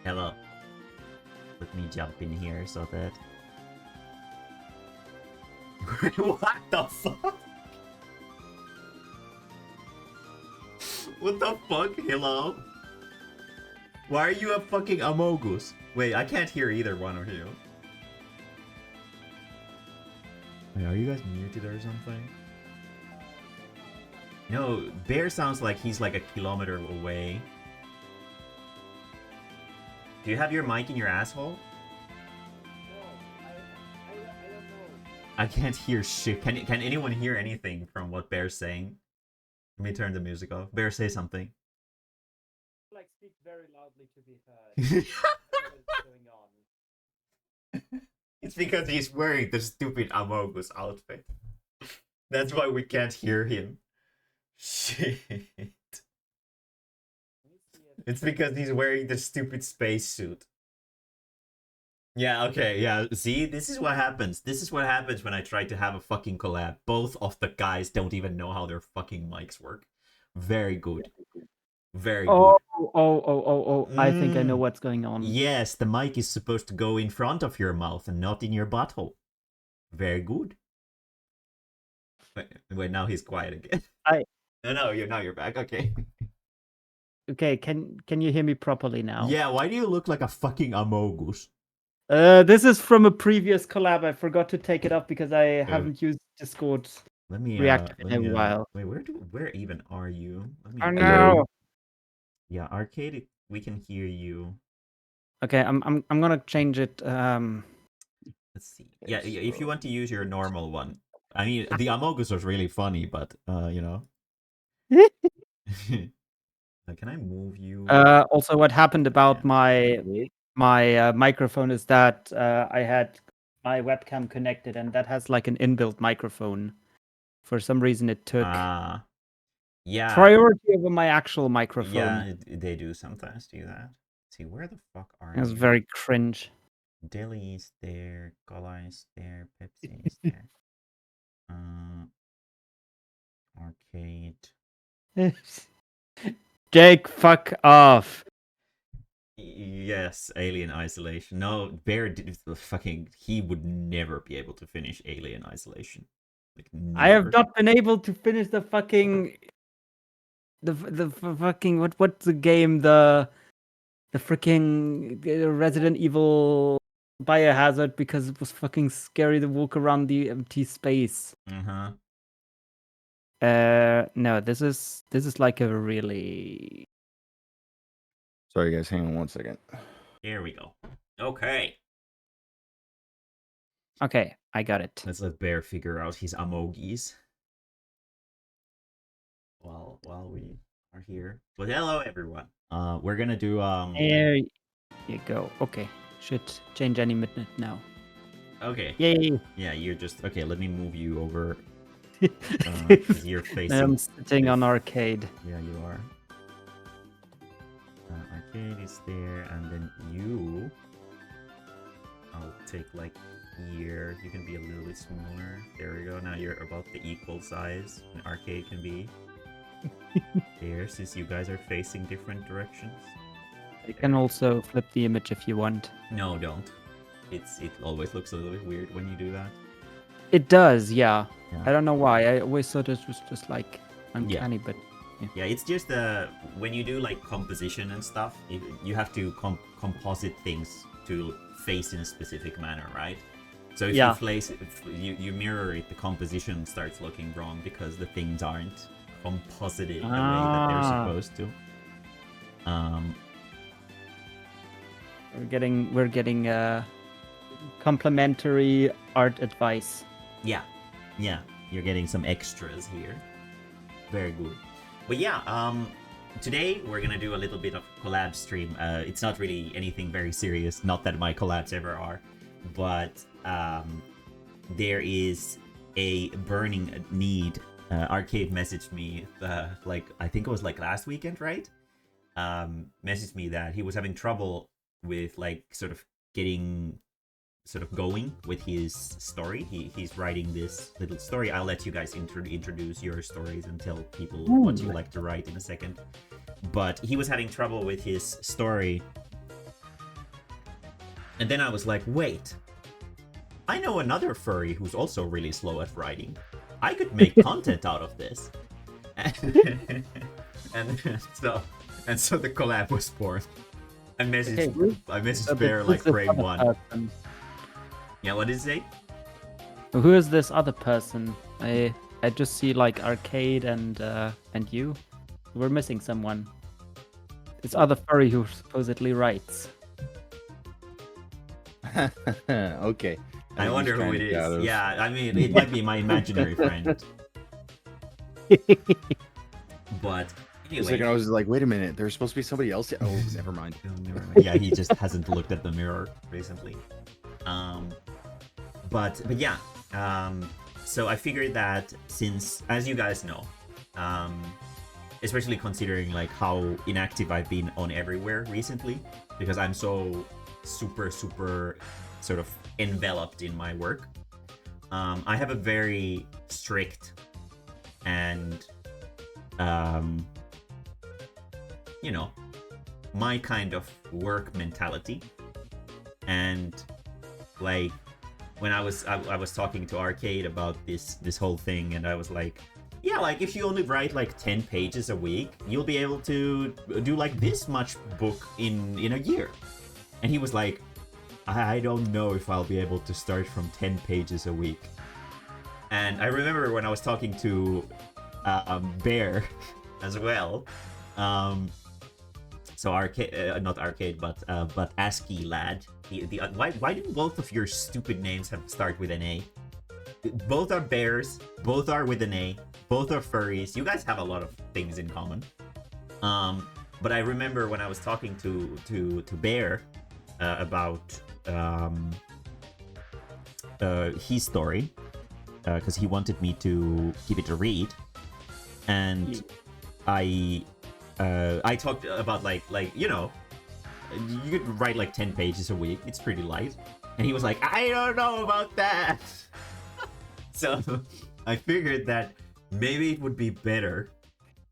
Hello. Let me jump in here so that... What the fuck? What the fuck? Hello? Why are you a fucking Amogus? Wait, I can't hear either one of you. Wait, are you guys muted or something? No, Bear sounds like he's like a kilometer away. Do you have your mic in your asshole? No, I don't know. I can't hear shit. Can anyone hear anything from what Bear's saying? Let me turn the music off. Bear, say something. Like speak very loudly to be heard. What is going on? It's because he's wearing the stupid Amogus outfit. That's why we can't hear him. Shit. It's because he's wearing the stupid spacesuit. Yeah, okay, yeah. See, this is what happens. This is what happens when I try to have a fucking collab. Both of the guys don't even know how their fucking mics work. Very good. Very good. Oh. I think I know what's going on. Yes, the mic is supposed to go in front of your mouth and not in your butthole. Very good. Wait, now he's quiet again. No, you're back. Okay. Okay, can you hear me properly now? Yeah, why do you look like a fucking Amogus? This is from a previous collab. I forgot to take it up because I haven't used Discord Let me Reactive in a while. Wait, where even are you? Oh no! Yeah, Arcade, we can hear you. Okay, I'm gonna change it. Let's see. Yeah, if you want to use your normal one. I mean, the Amogus was really funny, but you know. Can I move you? Also, what happened about my microphone is that I had my webcam connected, and that has like an inbuilt microphone. For some reason, it took yeah, priority over my actual microphone. Yeah, they do sometimes do that. Let's see, where the fuck are you? It was very cringe. Deli is there, Cola is there, Pepsi is there. Arcade. Jake, fuck off. Yes, Alien Isolation. No, Bear did fucking. He would never be able to finish Alien Isolation. Like, never. I have not been able to finish the fucking the fucking what's the game, the freaking Resident Evil Biohazard, because it was fucking scary to walk around the empty space. No, this is like a really... Sorry guys, hang on one second. Here we go. Okay, I got it. let's let Bear figure out his emojis while we are here. But hello everyone. We're gonna do There you go. Okay, should change any minute now. Okay. Yay! Yeah, you're just okay. Let me move you over. You're facing. I'm sitting on Arcade. Yeah, you are. Arcade is there, and then you. I'll take like here. You can be a little bit smaller. There we go. Now you're about the equal size. And Arcade can be there, since you guys are facing different directions. You can also flip the image if you want. No, don't. It always looks a little bit weird when you do that. It does, yeah. I don't know why. I always thought it was just like uncanny, but yeah, it's just when you do like composition and stuff, you have to composite things to face in a specific manner, right? So if you place it, if you mirror it, the composition starts looking wrong because the things aren't composited the way that they're supposed to. We're getting complimentary art advice. Yeah, you're getting some extras here. Very good. But yeah, today we're gonna do a little bit of collab stream. It's not really anything very serious, not that my collabs ever are, but there is a burning need. Arcade messaged me, like I think it was like last weekend, right? Messaged me that he was having trouble with like sort of getting going with his story. He's writing this little story. I'll let you guys introduce your stories and tell people what you like to write in a second. But he was having trouble with his story And then I was like, wait, I know another furry who's also really slow at writing. I could make content out of this. and, so the collab was born. I messaged Bear like frame one. Person? Yeah, what did it say? Who is this other person? I just see like Arcade and you. We're missing someone. This other furry who supposedly writes. Okay. I was wonder who trying it to is. gather. Yeah, I mean, it might be my imaginary friend. But For a second, anyway. I was like, wait a minute, there's supposed to be somebody else. Oh, never mind. Oh, never mind. Yeah, he just hasn't looked at the mirror recently. But yeah. So I figured that since, as you guys know, especially considering like how inactive I've been on everywhere recently, because I'm so super sort of enveloped in my work. I have a very strict and you know, my kind of work mentality. And like when I was talking to Arcade about this whole thing, and I was like, yeah, like if you only write like 10 pages a week, you'll be able to do like this much book in a year. And he was like, I don't know if I'll be able to start from 10 pages a week. And I remember when I was talking to Bear as well. So Arcade, not Arcade, but ASCII Lad. Why do both of your stupid names have to start with an A? Both are bears. Both are with an A. Both are furries. You guys have a lot of things in common. But I remember when I was talking to Bear about his story, because he wanted me to give it a read, and I talked about like you know, you could write like 10 pages a week. It's pretty light. And he was like, I don't know about that. So I figured that maybe it would be better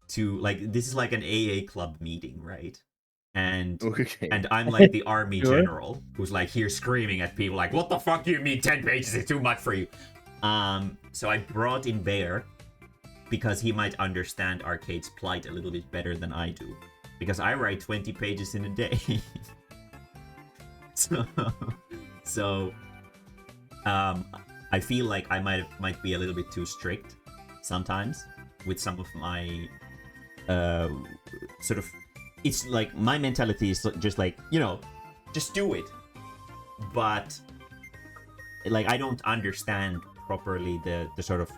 to like, this is like an AA club meeting, right? And Okay. and I'm like the army Sure. general who's like here screaming at people like, what the fuck do you mean 10 pages is too much for you? So I brought in Bear because he might understand Arcade's plight a little bit better than I do. Because I write 20 pages in a day. so I feel like I might be a little bit too strict sometimes with some of my sort of, it's like my mentality is just like, you know, just do it. But like I don't understand properly the sort of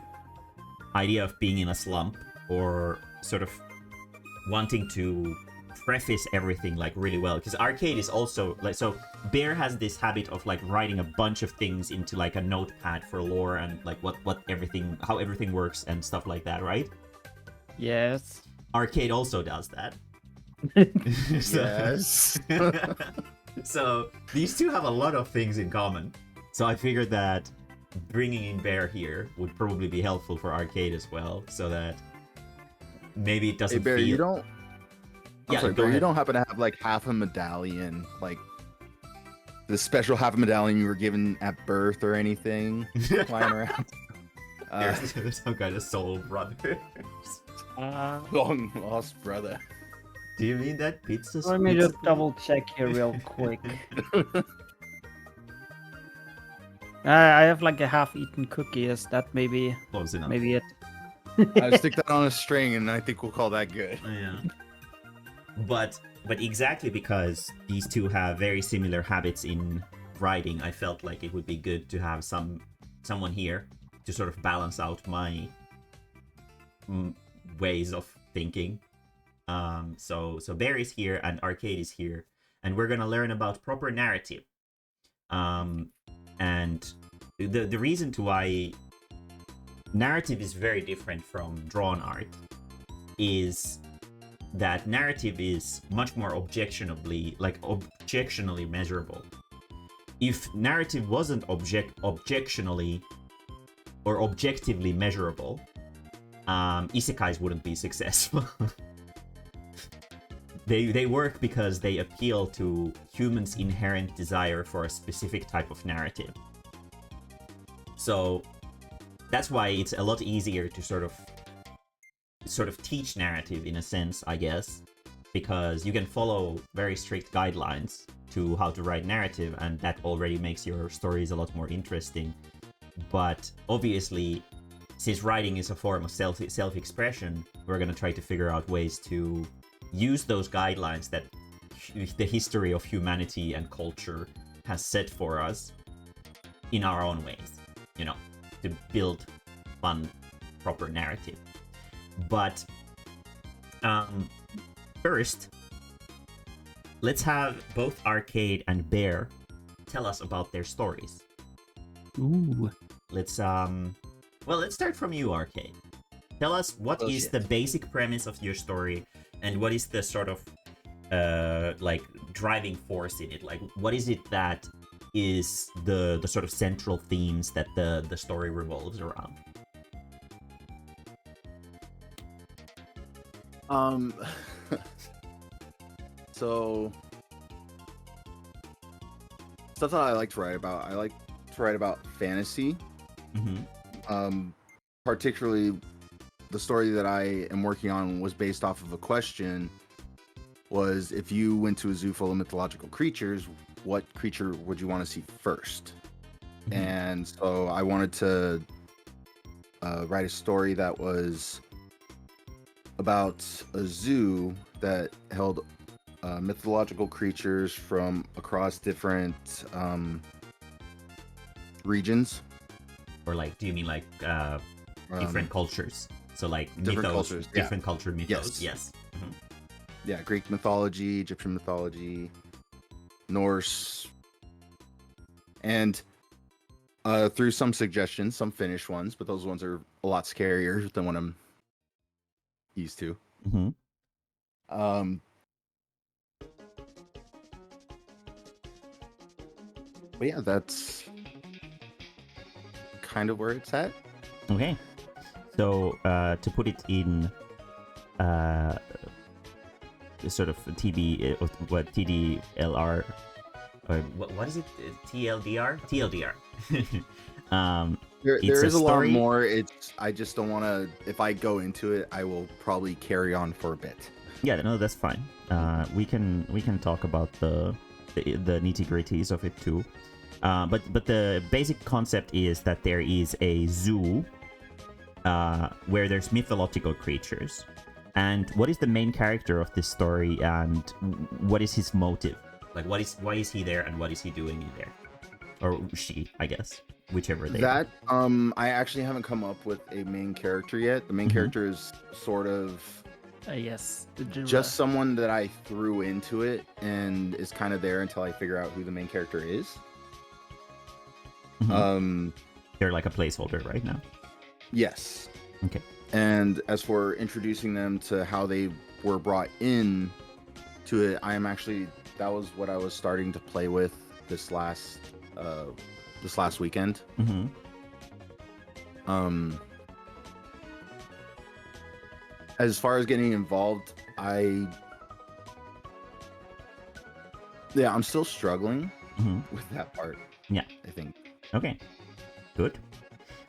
idea of being in a slump, or sort of wanting to preface everything like really well, because Arcade is also like, so Bear has this habit of like writing a bunch of things into like a notepad for lore and like what everything, how everything works and stuff like that, right? Yes. Arcade also does that. Yes. So these two have a lot of things in common. So I figured that bringing in Bear here would probably be helpful for Arcade as well, so that maybe it Hey, doesn't Bear, feel... you don't. I'm Yeah, sorry, go Bear, you ahead. don't happen to have like half a medallion, like the special half a medallion you were given at birth or anything lying around? There's some kind of soul brothers. Long lost brother. Do you mean that pizza? Let me pizza just double check here real quick. I have like a half-eaten cookie. Is that maybe Close enough. maybe it? I stick that on a string, and I think we'll call that good. Yeah. But exactly because these two have very similar habits in writing, I felt like it would be good to have someone here to sort of balance out my ways of thinking. So Bear is here and Arcade is here, and we're gonna learn about proper narrative. And the reason to why narrative is very different from drawn art is that narrative is much more objectionably measurable. If narrative wasn't objectionally or objectively measurable, isekais wouldn't be successful. They work because they appeal to humans' inherent desire for a specific type of narrative. So that's why it's a lot easier to sort of teach narrative in a sense, I guess, because you can follow very strict guidelines to how to write narrative, and that already makes your stories a lot more interesting. But obviously, since writing is a form of self-expression, we're going to try to figure out ways to use those guidelines that the history of humanity and culture has set for us in our own ways, you know, to build fun, proper narrative. But first, let's have both Arcade and Bear tell us about their stories. Ooh. Let's start from you, Arcade. Tell us what is the basic premise of your story, and what is the sort of like driving force in it? Like, what is it that is the sort of central themes that the story revolves around? So stuff that I like to write about. I like to write about fantasy. Particularly the story that I am working on was based off of a question, was if you went to a zoo full of mythological creatures, what creature would you want to see first? And so I wanted to write a story that was about a zoo that held mythological creatures from across different regions. Or like, do you mean like different cultures? So like different mythos, cultures, different culture mythos. Yes. Yes. Mhm. Yeah, Greek mythology, Egyptian mythology, Norse, and through some suggestions, some Finnish ones, but those ones are a lot scarier than what I'm used to. But yeah, that's kind of where it's at. Okay. So to put it in sort of TDLR, or what is it? TLDR? TLDR. There It's is a a lot story- more. I just don't want to. If I go into it, I will probably carry on for a bit. Yeah, no, that's fine. We can talk about the nitty gritties of it too. But the basic concept is that there is a zoo where there's mythological creatures. And what is the main character of this story, and what is his motive? Like, why is he there, and what is he doing in there? Or she, I guess, whichever they are. That I actually haven't come up with a main character yet. The main character is sort of Yes. The just someone that I threw into it and is kind of there until I figure out who the main character is. They're like a placeholder right now. Yes. Okay. And as for introducing them to how they were brought in to it, that was what I was starting to play with this last weekend. As far as getting involved, I'm still struggling with that part. Yeah. I think. Okay. Good.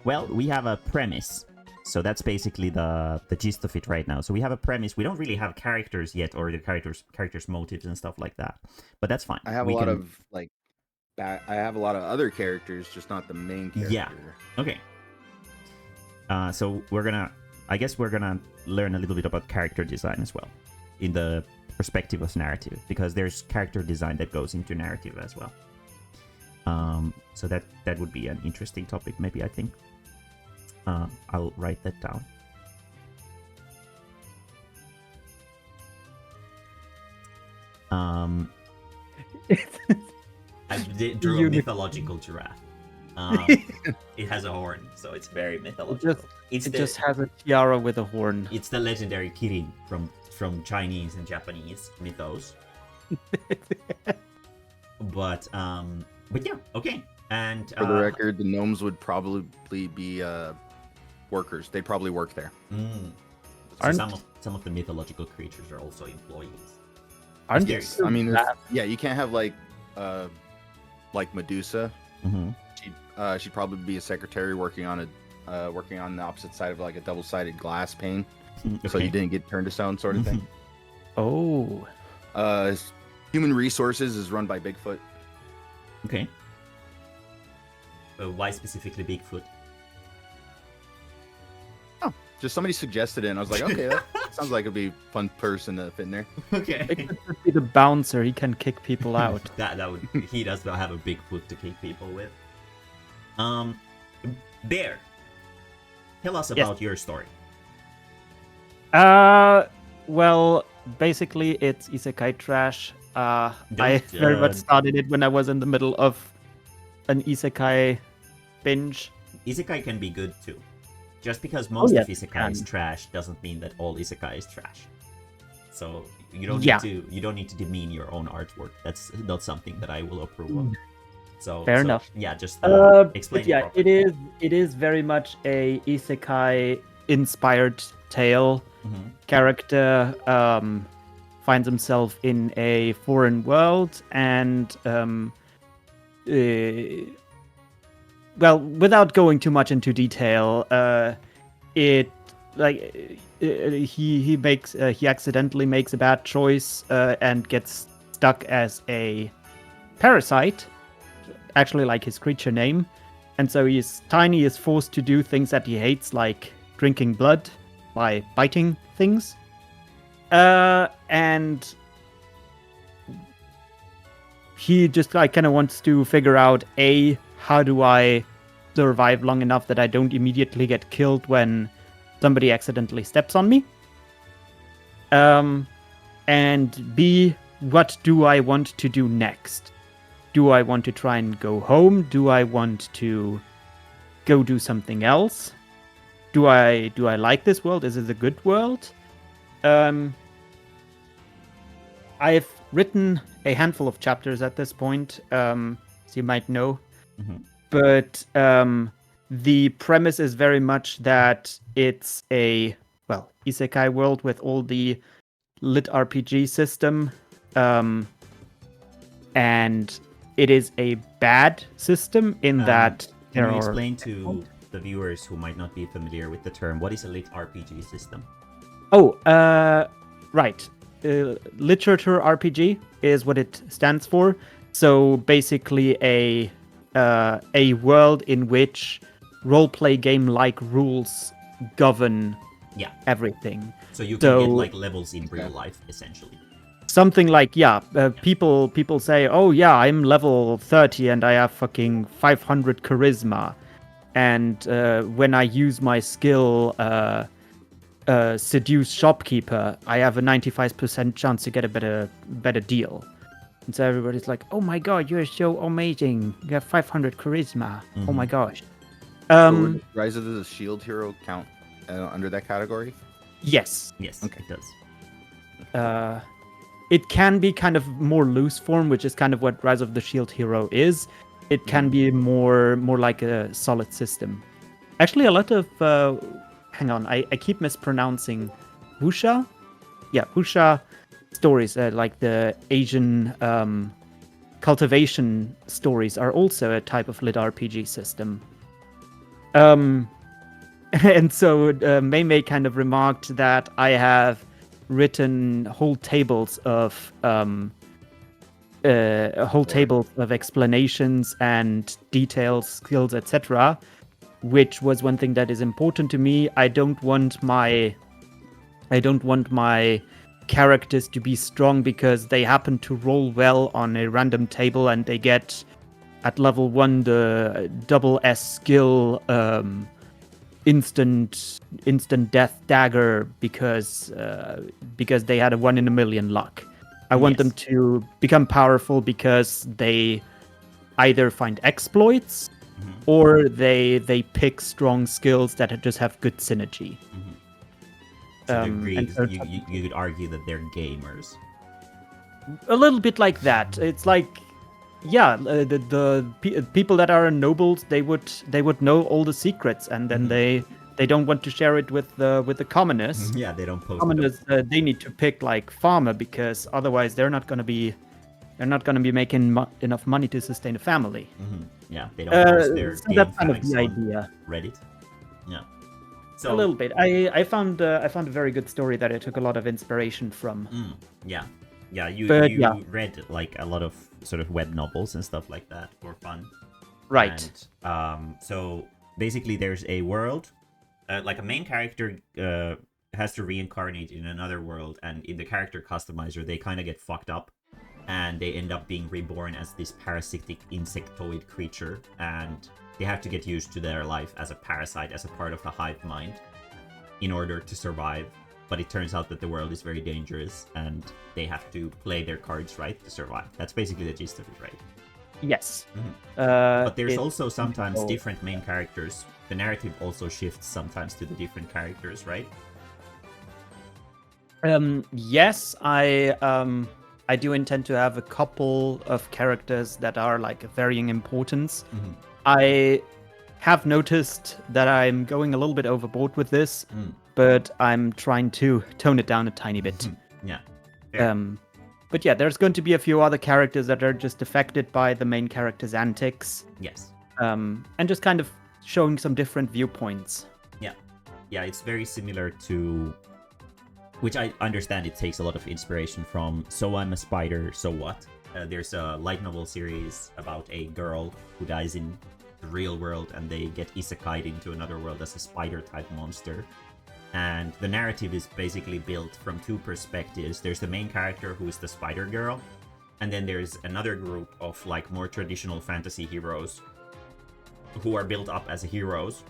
Well, we have a premise. So that's basically the gist of it right now. So we have a premise. We don't really have characters yet, or the characters' motives and stuff like that. But that's fine. I have a lot of other characters, just not the main character. Yeah. Okay. So I guess we're gonna learn a little bit about character design as well, in the perspective of narrative, because there's character design that goes into narrative as well. So that would be an interesting topic, maybe, I think. I'll write that down. I drew a mythological giraffe. It has a horn, so it's very mythological. It just has a tiara with a horn. It's the legendary Kirin from Chinese and Japanese mythos. But yeah, okay. And for the record, the gnomes would probably be workers. They probably work there. So some of the mythological creatures are also employees. Aren't there- you I mean, bad? yeah, you can't have like Medusa. Mm-hmm. She'd probably be a secretary working on the opposite side of like a double-sided glass pane, so you didn't get turned to stone, sort of thing. Oh. Human resources is run by Bigfoot. Okay. Why specifically Bigfoot? Just somebody suggested it, and I was like, okay, that sounds like it'd be a fun person to fit in there. Okay. Bigfoot would be the bouncer. He can kick people out. that would he does not have a big foot to kick people with. Bear, tell us Yes. about your story. Well, basically, it's isekai trash. I Don't, very much uh, started it when I was in the middle of an isekai binge. Isekai can be good too. Just because most yes, of it isekai is can. trash doesn't mean that all isekai is trash. So you don't Yeah. need to demean your own artwork. That's not something that I will approve of. So Fair enough. Yeah, just But explain. yeah, properly. it is very much a isekai inspired tale. Mhm. Character finds himself in a foreign world and well, without going too much into detail, it like he accidentally makes a bad choice and gets stuck as a parasite, actually like his creature name, and so Tiny is forced to do things that he hates, like drinking blood by biting things, and he just like kind of wants to figure out how do I survive long enough that I don't immediately get killed when somebody accidentally steps on me, and B, what do I want to do next? Do I want to try and go home? Do I want to go do something else? Do I like this world? Is it a good world? I've written a handful of chapters at this point, as you might know. Mhm. But the premise is very much that it's a, well, isekai world with all the lit RPG system. And it is a bad system in that Can there you are... explain to the viewers who might not be familiar with the term, what is a lit RPG system? Oh, right. Literature RPG is what it stands for. So basically a world in which roleplay game-like rules govern everything. So you can get like levels in real life, essentially. Something like, people say, oh yeah, I'm level 30 and I have fucking 500 charisma. And when I use my skill, seduce shopkeeper, I have a 95% chance to get a better deal. And so everybody's like, oh my god, you're so amazing. You have 500 charisma. Oh my gosh. So would Rise of the Shield Hero count under that category? Yes. Yes, Okay. it does. It can be kind of more loose form, which is kind of what Rise of the Shield Hero is. It can be more like a solid system. Actually, a lot of hang on, I keep mispronouncing wuxia. Yeah, wuxia stories, like the Asian cultivation stories, are also a type of lit RPG system. And so Mae-mae kind of remarked that I have written whole tables of explanations and details, skills, etc., which was one thing that is important to me. I don't want my characters to be strong because they happen to roll well on a random table and they get at level 1 the double S skill instant death dagger because they had a 1 in a million luck. I want them to become powerful because they either find exploits or they pick strong skills that just have good synergy. So you could argue that they're gamers. A little bit like that. It's like, the people that are nobles, they would know all the secrets, and then they they don't want to share it with the commoners. Yeah, they don't post it. Commoners, they need to pick like farmer because otherwise they're not gonna be making enough money to sustain a family. Yeah, they don't post their So game that's kind of facts the on idea. Reddit. Yeah. A So little bit. I found a very good story that I took a lot of inspiration from. yeah. Yeah, you Yeah. read like a lot of sort of web novels and stuff like that for fun. Right. And so basically there's a world, like a main character has to reincarnate in another world, and in the character customizer they kind of get fucked up and they end up being reborn as this parasitic insectoid creature, and they have to get used to their life as a parasite, as a part of the hive mind, in order to survive. But it turns out that the world is very dangerous and they have to play their cards right to survive. That's basically the gist of it, right? Yes. But there's it- also sometimes oh. different main characters. The narrative also shifts sometimes to the different characters, right? Yes, I do intend to have a couple of characters that are like varying importance. I have noticed that I'm going a little bit overboard with this, but I'm trying to tone it down a tiny bit. Yeah. Fair. But yeah, there's going to be a few other characters that are just affected by the main character's antics, Yes. and just kind of showing some different viewpoints. Yeah, it's very similar to, which I understand it takes a lot of inspiration from So I'm a Spider, So What? There's a light novel series about a girl who dies in the real world and they get isekai'd into another world as a spider-type monster. And the narrative is basically built from two perspectives. There's the main character who is the spider girl, and then there's another group of like more traditional fantasy heroes who are built up as heroes.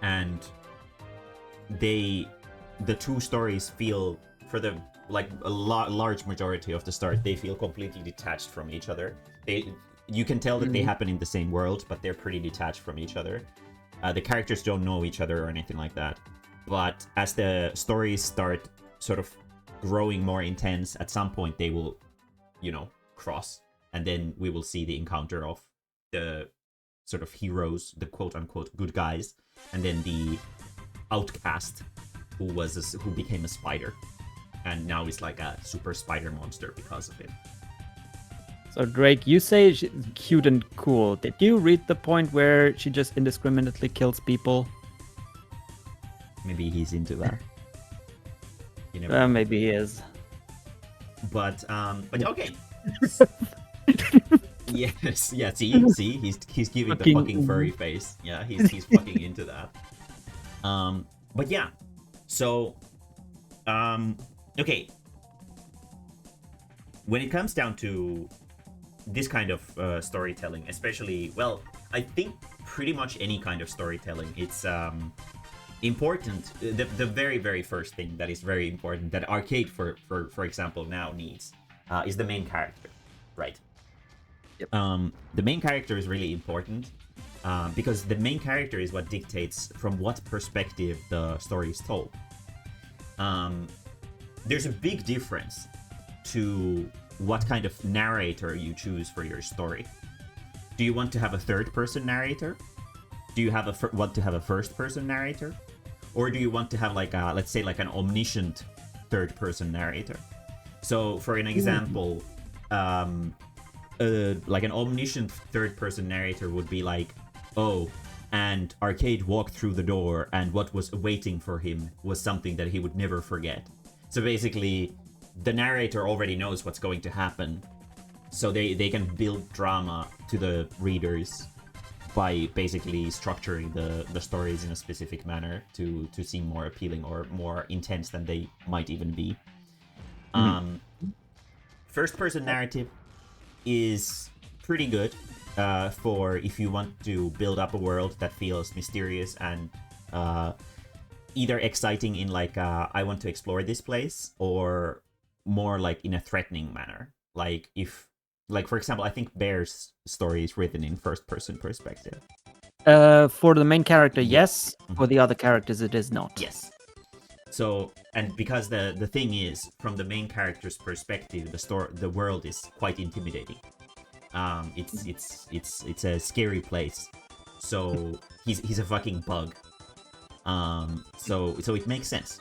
And the two stories feel, for the like a large majority of the start, they feel completely detached from each other. You can tell that they happen in the same world, but they're pretty detached from each other. The characters don't know each other or anything like that. But as the stories start sort of growing more intense, at some point they will, cross, and then we will see the encounter of the sort of heroes, the quote-unquote good guys, and then the outcast who became a spider, and now is like a super spider monster because of it. So Drake, you say she's cute and cool. Did you read the point where she just indiscriminately kills people? Maybe he's into that. You never know. Maybe he is. But okay. Yes, yeah. See, he's giving the fucking furry face. Yeah, he's fucking into that. But yeah, so, okay. When it comes down to this kind of storytelling, especially, well, I think pretty much any kind of storytelling, it's important. The very, very first thing that is very important that arcade, for example, now needs is the main character, right? Yep. The main character is really important because the main character is what dictates from what perspective the story is told. There's a big difference to what kind of narrator you choose for your story. Do you want to have a third-person narrator? Do you want to have a first-person narrator? Or do you want to have like a, let's say, like an omniscient third-person narrator? So, for an example, like an omniscient third-person narrator would be like, oh, and Arcade walked through the door, and what was waiting for him was something that he would never forget. So basically, the narrator already knows what's going to happen, so they can build drama to the readers by basically structuring the stories in a specific manner to seem more appealing or more intense than they might even be. First-person narrative is pretty good for if you want to build up a world that feels mysterious and either exciting in like I want to explore this place, or more like in a threatening manner. Like if, like for example, I think Bear's story is written in first-person perspective. For the main character, yes. For the other characters, it is not. Yes. So, and because the thing is, from the main character's perspective, the world is quite intimidating. It's a scary place. So he's a fucking bug. So it makes sense.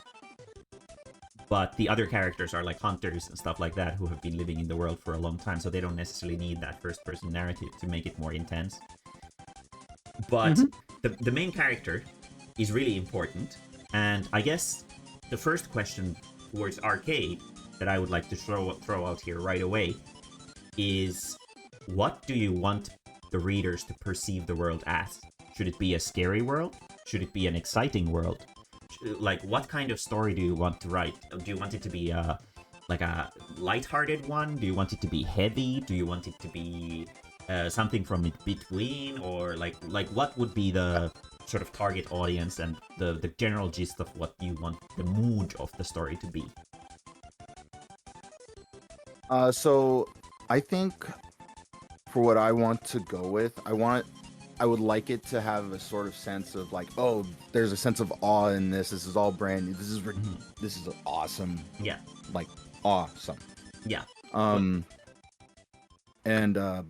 But the other characters are like hunters and stuff like that who have been living in the world for a long time, so they don't necessarily need that first-person narrative to make it more intense. But the main character is really important, and I guess the first question towards Arcade that I would like to throw out here right away is, what do you want the readers to perceive the world as? Should it be a scary world? Should it be an exciting world? Like, what kind of story do you want to write? Do you want it to be like a lighthearted one? Do you want it to be heavy? Do you want it to be something from in between? Or like what would be the sort of target audience and the general gist of what you want the mood of the story to be? So I think for what I want to go with, I would like it to have a sort of sense of like, oh, there's a sense of awe in this. This is all brand new. This is awesome. Yeah. Like awesome. Yeah. And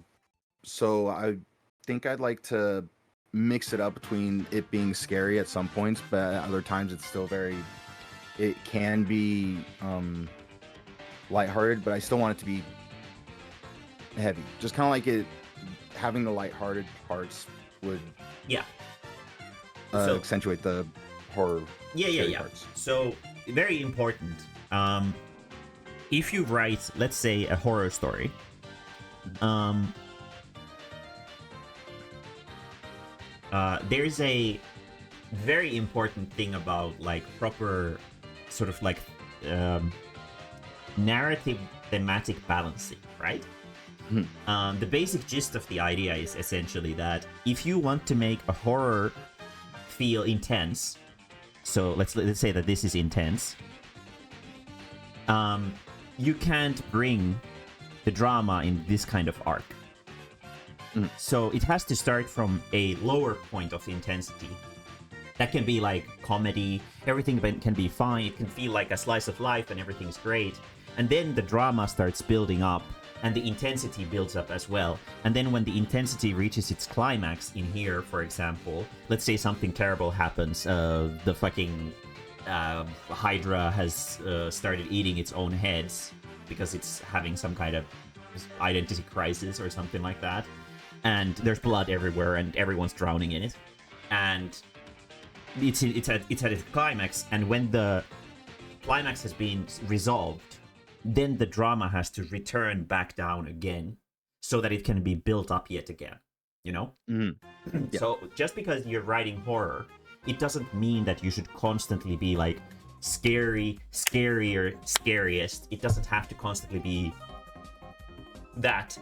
so I think I'd like to mix it up between it being scary at some points, but at other times it's still it can be lighthearted, but I still want it to be heavy. Just kind of like it having the lighthearted parts would accentuate the horror parts. So very important. If you write, let's say, a horror story, there's a very important thing about like proper sort of like narrative thematic balancing, right? The basic gist of the idea is essentially that if you want to make a horror feel intense, so let's say that this is intense, you can't bring the drama in this kind of arc. So it has to start from a lower point of intensity. That can be like comedy, everything can be fine, it can feel like a slice of life and everything's great. And then the drama starts building up, and the intensity builds up as well. And then when the intensity reaches its climax in here, for example, let's say something terrible happens, the fucking Hydra has started eating its own heads because it's having some kind of identity crisis or something like that. And there's blood everywhere and everyone's drowning in it. And it's at its climax, and when the climax has been resolved, then the drama has to return back down again so that it can be built up yet again, you know? Yeah. So just because you're writing horror, it doesn't mean that you should constantly be like scary, scarier, scariest. It doesn't have to constantly be that,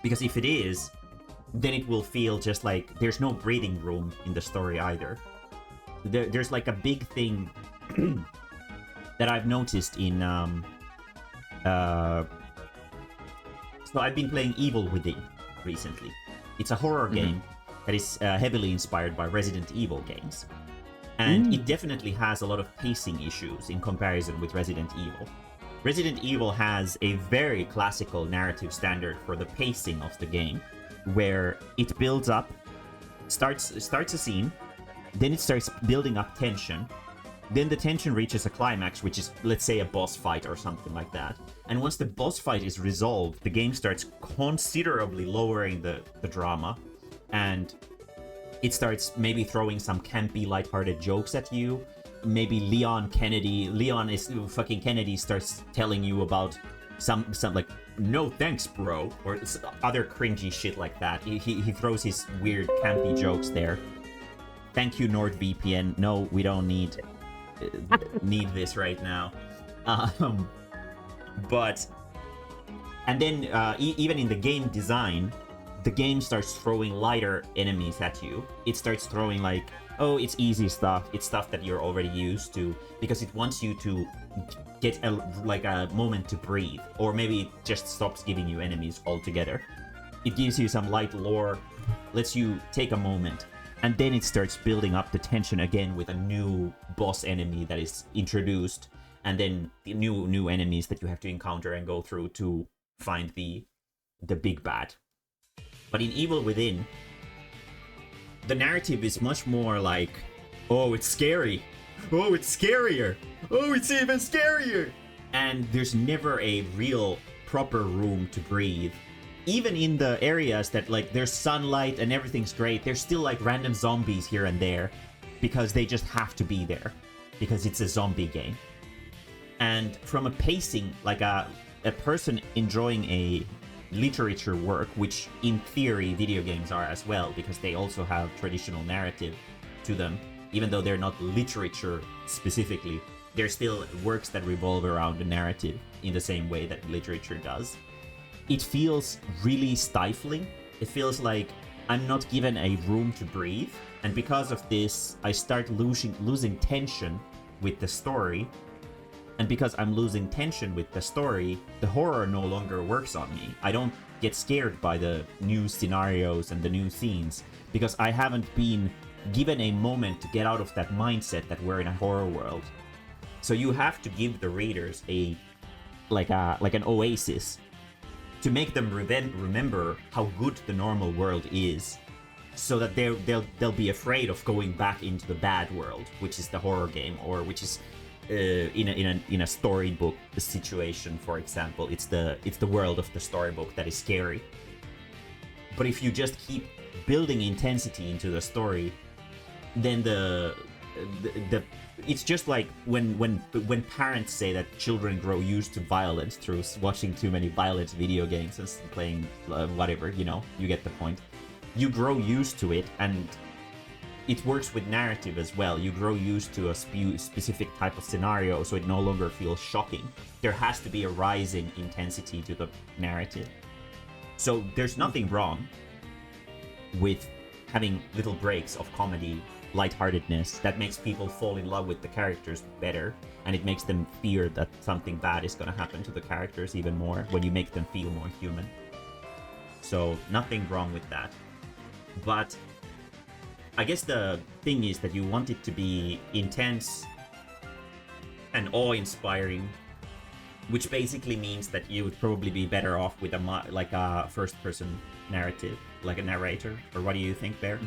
because if it is, then it will feel just like there's no breathing room in the story either. There's like a big thing that I've noticed in so I've been playing Evil Within recently. It's a horror game that is heavily inspired by Resident Evil games. And it definitely has a lot of pacing issues in comparison with Resident Evil. Resident Evil has a very classical narrative standard for the pacing of the game, where it builds up, starts a scene, then it starts building up tension, then the tension reaches a climax, which is, let's say, a boss fight or something like that. And once the boss fight is resolved, the game starts considerably lowering the drama, and it starts maybe throwing some campy, lighthearted jokes at you. Maybe Leon Kennedy starts telling you about some like, no thanks, bro, or other cringy shit like that. He throws his weird campy jokes there. Thank you, NordVPN. No, we don't need this right now. But and then even in the game design, the game starts throwing lighter enemies at you. It starts throwing like, oh, it's easy stuff. It's stuff that you're already used to, because it wants you to get a moment to breathe, or maybe it just stops giving you enemies altogether. It gives you some light lore, lets you take a moment, and then it starts building up the tension again with a new boss enemy that is introduced, and then the new enemies that you have to encounter and go through to find the big bad. But in Evil Within, the narrative is much more like oh, it's scary. Oh, it's scarier. Oh, it's even scarier. And there's never a real proper room to breathe. Even in the areas that, like, there's sunlight and everything's great, there's still, like, random zombies here and there because they just have to be there because it's a zombie game. And from a pacing, like a person enjoying a literature work, which in theory video games are as well, because they also have traditional narrative to them, even though they're not literature specifically, they're still works that revolve around the narrative in the same way that literature does. It feels really stifling. It feels like I'm not given a room to breathe, and because of this, I start losing tension with the story. And because I'm losing tension with the story, the horror no longer works on me. I don't get scared by the new scenarios and the new scenes because I haven't been given a moment to get out of that mindset that we're in a horror world. So you have to give the readers like an oasis to make them remember how good the normal world is, so that they'll be afraid of going back into the bad world, which is the horror game, or which is in a storybook situation, for example, it's the world of the storybook that is scary. But if you just keep building intensity into the story, then the it's just like when parents say that children grow used to violence through watching too many violent video games and playing whatever, you know, you get the point. You grow used to it, and it works with narrative as well. You grow used to a specific type of scenario, so it no longer feels shocking. There has to be a rising intensity to the narrative. So there's nothing wrong with having little breaks of comedy, lightheartedness that makes people fall in love with the characters better, and it makes them fear that something bad is going to happen to the characters even more when you make them feel more human. So nothing wrong with that. But I guess the thing is that you want it to be intense and awe-inspiring, which basically means that you would probably be better off with a first-person narrative, like a narrator. Or what do you think, Bear?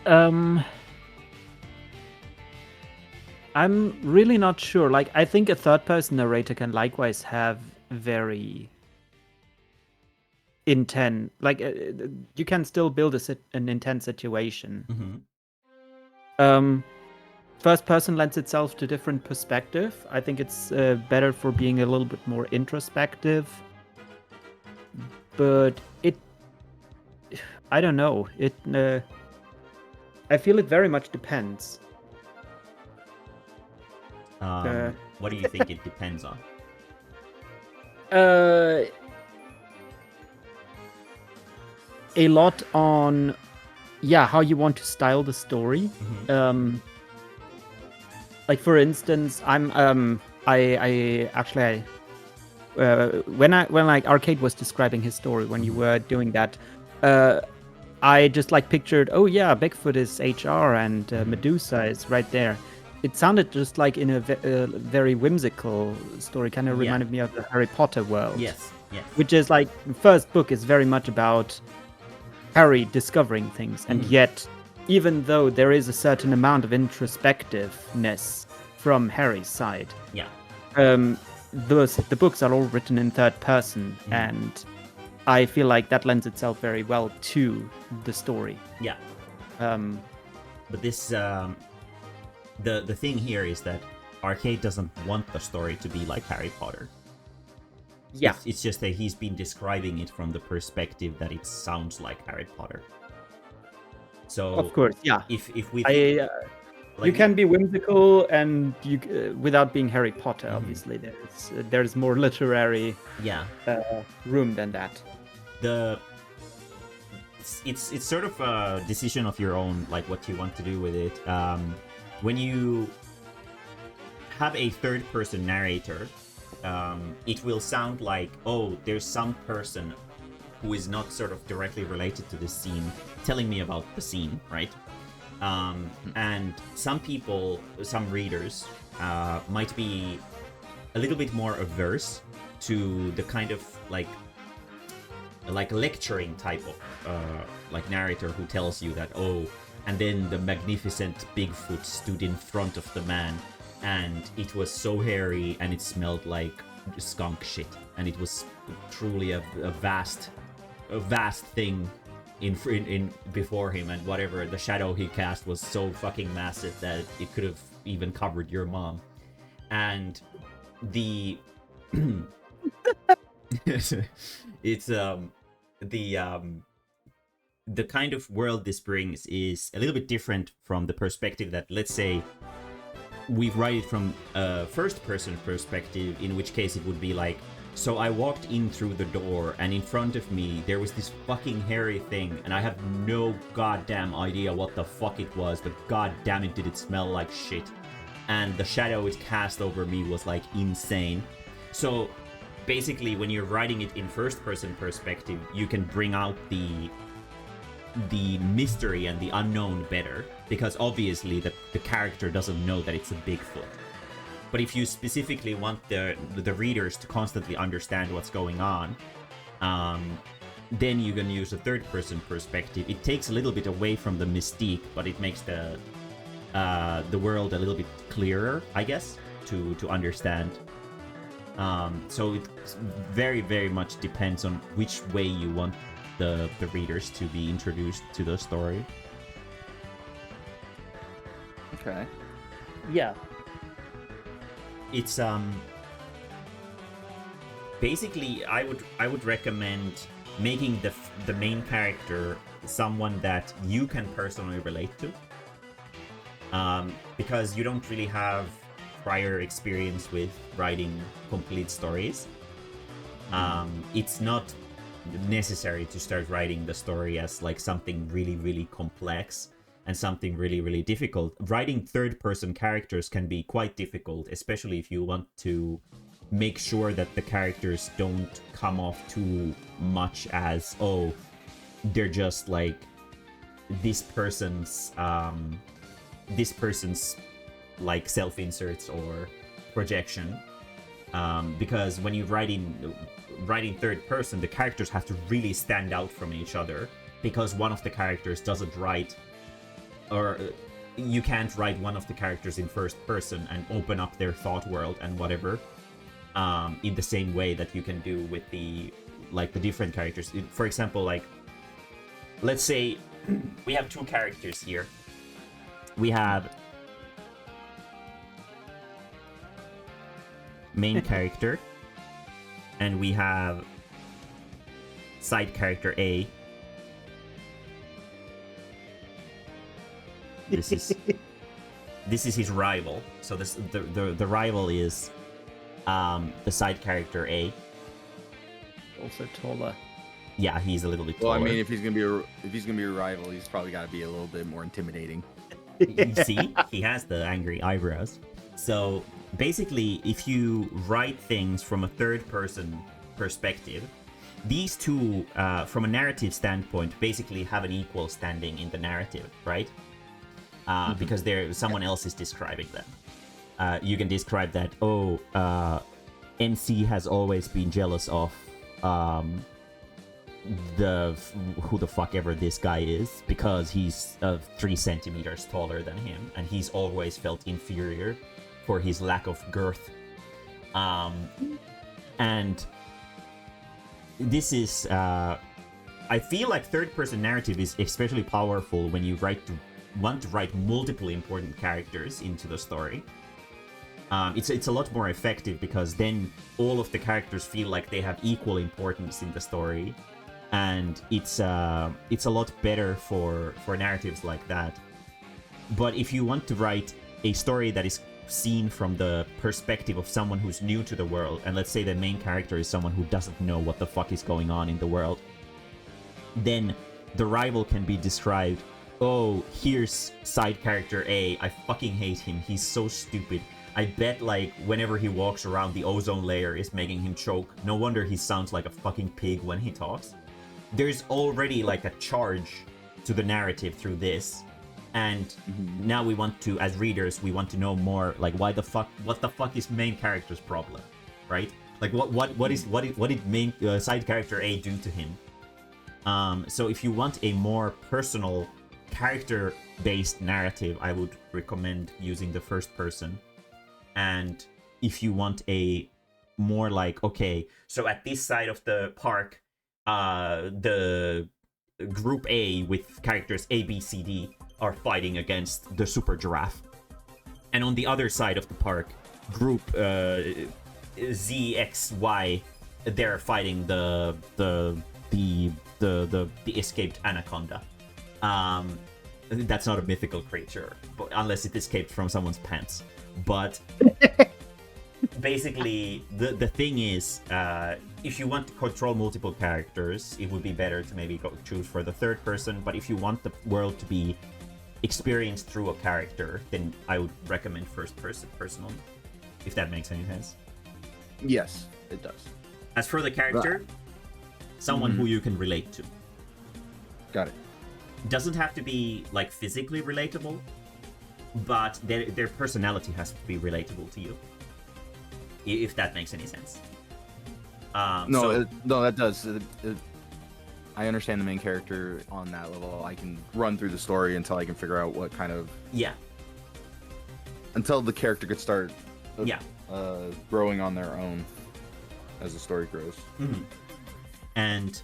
I'm really not sure. Like, I think a third-person narrator can likewise have very intense, like you can still build an intense situation. First person lends itself to different perspective. I think it's better for being a little bit more introspective, but I don't know, I feel it very much depends. What do you think it depends on? A lot on, how you want to style the story. Like, for instance, I actually when like Arcade was describing his story, when you were doing that, I just like pictured, oh yeah, Bigfoot is HR and Medusa is right there. It sounded just like in a very whimsical story, kind of reminded me of the Harry Potter world. Yes. Which is like, the first book is very much about Harry discovering things, and yet, even though there is a certain amount of introspectiveness from Harry's side, the books are all written in third person, and I feel like that lends itself very well to the story. Yeah. But this, the thing here is that Arcade doesn't want the story to be like Harry Potter. Yeah. It's just that he's been describing it from the perspective that it sounds like Harry Potter. So of course, yeah. If we think, you can be whimsical and you without being Harry Potter. Obviously, there's more literary room than that. It's sort of a decision of your own, like what you want to do with it. When you have a third-person narrator, it will sound like, oh, there's some person who is not sort of directly related to this scene telling me about the scene, right? And some people, some readers, might be a little bit more averse to the kind of like lecturing type of like narrator who tells you that, oh, and then the magnificent Bigfoot stood in front of the man, and it was so hairy and it smelled like skunk shit, and it was truly a vast thing in before him, and whatever the shadow he cast was so fucking massive that it could have even covered your mom. And the it's the kind of world this brings is a little bit different from the perspective that, let's say, we write it from a first person perspective, in which case it would be like, so I walked in through the door and in front of me there was this fucking hairy thing and I have no goddamn idea what the fuck it was, but god damn it did it smell like shit. And the shadow it cast over me was like insane. So basically when you're writing it in first person perspective, you can bring out the mystery and the unknown better, because obviously the character doesn't know that it's a Bigfoot. But if you specifically want the readers to constantly understand what's going on, then you can use a third person perspective. It takes a little bit away from the mystique, but it makes the world a little bit clearer, I guess, to understand. So it very, very much depends on which way you want the readers to be introduced to the story. Okay. Yeah. It's basically I would recommend making the main character someone that you can personally relate to, because you don't really have prior experience with writing complete stories. It's not necessary to start writing the story as like something really, really complex and something really, really difficult. Writing third-person characters can be quite difficult, especially if you want to make sure that the characters don't come off too much as, oh, they're just like this person's like self-inserts or projection. Because when you writing third person, the characters have to really stand out from each other, because one of the characters doesn't write, or you can't write one of the characters in first person and open up their thought world and whatever, in the same way that you can do with the different characters. For example, like, let's say we have two characters here. We have main character, and we have side character A. This is his rival. So the rival is the side character A. Also taller. Yeah, he's a little bit taller. Well, I mean, if he's gonna be a rival, he's probably got to be a little bit more intimidating. You see, he has the angry eyebrows. So basically, if you write things from a third-person perspective, these two, from a narrative standpoint, basically have an equal standing in the narrative, right? Because someone else is describing them. You can describe that, MC has always been jealous of who the fuck ever this guy is, because he's 3 centimeters taller than him, and he's always felt inferior for his lack of girth. And this is I feel like third-person narrative is especially powerful when you want to write multiple important characters into the story. It's a lot more effective, because then all of the characters feel like they have equal importance in the story, and it's a lot better for narratives like that. But if you want to write a story that is seen from the perspective of someone who's new to the world, and let's say the main character is someone who doesn't know what the fuck is going on in the world, then the rival can be described, oh, here's side character A, I fucking hate him, he's so stupid. I bet, like, whenever he walks around, the ozone layer is making him choke. No wonder he sounds like a fucking pig when he talks. There's already, like, a charge to the narrative through this. And now we want to, as readers, we want to know more, like, what the fuck is main character's problem, right? Like, what did main side character A do to him? So if you want a more personal character-based narrative, I would recommend using the first person. And if you want a more like, okay, so at this side of the park, the group A with characters A, B, C, D are fighting against the super giraffe. And on the other side of the park, group Z, X, Y, they're fighting the escaped anaconda. That's not a mythical creature, but unless it escaped from someone's pants. But basically, the thing is, if you want to control multiple characters, it would be better to maybe choose for the third person. But if you want the world to be experienced through a character, then I would recommend first person personally, if that makes any sense. Yes, it does. As for the character, someone who you can relate to. Got it. Doesn't have to be like physically relatable, but their personality has to be relatable to you, if that makes any sense. No, that does. I understand the main character on that level. I can run through the story until I can figure out what kind of... Yeah. Until the character could start Yeah. Growing on their own as the story grows. Mm-hmm. And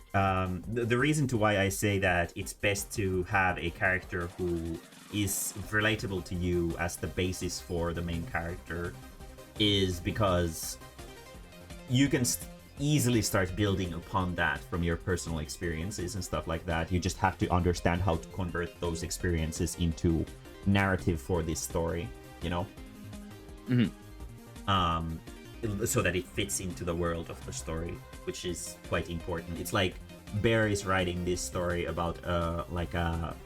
the reason to why I say that it's best to have a character who is relatable to you as the basis for the main character is because you can easily start building upon that from your personal experiences and stuff like that. You just have to understand how to convert those experiences into narrative for this story, you know? So that it fits into the world of the story, which is quite important. It's like Bear is writing this story about like a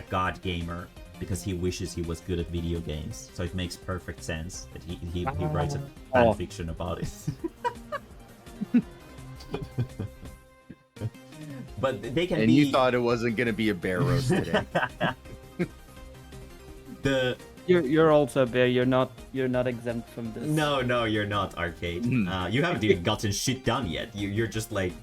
god gamer because he wishes he was good at video games. So it makes perfect sense that he writes a fan fiction about it. But they can and you thought it wasn't gonna be a bear roast today. You're also a bear. You're not exempt from this. No, you're not, Arcade. You haven't even gotten shit done yet. You're just like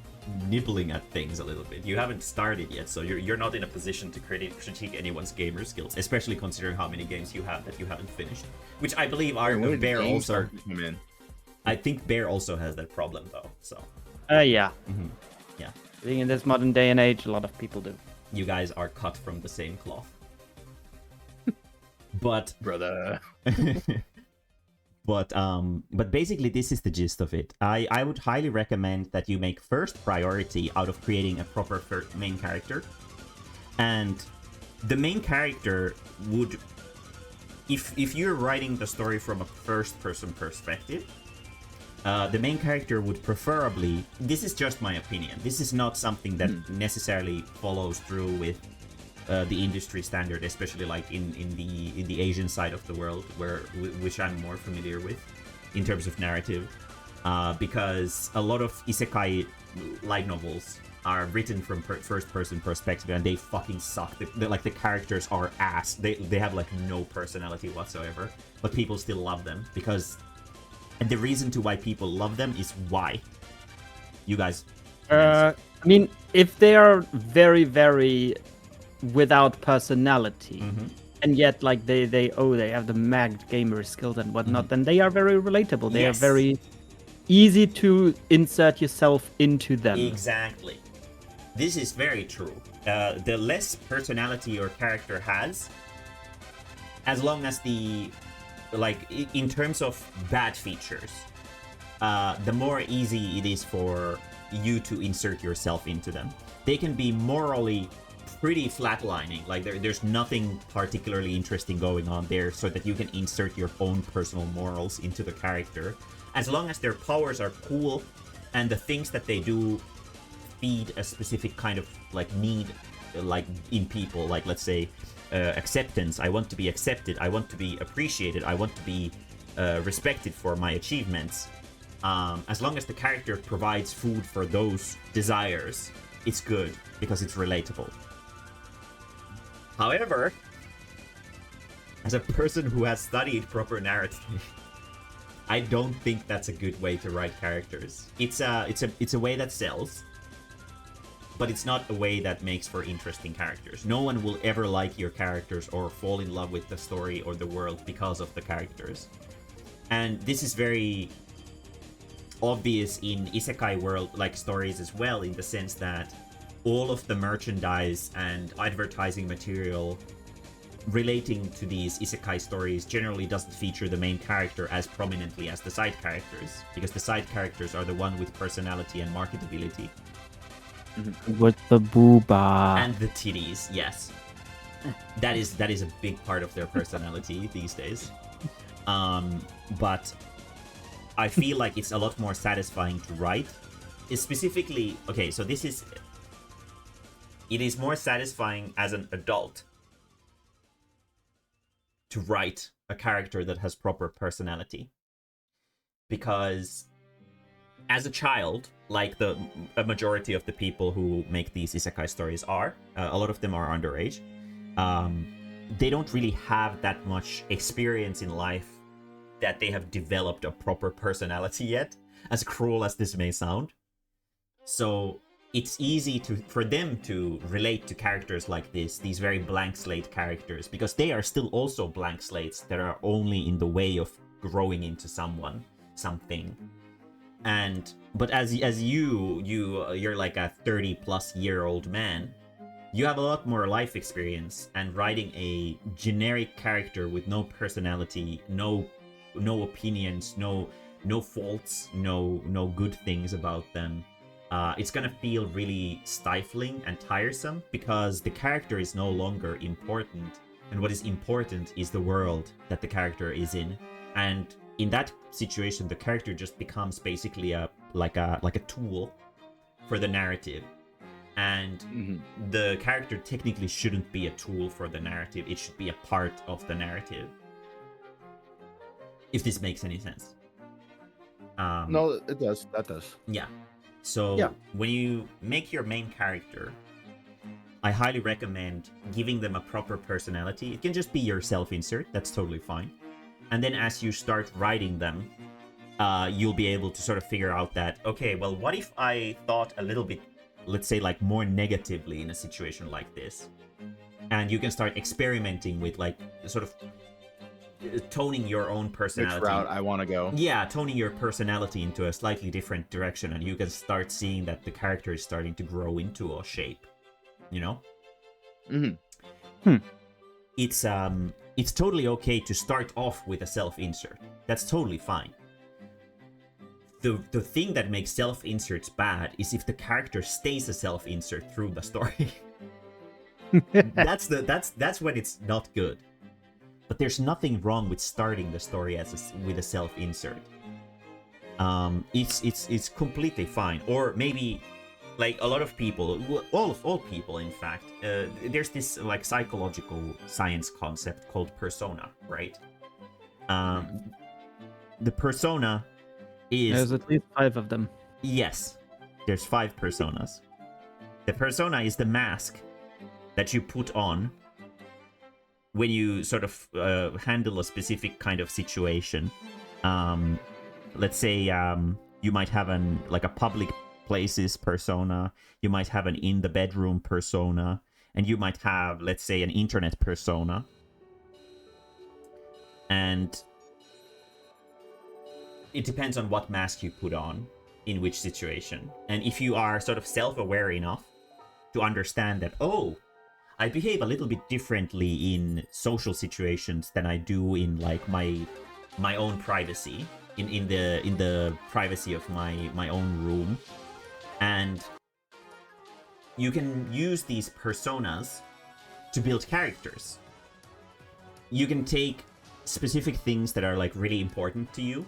nibbling at things a little bit. You haven't started yet, so you're not in a position to critique anyone's gamer skills, especially considering how many games you have that you haven't finished. Which I believe Bear also. I think Bear also has that problem though. So. Yeah. Mm-hmm. Yeah. I think in this modern day and age, a lot of people do. You guys are cut from the same cloth. But brother. But basically this is the gist of it. I would highly recommend that you make first priority out of creating a proper main character. And the main character would, if you're writing the story from a first person perspective, the main character would preferably, this is just my opinion, this is not something that necessarily follows through with the industry standard, especially like in the Asian side of the world, which I'm more familiar with in terms of narrative, because a lot of isekai light novels are written from first-person perspective, and they fucking suck. The characters are ass. They have like no personality whatsoever, but people still love them because, and the reason to why people love them is why. You guys. I mean, if they are very, very without personality, and yet like they have the magged gamer skills and whatnot, then they are very relatable. They are very easy to insert yourself into them. Exactly. This is very true. The less personality your character has, as long as in terms of bad features, the more easy it is for you to insert yourself into them. They can be morally pretty flatlining, like there's nothing particularly interesting going on there, so that you can insert your own personal morals into the character. As long as their powers are cool and the things that they do feed a specific kind of like need, like in people, like let's say acceptance. I want to be accepted, I want to be appreciated, I want to be respected for my achievements. As long as the character provides food for those desires, it's good because it's relatable. However, as a person who has studied proper narrative, I don't think that's a good way to write characters. It's a way that sells, but it's not a way that makes for interesting characters. No one will ever like your characters or fall in love with the story or the world because of the characters. And this is very obvious in isekai world like stories as well, in the sense that all of the merchandise and advertising material relating to these isekai stories generally doesn't feature the main character as prominently as the side characters, because the side characters are the one with personality and marketability. With the booba. And the titties, yes. That is a big part of their personality these days. But I feel like it's a lot more satisfying to write. It's specifically, okay, so it is more satisfying as an adult to write a character that has proper personality. Because as a child, like a majority of the people who make these isekai stories are, a lot of them are underage, they don't really have that much experience in life that they have developed a proper personality yet, as cruel as this may sound. So it's easy for them to relate to characters like this, these very blank slate characters, because they are still also blank slates that are only in the way of growing into something. But as you're like a 30-plus-year-old man, you have a lot more life experience, and writing a generic character with no personality, no opinions, no faults, no good things about them, it's gonna feel really stifling and tiresome, because the character is no longer important, and what is important is the world that the character is in. And in that situation, the character just becomes basically like a tool for the narrative. And the character technically shouldn't be a tool for the narrative. It should be a part of the narrative. If this makes any sense. No, it does. That does. Yeah. So when you make your main character, I highly recommend giving them a proper personality. It can just be your self-insert. That's totally fine. And then as you start writing them, you'll be able to sort of figure out that, okay, well, what if I thought a little bit, let's say, like more negatively in a situation like this? And you can start experimenting with like sort of toning your own personality. Which route I want to go. Yeah, toning your personality into a slightly different direction, and you can start seeing that the character is starting to grow into a shape, you know? It's totally okay to start off with a self-insert. That's totally fine. The thing that makes self-inserts bad is if the character stays a self-insert through the story. That's when it's not good. But there's nothing wrong with starting the story with a self-insert. It's completely fine. Or maybe, like a lot of people, all people in fact, there's this like psychological science concept called persona, right? The persona is... There's at least 5 of them. Yes, there's 5 personas. The persona is the mask that you put on when you sort of handle a specific kind of situation. Let's say you might have a public places persona, you might have an in the bedroom persona, and you might have, let's say, an internet persona. And it depends on what mask you put on in which situation. And if you are sort of self-aware enough to understand that, oh, I behave a little bit differently in social situations than I do in like my own privacy, in the privacy of my own room. And you can use these personas to build characters. You can take specific things that are like really important to you.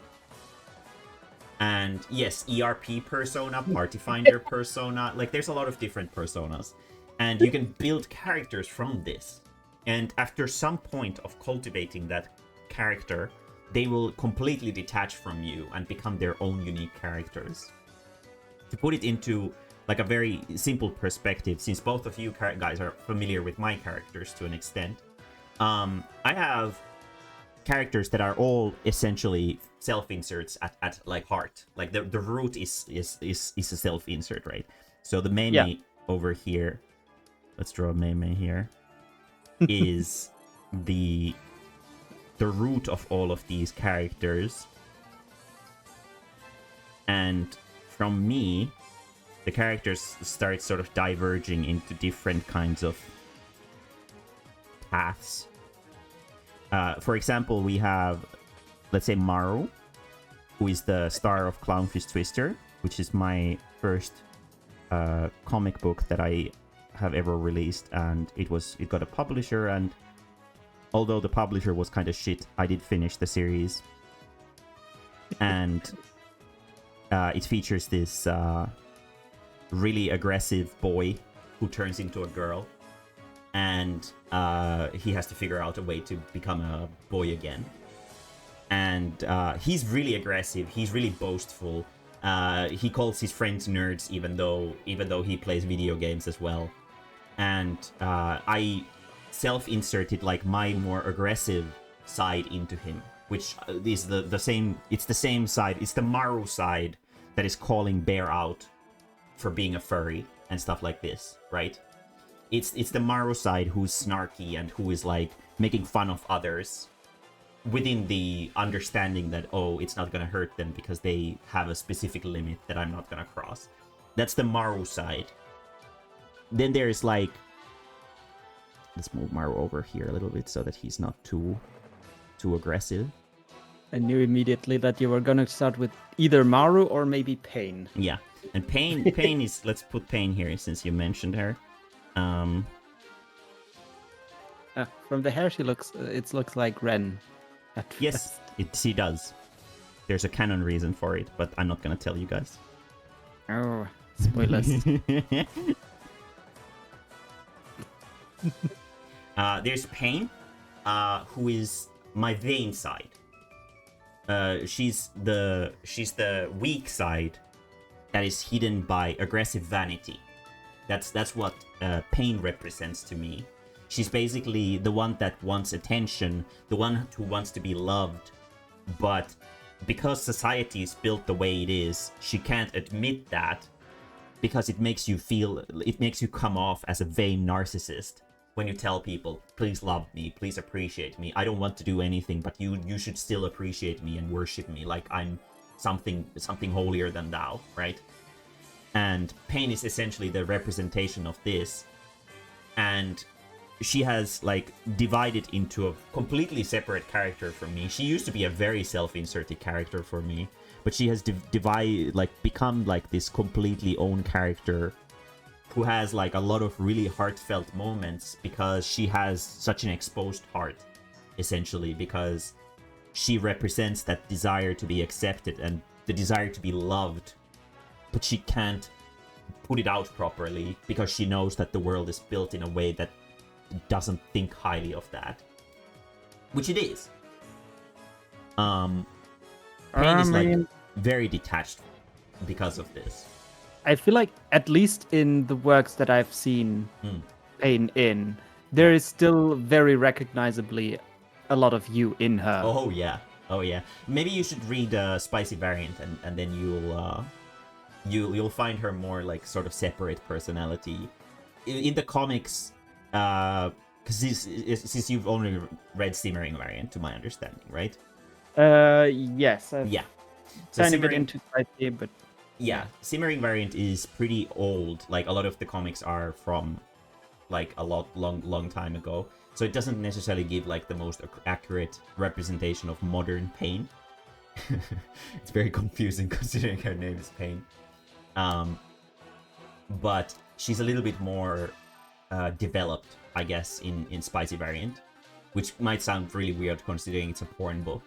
And yes, ERP persona, party finder persona, like there's a lot of different personas. And you can build characters from this. And after some point of cultivating that character, they will completely detach from you and become their own unique characters. To put it into like a very simple perspective, since both of you guys are familiar with my characters to an extent, I have characters that are all essentially self-inserts at like heart. Like the root is a self-insert, right? So the Mae-mae over here, let's draw Mae-mae here, is the root of all of these characters. And from me, the characters start sort of diverging into different kinds of paths. For example, we have, let's say, Maru, who is the star of Clownfish Twister, which is my first comic book that I have ever released, and it got a publisher, and although the publisher was kind of shit, I did finish the series. And it features this really aggressive boy who turns into a girl, and he has to figure out a way to become a boy again. And he's really aggressive, he's really boastful. He calls his friends nerds, even though he plays video games as well. And I self-inserted like my more aggressive side into him, which is the same. It's the same side. It's the Maru side that is calling Bear out for being a furry and stuff like this, right? It's the Maru side who's snarky and who is like making fun of others within the understanding that, oh, it's not gonna hurt them because they have a specific limit that I'm not gonna cross. That's the Maru side. Then there's like, let's move Maru over here a little bit so that he's not too aggressive. I knew immediately that you were gonna start with either Maru or maybe Pain. Yeah, and Pain is, let's put Pain here since you mentioned her. From the hair, it looks like Ren. Yes, she does. There's a canon reason for it, but I'm not gonna tell you guys. Oh, spoilers. There's Pain, who is my vain side. She's the weak side that is hidden by aggressive vanity. That's what Pain represents to me. She's basically the one that wants attention, the one who wants to be loved, but because society is built the way it is, she can't admit that because it makes you come off as a vain narcissist when you tell people, please love me, please appreciate me. I don't want to do anything, but you should still appreciate me and worship me like I'm something holier than thou, right? And Pain is essentially the representation of this. And she has like divided into a completely separate character from me. She used to be a very self-inserted character for me, but she has become like this completely own character who has like a lot of really heartfelt moments because she has such an exposed heart, essentially, because she represents that desire to be accepted and the desire to be loved, but she can't put it out properly because she knows that the world is built in a way that doesn't think highly of that, which it is. Pain is like very detached because of this. I feel like at least in the works that I've seen Pain in, there is still very recognizably a lot of you in her. Oh yeah. Maybe you should read Spicy Variant and then you'll find her more like sort of separate personality. In the comics, because since you've only read Simmering Variant, to my understanding, right? Yes. Yeah. So Tiny bit into Spicy, but yeah, Simmering Variant is pretty old. Like a lot of the comics are from like a long time ago, so it doesn't necessarily give like the most accurate representation of modern Pain. It's very confusing considering her name is Pain. But she's a little bit more developed, I guess, in Spicy Variant, which might sound really weird considering it's a porn book.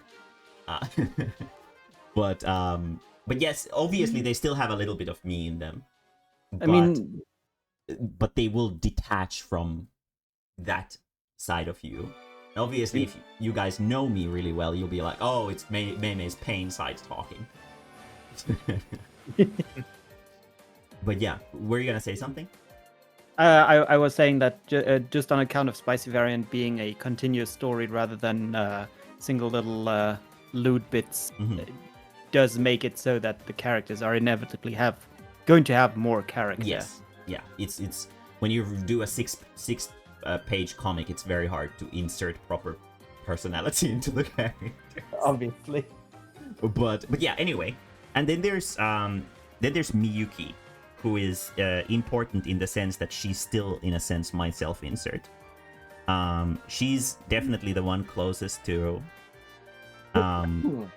But yes, obviously they still have a little bit of me in them. But they will detach from that side of you. Obviously, if you guys know me really well, you'll be like, oh, it's Mae-mae's Pain side talking. But yeah, were you gonna say something? I was saying that just on account of Spicy Variant being a continuous story rather than single little lewd bits, does make it so that the characters are inevitably going to have more character. Yes, yeah, it's when you do a six page comic, it's very hard to insert proper personality into the character. Obviously. But yeah, anyway, and then there's Miyuki, who is important in the sense that she's still, in a sense, my self-insert. She's definitely the one closest to the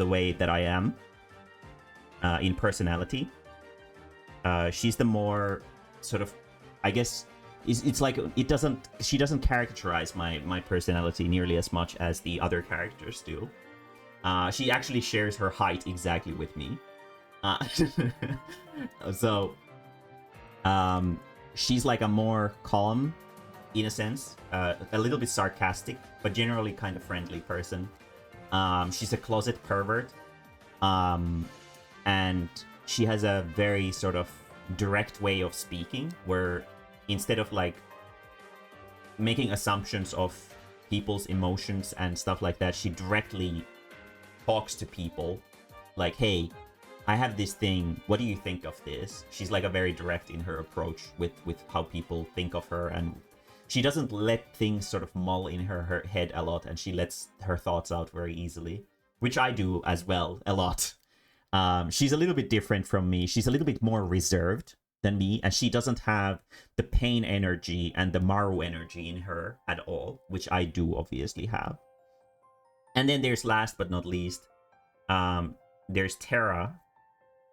way that I am in personality. She's the more sort of, I guess, it's like she doesn't caricaturize my personality nearly as much as the other characters do. She actually shares her height exactly with me. So she's like a more calm, in a sense, a little bit sarcastic, but generally kind of friendly person. She's a closet pervert, and she has a very sort of direct way of speaking, where instead of like making assumptions of people's emotions and stuff like that, she directly talks to people like, hey, I have this thing, what do you think of this? She's like a very direct in her approach with how people think of her, and she doesn't let things sort of mull in her head a lot, and she lets her thoughts out very easily, which I do as well a lot. She's a little bit different from me. She's a little bit more reserved than me, and she doesn't have the pain energy and the Maru energy in her at all, which I do obviously have. And then there's, last but not least, there's Terra,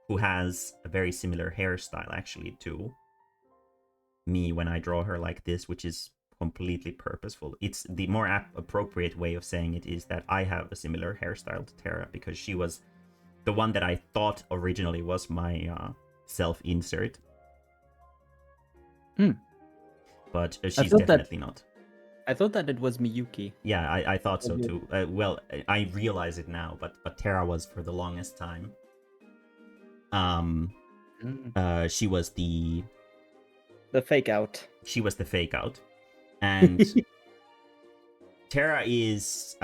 who has a very similar hairstyle actually to me when I draw her like this, which is completely purposeful. It's the more appropriate way of saying it is that I have a similar hairstyle to Terra, because she was the one that I thought originally was my self-insert. But she's definitely not. I thought that it was Miyuki. Yeah, I thought so too. Well, I realize it now, but Terra was for the longest time. She was the fake out. She was the fake out, and Terra is.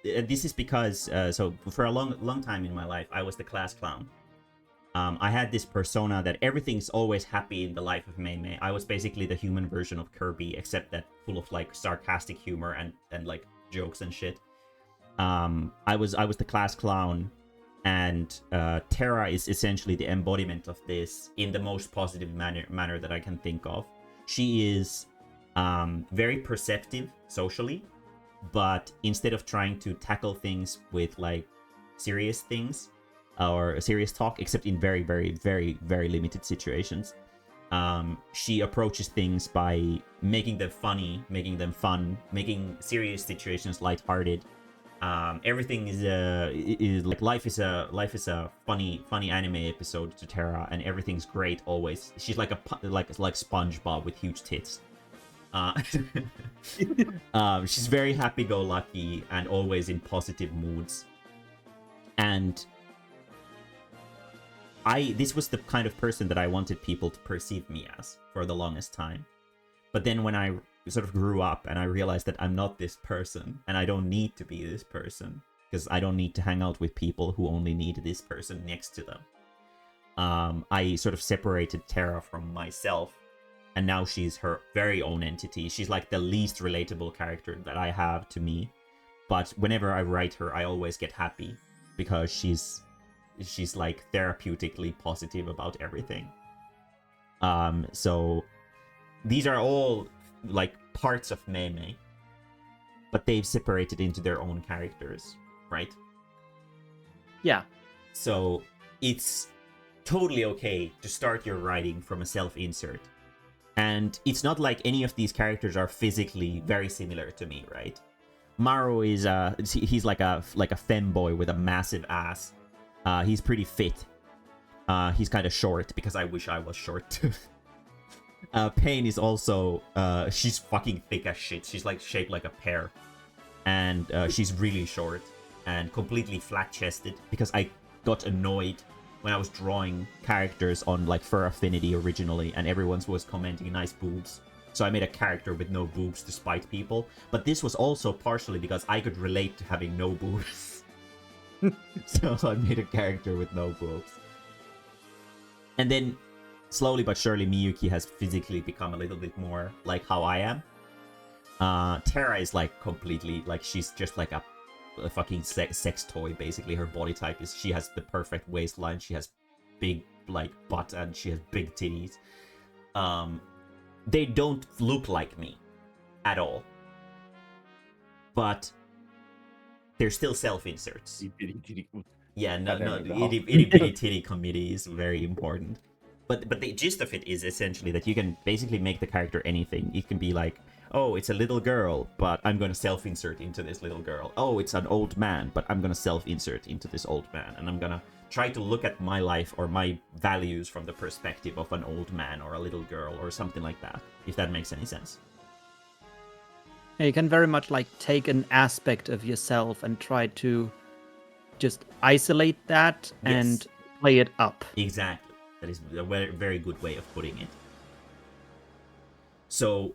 This is because so for a long time in my life, I was the class clown. I had this persona that everything's always happy in the life of Mae-mae. I was basically the human version of Kirby, except that full of like sarcastic humor and like jokes and shit. I was the class clown, and Terra is essentially the embodiment of this in the most positive manner that I can think of. She is very perceptive socially, but instead of trying to tackle things with like serious things or serious talk, except in very, very, very, very limited situations, she approaches things by making them funny, making them fun, making serious situations lighthearted. Everything is like life is a funny anime episode to Terra, and everything's great always. She's like like SpongeBob with huge tits. She's very happy-go-lucky and always in positive moods. And this was the kind of person that I wanted people to perceive me as for the longest time. But then when I sort of grew up and I realized that I'm not this person, and I don't need to be this person, because I don't need to hang out with people who only need this person next to them. I sort of separated Terra from myself, and now she's her very own entity. She's like the least relatable character that I have to me. But whenever I write her, I always get happy, because she's like therapeutically positive about everything. So these are all like parts of Mae-mae, but they've separated into their own characters, right? Yeah. So it's totally okay to start your writing from a self-insert. And it's not like any of these characters are physically very similar to me, right? Maru is he's like a femboy with a massive ass. He's pretty fit. He's kind of short, because I wish I was short too. Pain is also she's fucking thick as shit. She's like shaped like a pear, and she's really short and completely flat-chested, because I got annoyed when I was drawing characters on like Fur Affinity originally, and everyone was commenting nice boobs. So I made a character with no boobs to spite people. But this was also partially because I could relate to having no boobs. So I made a character with no boobs. And then slowly but surely Miyuki has physically become a little bit more like how I am. Terra is like completely like she's just like a fucking sex toy basically. Her body type is she has the perfect waistline, she has big like butt, and she has big titties. They don't look like me at all, but they're still self-inserts. Yeah, no, the itty bitty titty committee is very important. But the gist of it is essentially that you can basically make the character anything. It can be like, oh, it's a little girl, but I'm going to self-insert into this little girl. Oh, it's an old man, but I'm going to self-insert into this old man. And I'm going to try to look at my life or my values from the perspective of an old man or a little girl or something like that, if that makes any sense. Yeah, you can very much like take an aspect of yourself and try to just isolate that and play it up. Exactly. That is a very, very good way of putting it. So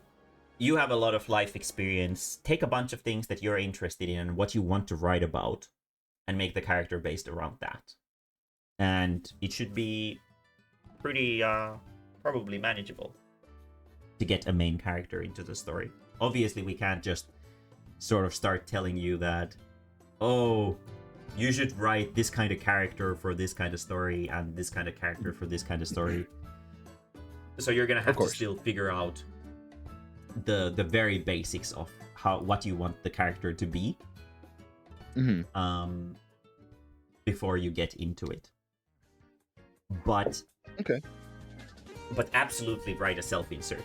you have a lot of life experience. Take a bunch of things that you're interested in and what you want to write about and make the character based around that. And it should be pretty probably manageable to get a main character into the story. Obviously, we can't just sort of start telling you that, oh, you should write this kind of character for this kind of story and this kind of character for this kind of story. So you're gonna have to still figure out the very basics of what you want the character to be before you get into it. But absolutely write a self-insert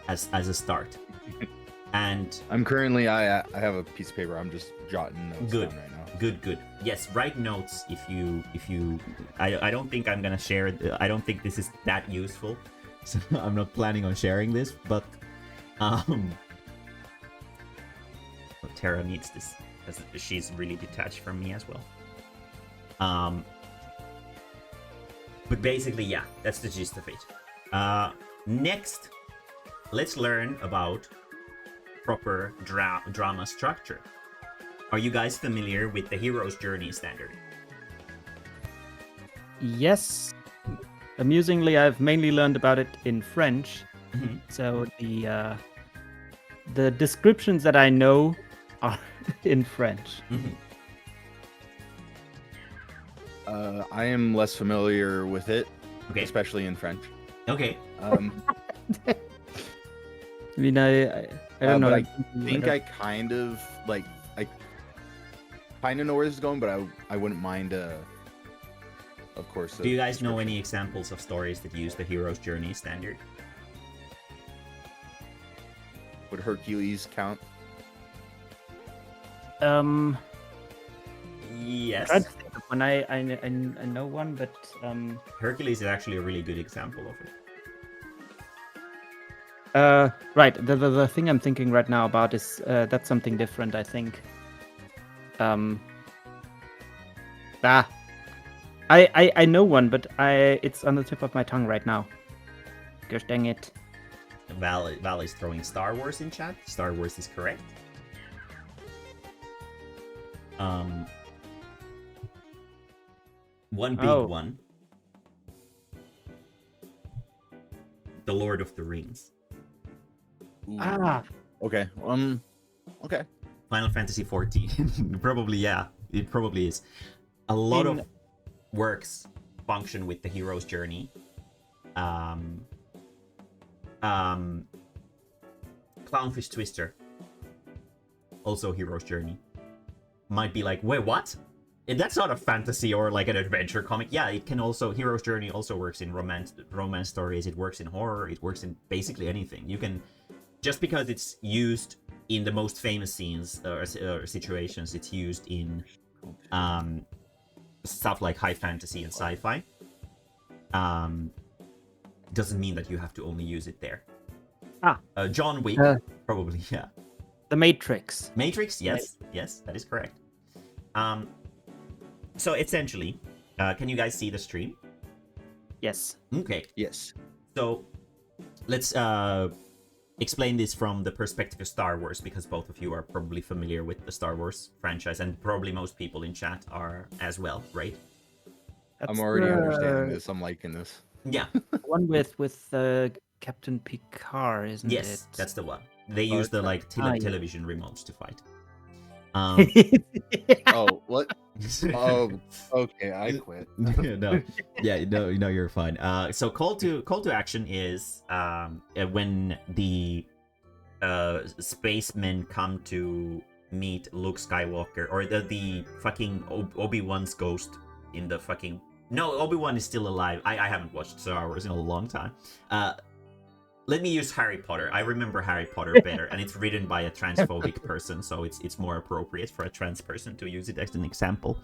as a start. And I'm currently I have a piece of paper. I'm just jotting notes down right now. Good. Yes, write notes if you I don't think I'm gonna share. I don't think this is that useful, so I'm not planning on sharing this. But Terra needs this as she's really detached from me as well. But basically, yeah, that's the gist of it. Next, let's learn about proper drama structure. Are you guys familiar with the hero's journey standard? Yes. Amusingly, I've mainly learned about it in French. Mm-hmm. So the descriptions that I know are in French. Mm-hmm. I am less familiar with it, Okay. especially in French. Okay. I mean, I don't know. But I think I kind of like I kind of know where this is going, but I wouldn't mind. Of course. Do you guys know any examples of stories that use the hero's journey standard? Would Hercules count? Yes. When I know one, but Hercules is actually a really good example of it. right. The thing I'm thinking right now about is that's something different. I think. I know one, but it's on the tip of my tongue right now. Gosh dang it. Val is throwing Star Wars in chat. Star Wars is correct. One big one. The Lord of the Rings. Ooh. Okay. Okay. Final Fantasy 14. Probably, yeah. It probably is. A lot of works function with the hero's journey. Clownfish Twister. Also hero's journey. Might be like, wait, what? That's not a fantasy or like an adventure comic. Yeah, it can also, hero's journey also works in romance stories. It works in horror. It works in basically anything. You can, just because it's used in the most famous scenes or situations, it's used in stuff like high fantasy and sci-fi. Doesn't mean that you have to only use it there. John Wick, probably, yeah. The Matrix. Matrix, yes, yes, that is correct. So essentially, can you guys see the stream? Yes. Okay. Yes. So let's explain this from the perspective of Star Wars, because both of you are probably familiar with the Star Wars franchise, and probably most people in chat are as well, right? I'm already understanding this. I'm liking this. Yeah. One with Captain Picard, isn't Yes, it? that's the one. They use the like Ah, yeah. television remotes to fight. Oh, what? Oh, okay. I quit. No, yeah, no, you're fine. So call to action is when the spacemen come to meet Luke Skywalker, or the fucking Obi-Wan's ghost in the fucking. No, Obi-Wan is still alive. I haven't watched Star Wars in a long time. Let me use Harry Potter. I remember Harry Potter better, and it's written by a transphobic person, so it's more appropriate for a trans person to use it as an example.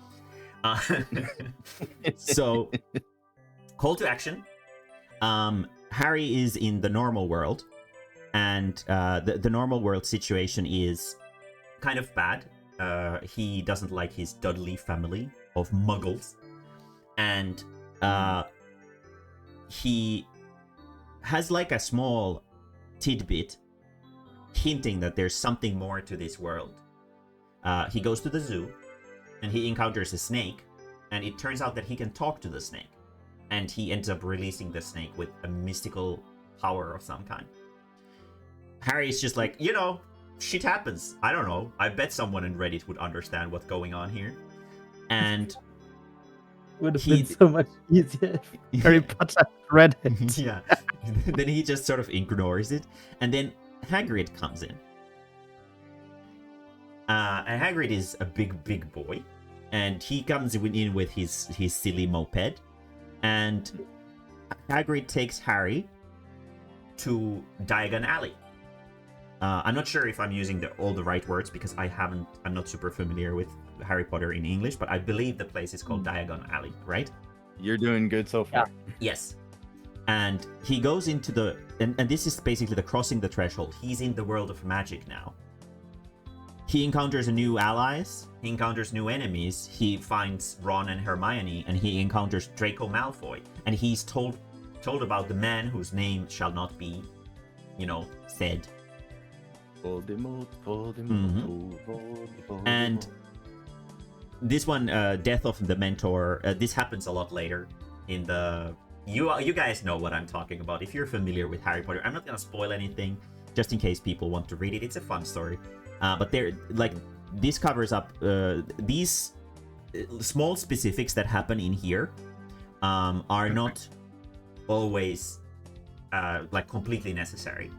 So, call to action. Harry is in the normal world, and the normal world situation is kind of bad. He doesn't like his Dudley family of muggles, and he has like a small tidbit hinting that there's something more to this world. He goes to the zoo and he encounters a snake, and it turns out that he can talk to the snake, and he ends up releasing the snake with a mystical power of some kind. Harry's just like, shit happens. I don't know. I bet someone in Reddit would understand what's going on here. And would have been so much easier if Harry Potter read it. Yeah. Then he just sort of ignores it, and then Hagrid comes in. And Hagrid is a big boy, and he comes in with his silly moped, and Hagrid takes Harry to Diagon Alley. I'm not sure if I'm using all the right words because I'm not super familiar with Harry Potter in English, but I believe the place is called Diagon Alley, right? You're doing good so far. Yeah. Yes. And he goes into and this is basically the crossing the threshold. He's in the world of magic now. He encounters new allies, he encounters new enemies, he finds Ron and Hermione, and he encounters Draco Malfoy. And he's told about the man whose name shall not be, said. Voldemort. And this one, Death of the Mentor, this happens a lot later in the... You guys know what I'm talking about. If you're familiar with Harry Potter, I'm not gonna spoil anything, just in case people want to read it. It's a fun story. But this covers up these small specifics that happen in here are not always completely necessary.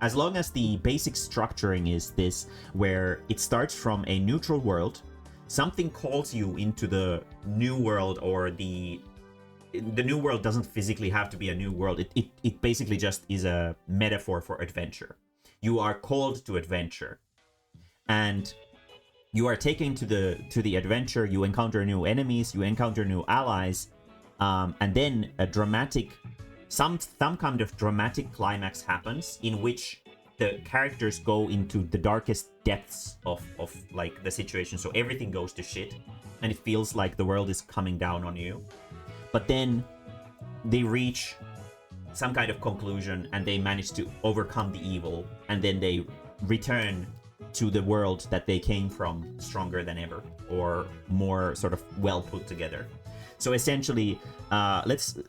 As long as the basic structuring is this, where it starts from a neutral world, something calls you into the new world, or the new world doesn't physically have to be a new world. It basically just is a metaphor for adventure. You are called to adventure, and you are taken to the adventure. You encounter new enemies, you encounter new allies, and then a dramatic, some kind of dramatic climax happens in which the characters go into the darkest depths of the situation. So everything goes to shit, and it feels like the world is coming down on you. But then they reach some kind of conclusion, and they manage to overcome the evil, and then they return to the world that they came from stronger than ever, or more sort of well put together. So essentially, let's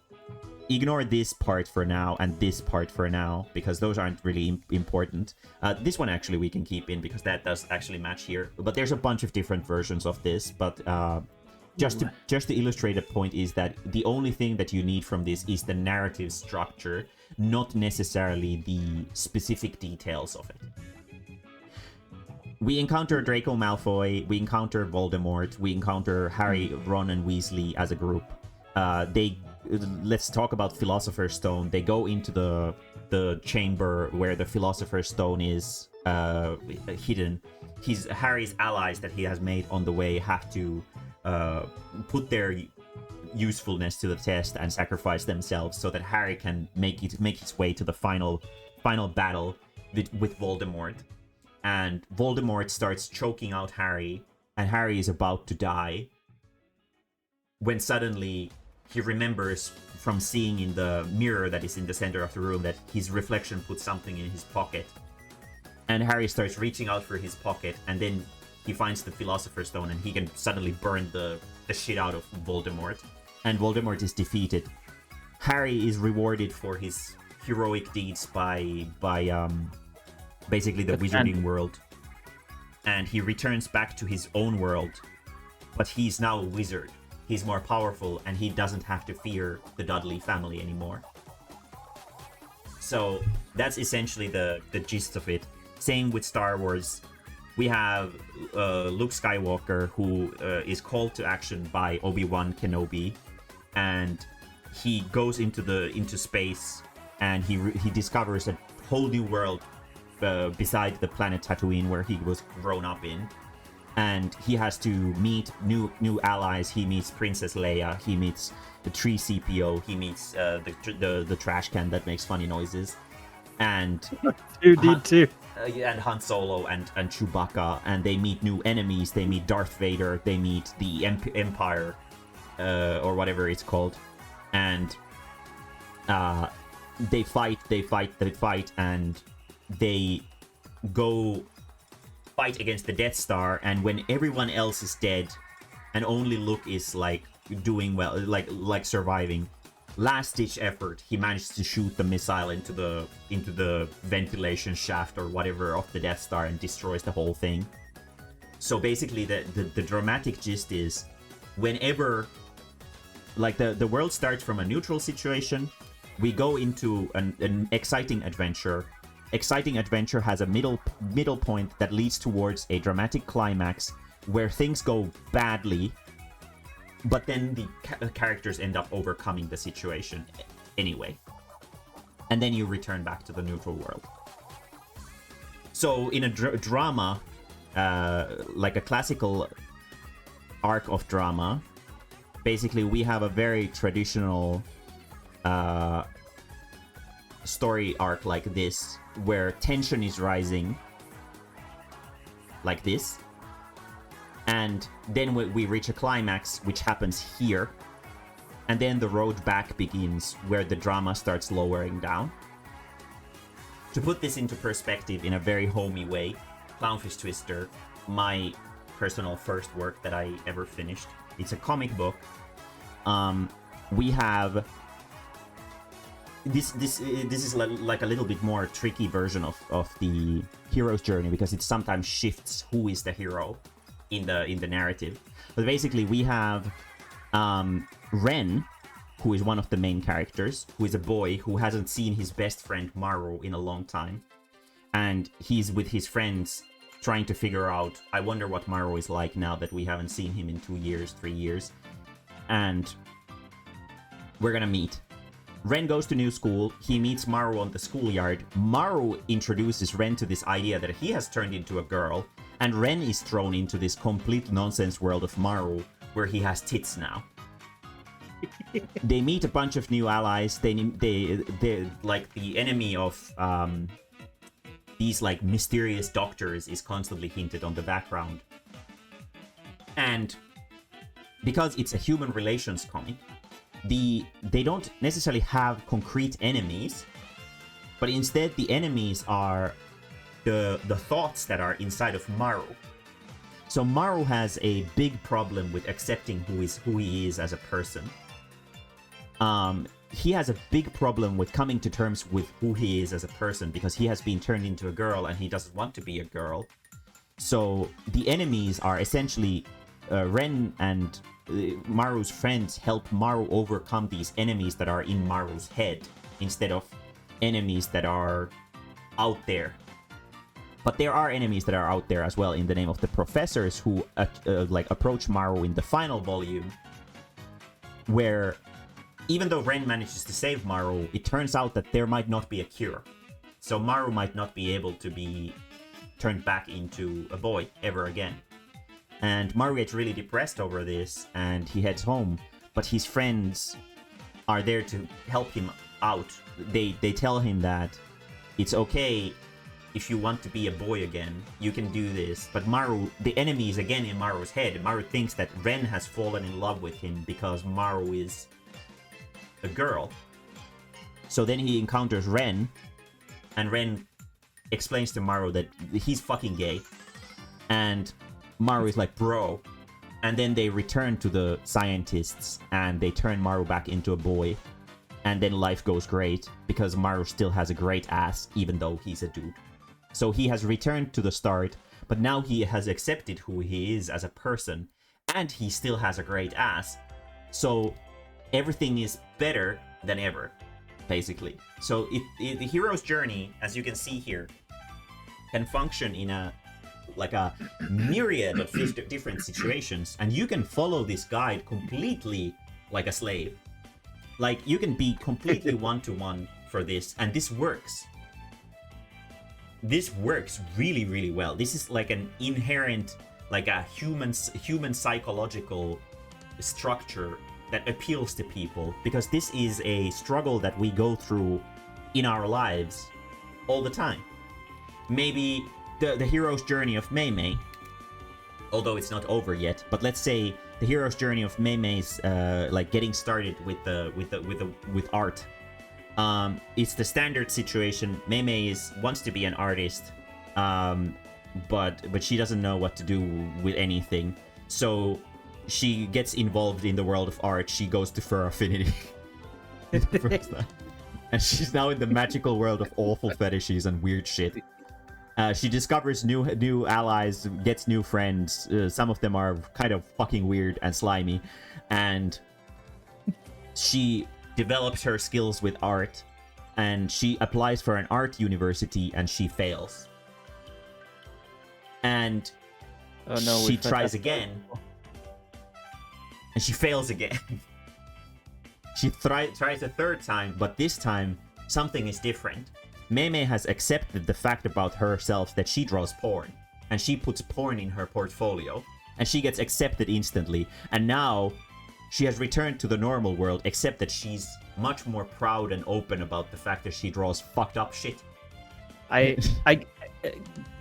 ignore this part for now and this part for now, because those aren't really important. This one actually we can keep in because that does actually match here. But there's a bunch of different versions of this, but just to illustrate a point is that the only thing that you need from this is the narrative structure, not necessarily the specific details of it. We encounter Draco Malfoy, we encounter Voldemort, we encounter Harry, Ron, and Weasley as a group. Let's talk about Philosopher's Stone. They go into the chamber where the Philosopher's Stone is hidden. Harry's allies that he has made on the way have to put their usefulness to the test and sacrifice themselves so that Harry can make his way to the final battle with Voldemort. And Voldemort starts choking out Harry, and Harry is about to die when suddenly he remembers from seeing in the mirror that is in the center of the room that his reflection put something in his pocket. And Harry starts reaching out for his pocket, and then he finds the Philosopher's Stone, and he can suddenly burn the shit out of Voldemort. And Voldemort is defeated. Harry is rewarded for his heroic deeds by basically the wizarding world, and he returns back to his own world, but he's now a wizard. He's more powerful, and he doesn't have to fear the Dudley family anymore. So that's essentially the gist of it. Same with Star Wars. We have Luke Skywalker, who is called to action by Obi-Wan Kenobi, and he goes into space, and he discovers a whole new world beside the planet Tatooine, where he was grown up in, and he has to meet new allies. He meets Princess Leia. He meets the tree CPO. He meets the trash can that makes funny noises, and 2D2. And Han Solo and Chewbacca, and they meet new enemies. They meet Darth Vader. They meet the Empire, or whatever it's called, and they fight, and they go fight against the Death Star. And when everyone else is dead, and only Luke is like doing well, like surviving, last ditch effort, he managed to shoot the missile into the ventilation shaft or whatever of the Death Star and destroys the whole thing. So basically the dramatic gist is, whenever like the world starts from a neutral situation, we go into an exciting adventure. Exciting adventure has a middle point that leads towards a dramatic climax where things go badly, but then the characters end up overcoming the situation anyway. And then you return back to the neutral world. So in a drama, like a classical arc of drama, basically we have a very traditional story arc like this, where tension is rising like this, and then we reach a climax, which happens here, and then the road back begins, where the drama starts lowering down. To put this into perspective in a very homey way, Clownfish Twister, my personal first work that I ever finished, it's a comic book. We have this is like a little bit more tricky version of the hero's journey, because it sometimes shifts who is the hero in the narrative. But basically we have Ren, who is one of the main characters, who is a boy who hasn't seen his best friend Maru in a long time, and he's with his friends trying to figure out, I wonder what Maru is like now that we haven't seen him in 2 years, 3 years. And we're gonna meet. Ren goes to new school. He meets Maru on the schoolyard. Maru introduces Ren to this idea that he has turned into a girl, and Ren is thrown into this complete nonsense world of Maru, where he has tits now. They meet a bunch of new allies. They like the enemy of these like mysterious doctors is constantly hinted on the background. And because it's a human relations comic, they don't necessarily have concrete enemies, but instead the enemies are the thoughts that are inside of Maru. So Maru has a big problem with accepting who he is as a person. He has a big problem with coming to terms with who he is as a person, because he has been turned into a girl and he doesn't want to be a girl. So the enemies are essentially Ren and Maru's friends help Maru overcome these enemies that are in Maru's head, instead of enemies that are out there. But there are enemies that are out there as well, in the name of the professors, who like approach Maru in the final volume, where even though Ren manages to save Maru, it turns out that there might not be a cure. So Maru might not be able to be turned back into a boy ever again. And Maru gets really depressed over this, and he heads home. But his friends are there to help him out. They tell him that it's okay if you want to be a boy again, you can do this. But Maru, the enemy is again in Maru's head. Maru thinks that Ren has fallen in love with him because Maru is a girl. So then he encounters Ren, and Ren explains to Maru that he's fucking gay. And Maru is like, bro. And then they return to the scientists, and they turn Maru back into a boy. and then life goes great because Maru still has a great ass even though he's a dude. So he has returned to the start, but now he has accepted who he is as a person, and he still has a great ass. So everything is better than ever, basically. So the hero's journey, as you can see here, can function in a myriad of different situations, and you can follow this guide completely like a slave. Like, you can be completely one-to-one for this, and this works. This works really, really well. This is like an inherent, like a human psychological structure that appeals to people, because this is a struggle that we go through in our lives all the time. Maybe the hero's journey of Mae-mae, although it's not over yet, but let's say the hero's journey of Mae-mae's like getting started with art. It's the standard situation. Mae-mae wants to be an artist, but she doesn't know what to do with anything. So she gets involved in the world of art. She goes to Fur Affinity. The first time. And she's now in the magical world of awful fetishes and weird shit. She discovers new allies, gets new friends. Some of them are kind of fucking weird and slimy. And she develops her skills with art. And she applies for an art university and she fails. And she tries again. And she fails again. She tries a third time, but this time something is different. Mae-mae has accepted the fact about herself that she draws porn, and she puts porn in her portfolio, and she gets accepted instantly. And now she has returned to the normal world, except that she's much more proud and open about the fact that she draws fucked up shit.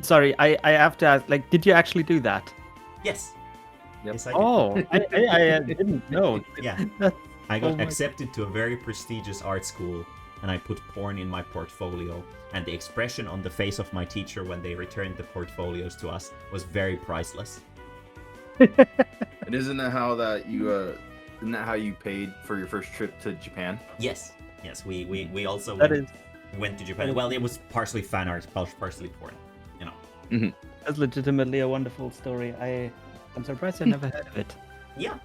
Sorry, I have to ask, like, did you actually do that? Yes. Yep. Yes, I did. Oh, I didn't know. Yeah. I got accepted to a very prestigious art school, and I put porn in my portfolio. And the expression on the face of my teacher when they returned the portfolios to us was very priceless. And isn't that how you paid for your first trip to Japan? Yes. Yes, we also went to Japan. that is- Well, it was partially fan art, partially porn, you know. That's legitimately a wonderful story. I'm surprised I never heard of it. Yeah,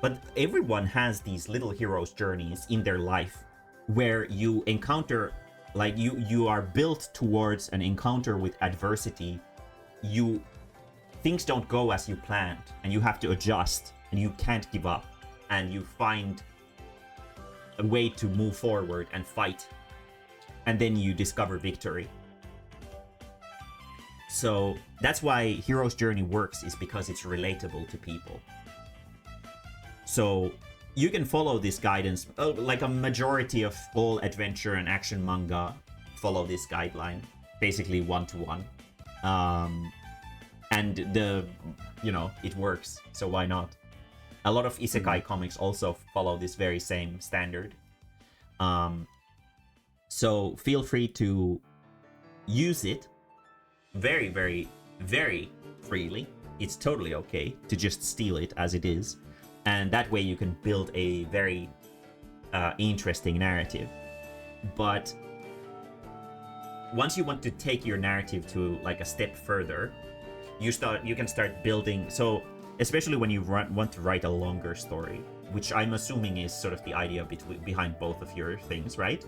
but everyone has these little heroes' journeys in their life where you encounter, like, you are built towards an encounter with adversity. Things don't go as you planned, and you have to adjust, and you can't give up, and you find a way to move forward and fight, and then you discover victory. So that's why Hero's Journey works, is because it's relatable to people. So you can follow this guidance, like a majority of all adventure and action manga follow this guideline, basically one-to-one. And it works, so why not? A lot of isekai comics also follow this very same standard. So feel free to use it very, very, very freely. It's totally okay to just steal it as it is. And that way you can build a very interesting narrative. But once you want to take your narrative to like a step further, you can start building. So especially when you want to write a longer story, which I'm assuming is sort of the idea behind both of your things, right?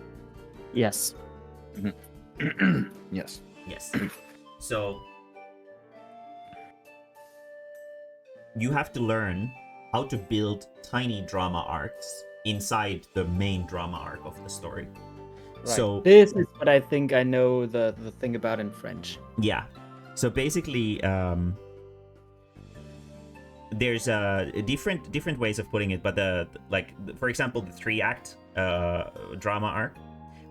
Yes. Yes. Yes. So you have to learn how to build tiny drama arcs inside the main drama arc of the story. Right. So This is what I think I know the thing about in French. yeah. So basically, there's different ways of putting it, but for example, the 3-act drama arc,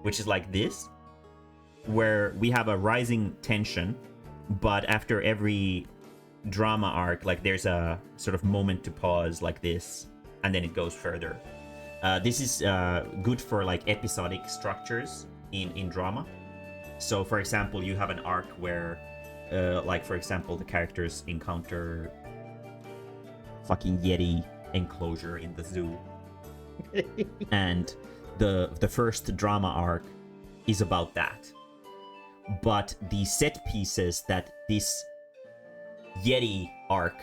which is like this, where we have a rising tension, but after every drama arc, like there's a sort of moment to pause like this, and then it goes further. This is good for like episodic structures in drama. So for example, you have an arc where like for example, the characters encounter fucking Yeti enclosure in the zoo. And the first drama arc is about that. But the set pieces that this Yeti arc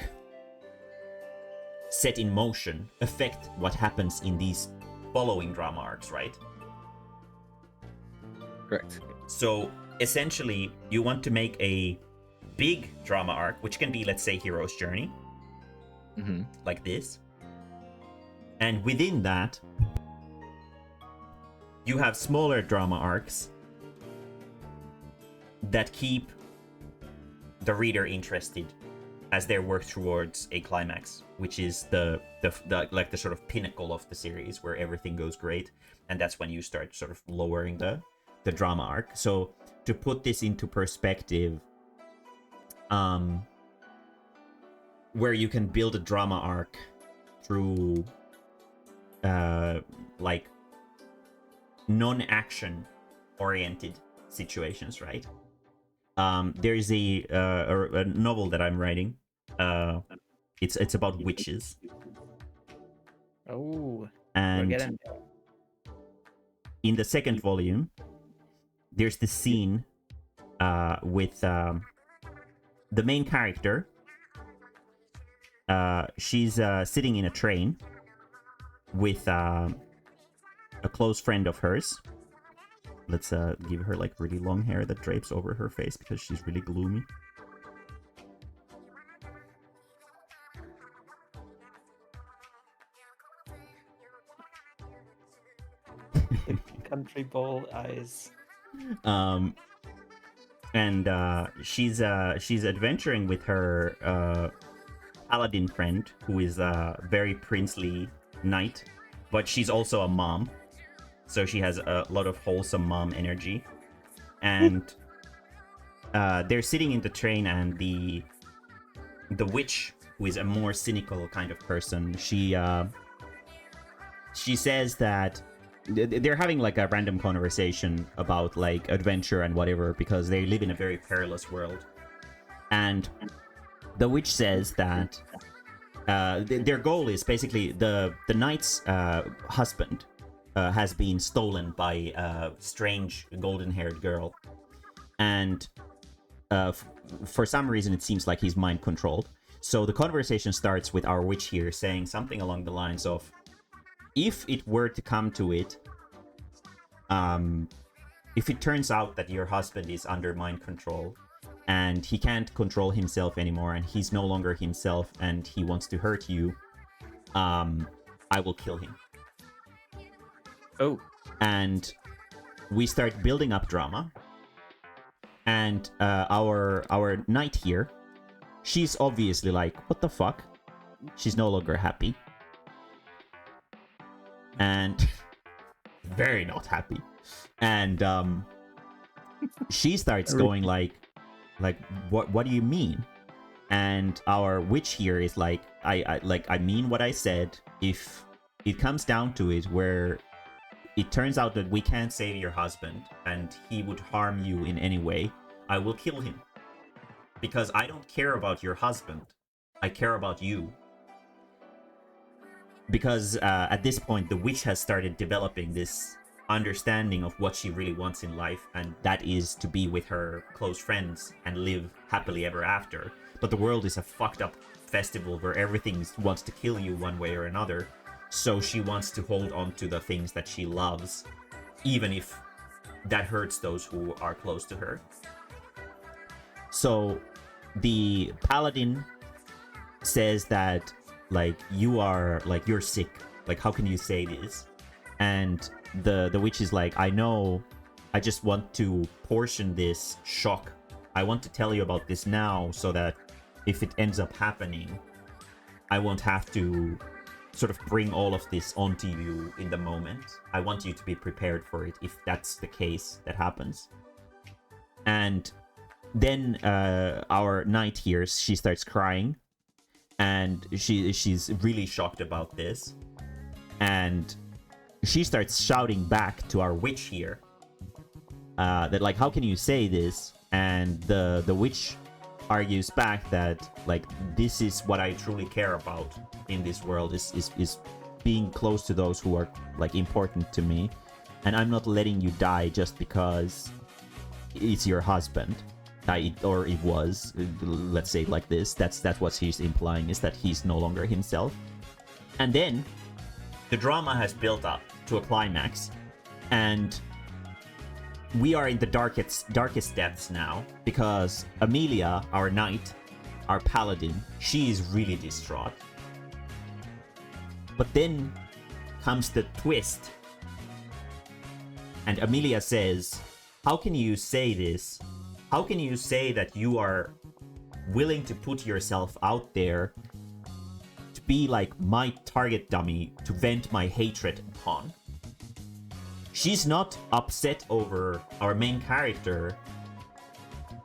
set in motion affect what happens in these following drama arcs, right? Correct. So essentially, you want to make a big drama arc, which can be, let's say, Hero's Journey, like this. And within that, you have smaller drama arcs that keep the reader interested as they work towards a climax, which is the like the sort of pinnacle of the series where everything goes great, and that's when you start sort of lowering the drama arc. So to put this into perspective, where you can build a drama arc through like non-action oriented situations, right? There is a novel that I'm writing. It's about witches. Oh, And we're getting in the second volume, there's this scene with the main character. She's sitting in a train with a close friend of hers. Let's give her like really long hair that drapes over her face because she's really gloomy. country bowl eyes. And she's adventuring with her paladin friend, who is a very princely knight, but she's also a mom, so she has a lot of wholesome mom energy. And they're sitting in the train, and the witch, who is a more cynical kind of person, she says that they're having like a random conversation about like adventure and whatever, because they live in a very perilous world. And the witch says that their goal is basically the knight's husband has been stolen by a strange golden-haired girl, and for some reason it seems like he's mind controlled. So the conversation starts with our witch here saying something along the lines of, if it were to come to it, if it turns out that your husband is under mind control and he can't control himself anymore and he's no longer himself and he wants to hurt you, I will kill him. Oh, And we start building up drama. And our knight here, she's obviously like, what the fuck? She's no longer happy. And very not happy. And she starts going like what do you mean? And our witch here is like, I mean what I said. If it comes down to it, where it turns out that we can't save your husband and he would harm you in any way, I will kill him. Because I don't care about your husband. I care about you. Because at this point, the witch has started developing this understanding of what she really wants in life, and that is to be with her close friends and live happily ever after. But the world is a fucked up festival where everything wants to kill you one way or another, so she wants to hold on to the things that she loves, even if that hurts those who are close to her. So the paladin says that, like, you're sick. Like, how can you say this? And the witch is like, I know, I just want to portion this shock. I want to tell you about this now so that if it ends up happening, I won't have to sort of bring all of this onto you in the moment. I want you to be prepared for it if that's the case that happens. And then our knight here, she starts crying, and she's really shocked about this, and she starts shouting back to our witch here that, like, how can you say this? And the witch argues back that, like, this is what I truly care about in this world, is being close to those who are, like, important to me. and I'm not letting you die just because it's your husband. Or it was, let's say it like this. That's what he's implying, is that he's no longer himself. And then the drama has built up to a climax, and we are in the darkest depths now, because Amelia, our knight, our paladin, she is really distraught. But then comes the twist, and Amelia says, how can you say this? How can you say that you are willing to put yourself out there to be like my target dummy to vent my hatred upon? She's not upset over our main character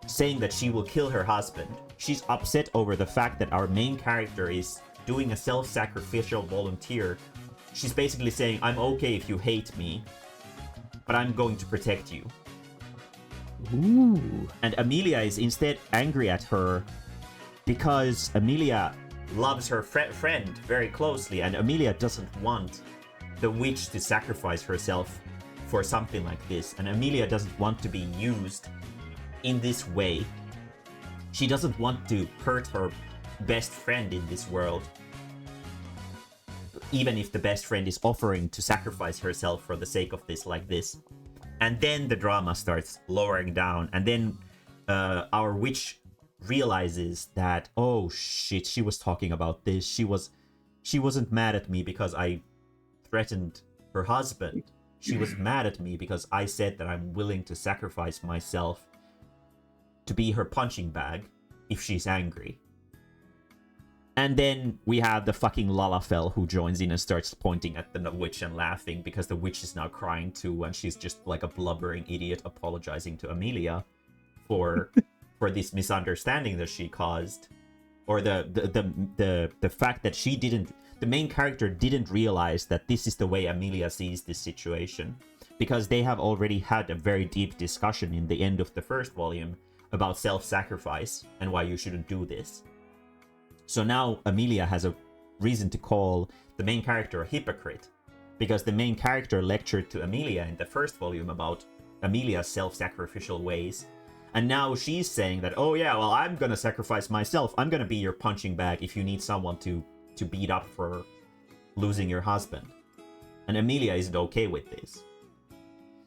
saying that she will kill her husband. She's upset over the fact that our main character is doing a self-sacrificial volunteer. She's basically saying, I'm okay if you hate me, but I'm going to protect you. Ooh. And Amelia is instead angry at her because Amelia loves her friend very closely, and Amelia doesn't want the witch to sacrifice herself for something like this. And Amelia doesn't want to be used in this way. She doesn't want to hurt her best friend in this world, even if the best friend is offering to sacrifice herself for the sake of this like this. And then the drama starts lowering down, and then our witch realizes that, oh shit, she was talking about this. She wasn't mad at me because I threatened her husband. She was mad at me because I said that I'm willing to sacrifice myself to be her punching bag if she's angry. And then we have the fucking Lalafell who joins in and starts pointing at the witch and laughing because the witch is now crying too, and she's just like a blubbering idiot apologizing to Amelia for this misunderstanding that she caused, or the fact that the main character didn't realize that this is the way Amelia sees this situation, because they have already had a very deep discussion in the end of the first volume about self-sacrifice and why you shouldn't do this. So now Amelia has a reason to call the main character a hypocrite, because the main character lectured to Amelia in the first volume about Amelia's self-sacrificial ways, and now she's saying that, oh yeah, well, I'm gonna sacrifice myself. I'm gonna be your punching bag if you need someone to beat up for losing your husband. And Amelia isn't okay with this.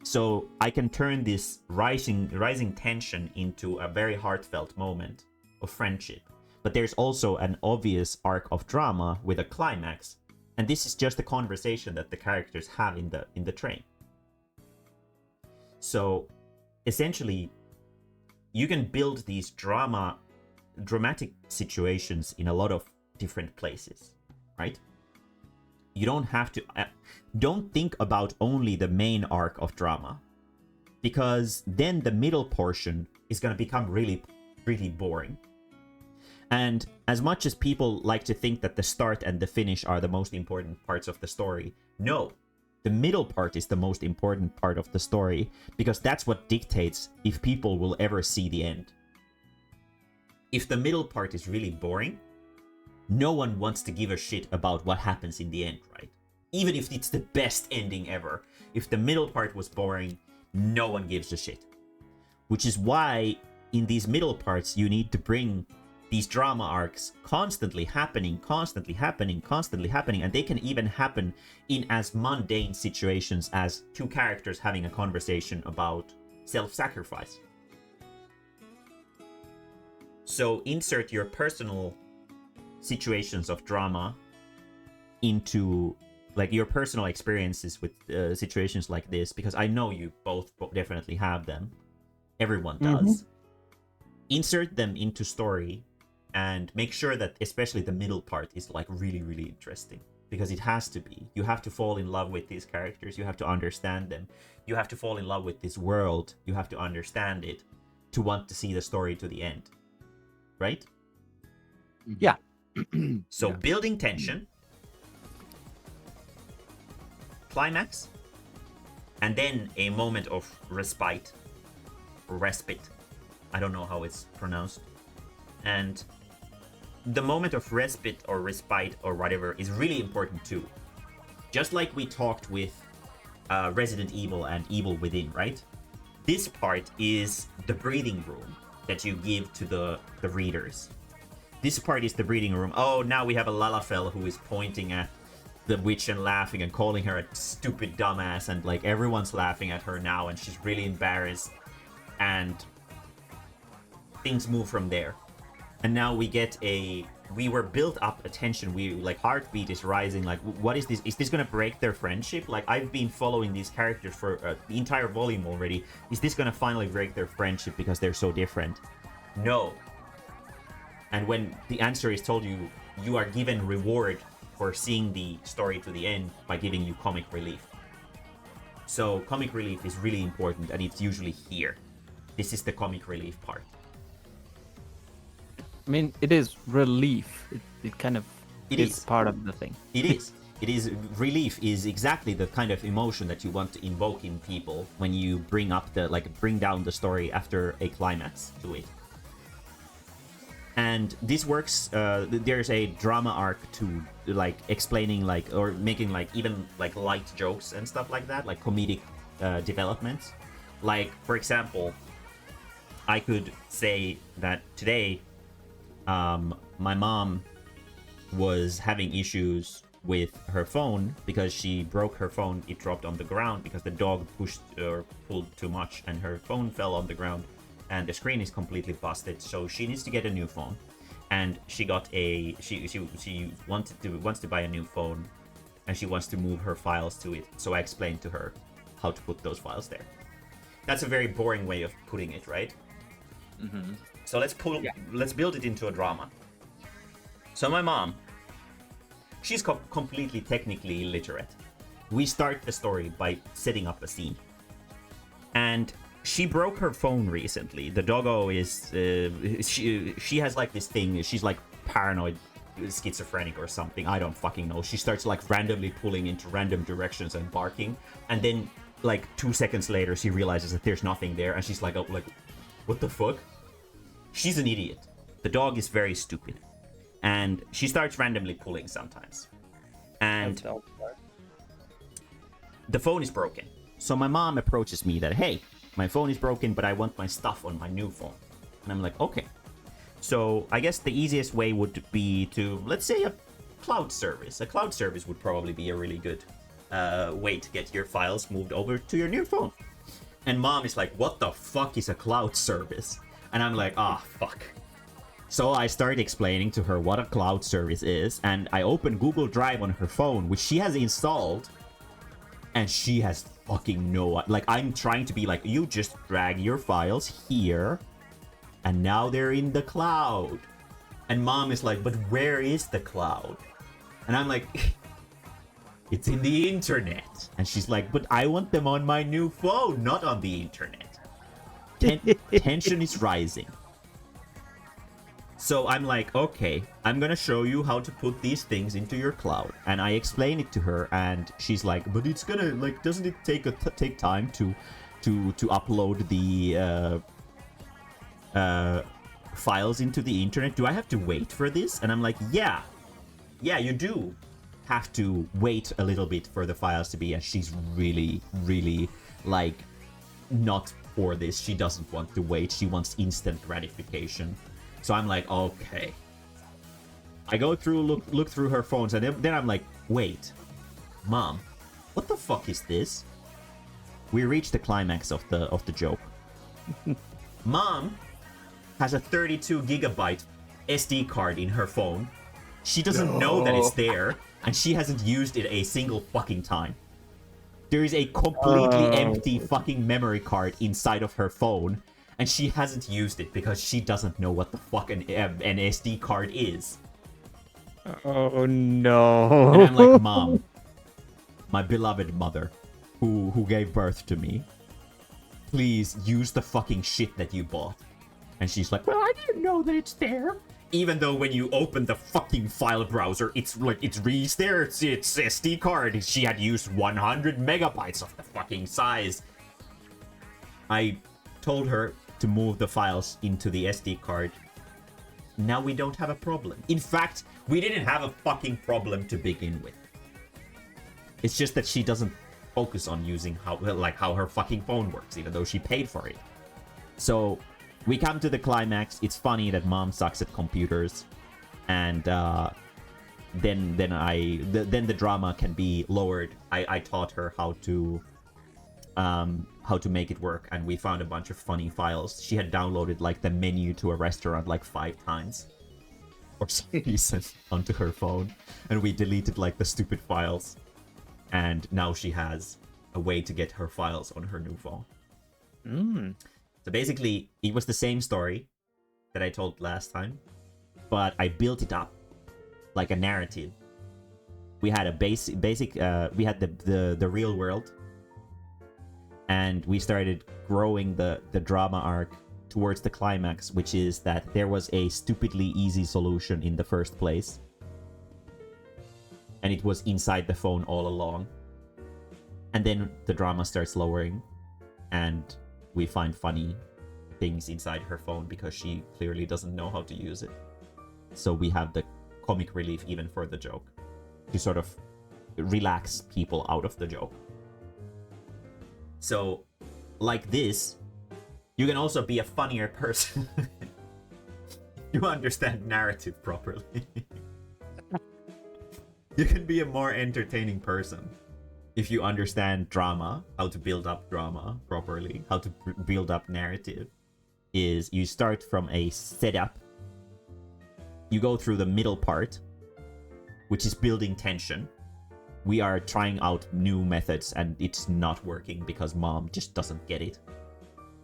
So I can turn this rising tension into a very heartfelt moment of friendship. But there's also an obvious arc of drama with a climax, and this is just a conversation that the characters have in the train. So essentially, you can build these dramatic situations in a lot of different places, right? You don't have to don't think about only the main arc of drama, because then the middle portion is going to become really, really boring. And as much as people like to think that the start and the finish are the most important parts of the story, no, the middle part is the most important part of the story, because that's what dictates if people will ever see the end. If the middle part is really boring, no one wants to give a shit about what happens in the end, right? Even if it's the best ending ever. If the middle part was boring, no one gives a shit. Which is why in these middle parts you need to bring these drama arcs constantly happening, and they can even happen in as mundane situations as two characters having a conversation about self-sacrifice. So insert your personal situations of drama into, like, your personal experiences with situations like this, because I know you both definitely have them. Everyone does. Insert them into story, and make sure that especially the middle part is like really, really interesting, because it has to be. You have to fall in love with these characters. You have to understand them. You have to fall in love with this world. You have to understand it to want to see the story to the end. Right? Yeah. So Yeah. building tension, climax, and then a moment of respite. I don't know how it's pronounced. And the moment of respite or whatever is really important too. Just like we talked with Resident Evil and Evil Within, right? This part is the breathing room that you give to the readers. This part is the breathing room. Oh, now we have a Lalafell who is pointing at the witch and laughing and calling her a stupid dumbass, and like everyone's laughing at her now, and she's really embarrassed, and things move from there. And now we get we were built up attention. We like heartbeat is rising. Like, what is this? Is this gonna break their friendship? Like, I've been following these characters for the entire volume already. Is this gonna finally break their friendship because they're so different? No. And when the answer is told you, you are given reward for seeing the story to the end by giving you comic relief. So comic relief is really important, and it's usually here. This is the comic relief part. I mean, it is relief. It kind of It is is. part of the thing. It is. It is. Relief is exactly the kind of emotion that you want to invoke in people when you bring down the story after a climax to it. And this works. There's a drama arc to like explaining like or making like even like light jokes and stuff like that, like comedic developments. Like, for example, I could say that today my mom was having issues with her phone because she broke her phone. It dropped on the ground because the dog pushed or pulled too much, and her phone fell on the ground, and the screen is completely busted. So she needs to get a new phone, and she got she wants to buy a new phone, and she wants to move her files to it. So I explained to her how to put those files there. That's a very boring way of putting it, right? Mm-hmm. So let's build it into a drama. So my mom, she's completely technically illiterate. We start the story by setting up a scene. And she broke her phone recently. The doggo is... she has like this thing. She's like paranoid, schizophrenic or something. I don't fucking know. She starts like randomly pulling into random directions and barking. And then like 2 seconds later, she realizes that there's nothing there. And she's like, oh, like, what the fuck? She's an idiot. The dog is very stupid. And she starts randomly pulling sometimes. And the phone is broken. So my mom approaches me that, hey, my phone is broken, but I want my stuff on my new phone. And I'm like, okay. So I guess the easiest way would be to, let's say, a cloud service. A cloud service would probably be a really good way to get your files moved over to your new phone. And mom is like, what the fuck is a cloud service? And I'm like, fuck. So I started explaining to her what a cloud service is, and I opened Google Drive on her phone, which she has installed, and she has fucking no... Like, I'm trying to be like, you just drag your files here, and now they're in the cloud. And mom is like, but where is the cloud? And I'm like, it's in the internet. And she's like, but I want them on my new phone, not on the internet. Tension is rising. So I'm like, okay, I'm gonna show you how to put these things into your cloud. And I explain it to her, and she's like, but it's gonna, like, doesn't it take time to upload the files into the internet? Do I have to wait for this? And I'm like, yeah, you do have to wait a little bit for the files to be. And she's really, really like not for this. She doesn't want to wait. She wants instant gratification. So I'm like, okay. I go through, look through her phones, and then I'm like, wait, mom, what the fuck is this? We reached the climax of the joke. Mom has a 32 gigabyte SD card in her phone. She doesn't know that it's there, and she hasn't used it a single fucking time. There is a completely empty fucking memory card inside of her phone, and she hasn't used it because she doesn't know what the fuck an SD card is. Oh no. And I'm like, mom, my beloved mother, who gave birth to me, please use the fucking shit that you bought. And she's like, well, I didn't know that it's there. Even though when you open the fucking file browser, it's like, it's there, it's SD card. She had used 100 megabytes of the fucking size. I told her to move the files into the SD card. Now we don't have a problem. In fact, we didn't have a fucking problem to begin with. It's just that she doesn't focus on using how her fucking phone works, even though she paid for it. So we come to the climax. It's funny that mom sucks at computers, and then the drama can be lowered. I taught her how to make it work, and we found a bunch of funny files. She had downloaded like the menu to a restaurant like 5 times for some reason onto her phone, and we deleted like the stupid files, and now she has a way to get her files on her new phone. So basically it was the same story that I told last time, but I built it up like a narrative. We had a basic we had the real world, and we started growing the drama arc towards the climax, which is that there was a stupidly easy solution in the first place, and it was inside the phone all along. And then the drama starts lowering, and we find funny things inside her phone because she clearly doesn't know how to use it. So we have the comic relief even for the joke to sort of relax people out of the joke. So like this, you can also be a funnier person. You understand narrative properly. You can be a more entertaining person if you understand drama, how to build up drama properly, how to build up narrative. Is you start from a setup, you go through the middle part, which is building tension. We are trying out new methods and it's not working because mom just doesn't get it.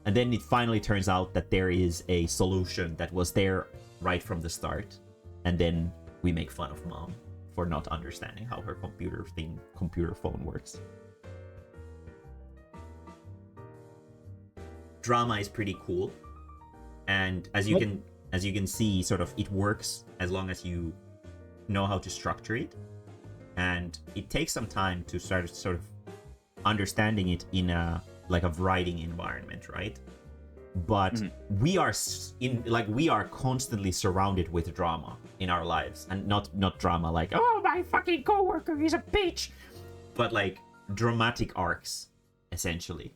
And then it finally turns out that there is a solution that was there right from the start. And then we make fun of mom for not understanding how her computer phone works. Drama is pretty cool. And as you can see, sort of it works as long as you know how to structure it. And it takes some time to start sort of understanding it in a writing environment, right? But we are constantly surrounded with drama in our lives, and not drama like, oh, my fucking coworker is a bitch, but like dramatic arcs essentially.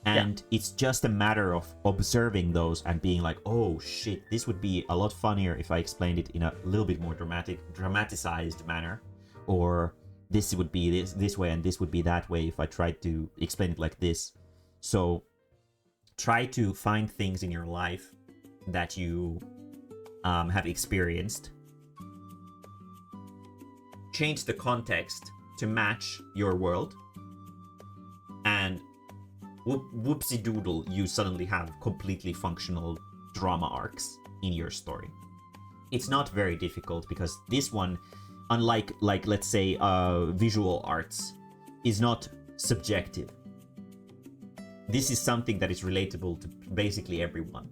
And it's just a matter of observing those and being like, oh shit, this would be a lot funnier if I explained it in a little bit more dramatized manner. Or this would be this way and this would be that way if I tried to explain it like this. So try to find things in your life that you have experienced. Change the context to match your world. And whoopsie doodle, you suddenly have completely functional drama arcs in your story. It's not very difficult because this one, unlike let's say visual arts, is not subjective. This is something that is relatable to basically everyone.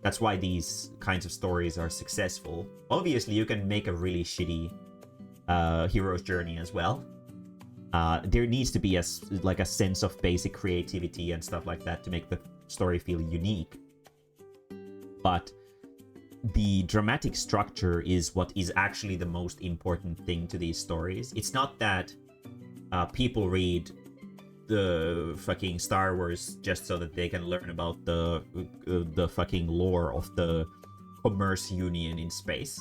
That's why these kinds of stories are successful. Obviously, you can make a really shitty hero's journey as well. There needs to be a sense of basic creativity and stuff like that to make the story feel unique. But the dramatic structure is what is actually the most important thing to these stories. It's not that people read the fucking Star Wars just so that they can learn about the fucking lore of the Commerce Union in space.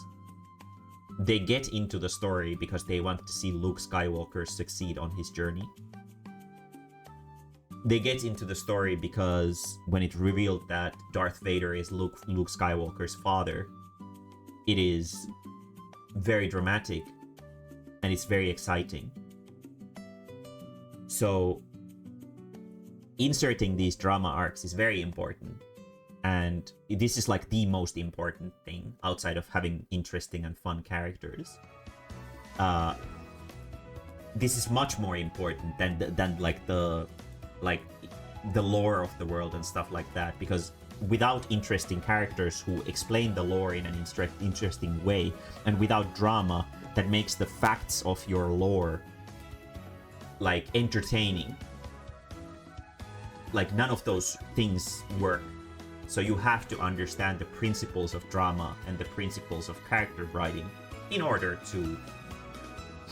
They get into the story because they want to see Luke Skywalker succeed on his journey. They get into the story because when it revealed that Darth Vader is Luke Skywalker's father, it is very dramatic and it's very exciting. So inserting these drama arcs is very important. And this is like the most important thing outside of having interesting and fun characters. This is much more important than the lore of the world and stuff like that, because without interesting characters who explain the lore in an interesting way, and without drama that makes the facts of your lore like entertaining, like none of those things work. So you have to understand the principles of drama and the principles of character writing in order to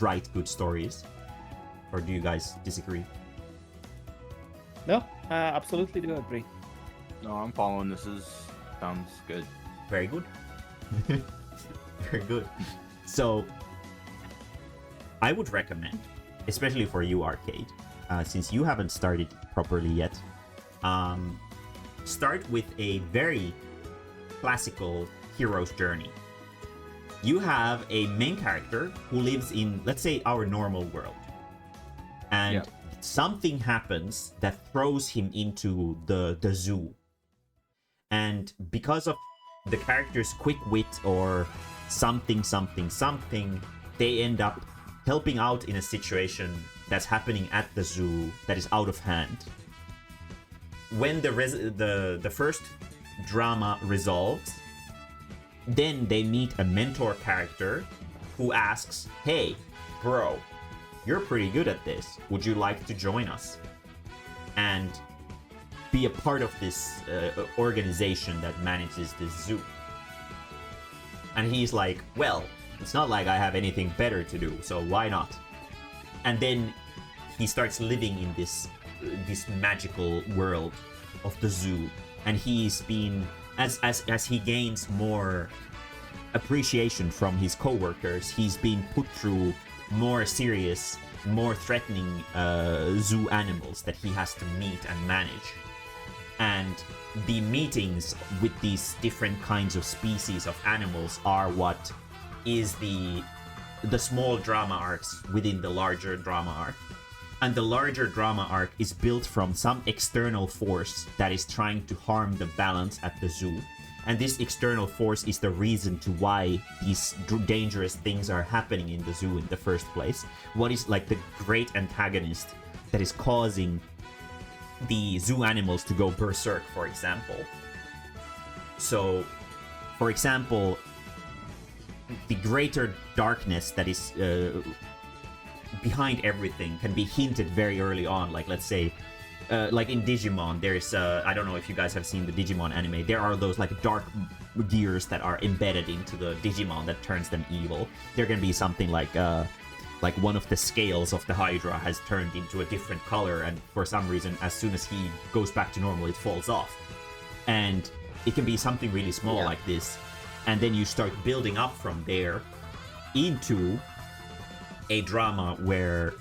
write good stories or do you guys disagree? No, absolutely do agree. No, I'm following. This sounds good. Very good. Very good. So, I would recommend, especially for you, Arcade, since you haven't started properly yet, start with a very classical hero's journey. You have a main character who lives in, let's say, our normal world. And something happens that throws him into the zoo. And because of the character's quick wit or something, they end up helping out in a situation that's happening at the zoo that is out of hand. When the first drama resolves, then they meet a mentor character who asks, "Hey, bro, you're pretty good at this. Would you like to join us and be a part of this organization that manages this zoo?" And he's like, "Well, it's not like I have anything better to do, so why not?" And then he starts living in this magical world of the zoo, and he's been as he gains more appreciation from his coworkers, he's been put through more serious, more threatening zoo animals that he has to meet and manage. And the meetings with these different kinds of species of animals are what is the small drama arcs within the larger drama arc. And the larger drama arc is built from some external force that is trying to harm the balance at the zoo. And this external force is the reason to why these dangerous things are happening in the zoo in the first place. What is like the great antagonist that is causing the zoo animals to go berserk, for example. So, for example, the greater darkness that is behind everything can be hinted very early on. Like, let's say, like in Digimon, there's I don't know if you guys have seen the Digimon anime. There are those like dark gears that are embedded into the Digimon that turns them evil. They're gonna be something like one of the scales of the Hydra has turned into a different color, and for some reason, as soon as he goes back to normal, it falls off. And it can be something really small like this, and then you start building up from there into a drama where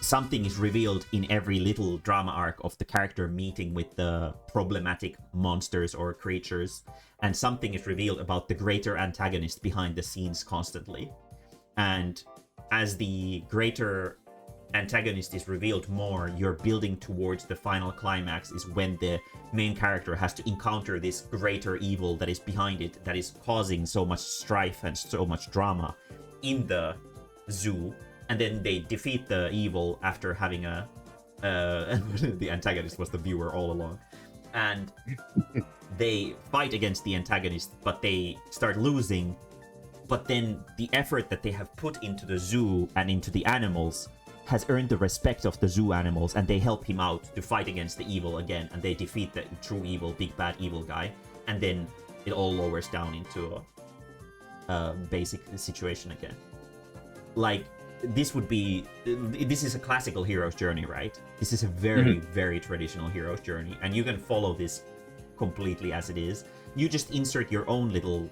something is revealed in every little drama arc of the character meeting with the problematic monsters or creatures, and something is revealed about the greater antagonist behind the scenes constantly. And as the greater antagonist is revealed more, you're building towards the final climax is when the main character has to encounter this greater evil that is behind it, that is causing so much strife and so much drama in the zoo. And then they defeat the evil after having the antagonist was the viewer all along. And they fight against the antagonist, but they start losing. But then the effort that they have put into the zoo and into the animals has earned the respect of the zoo animals, and they help him out to fight against the evil again, and they defeat the true evil, big bad evil guy. And then it all lowers down into a basic situation again. Like, this is a classical hero's journey, right? This is a very, very traditional hero's journey, and you can follow this completely as it is. You just insert your own little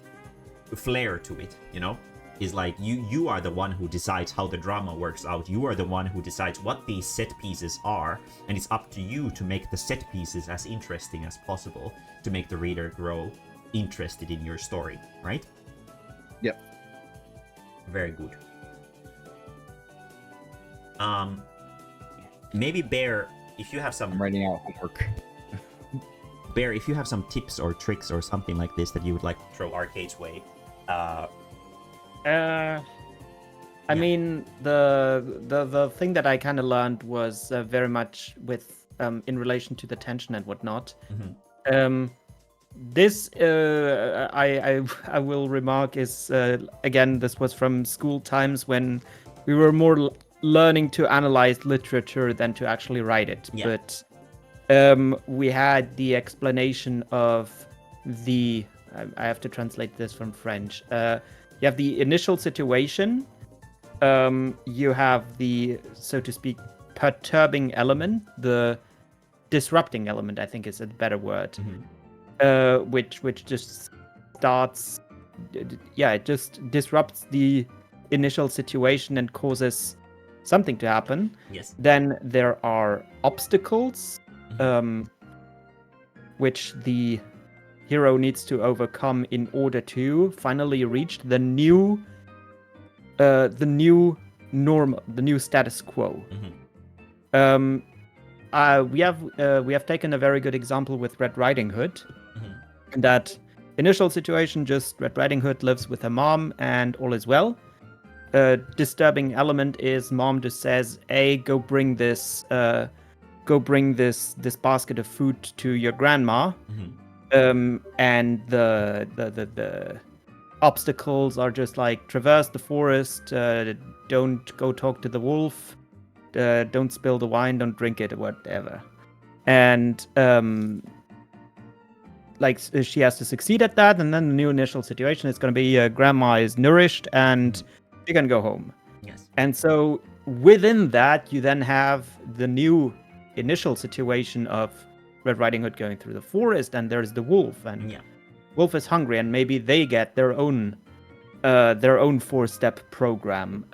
flair to it, you know? Is like you are the one who decides how the drama works out. You are the one who decides what these set pieces are, and it's up to you to make the set pieces as interesting as possible to make the reader grow interested in your story, right? Yep. Very good. Maybe Bear, if you have some... I'm writing out homework. Bear, if you have some tips or tricks or something like this that you would like to throw Arcade's way. I mean, the thing that I kind of learned was very much with in relation to the tension and whatnot. This I will remark is again, this was from school times when we were more learning to analyze literature than to actually write it. Yeah. But we had the explanation of the I have to translate this from French. You have the initial situation, you have the, so to speak, perturbing element, the disrupting element, I think is a better word, which just starts, it just disrupts the initial situation and causes something to happen. Yes. Then there are obstacles, which the hero needs to overcome in order to finally reach the new normal, the new status quo. We have taken a very good example with Red Riding Hood. In that initial situation, just Red Riding Hood lives with her mom and all is well. Disturbing element is mom just says, "Hey, go bring this basket of food to your grandma." And the obstacles are just like traverse the forest, don't go talk to the wolf, don't spill the wine, don't drink it, or whatever. And she has to succeed at that, and then the new initial situation is going to be grandma is nourished and she can go home. Yes. And so within that, you then have the new initial situation of Red Riding Hood going through the forest, and there's the wolf, and wolf is hungry, and maybe they get their own 4-step program.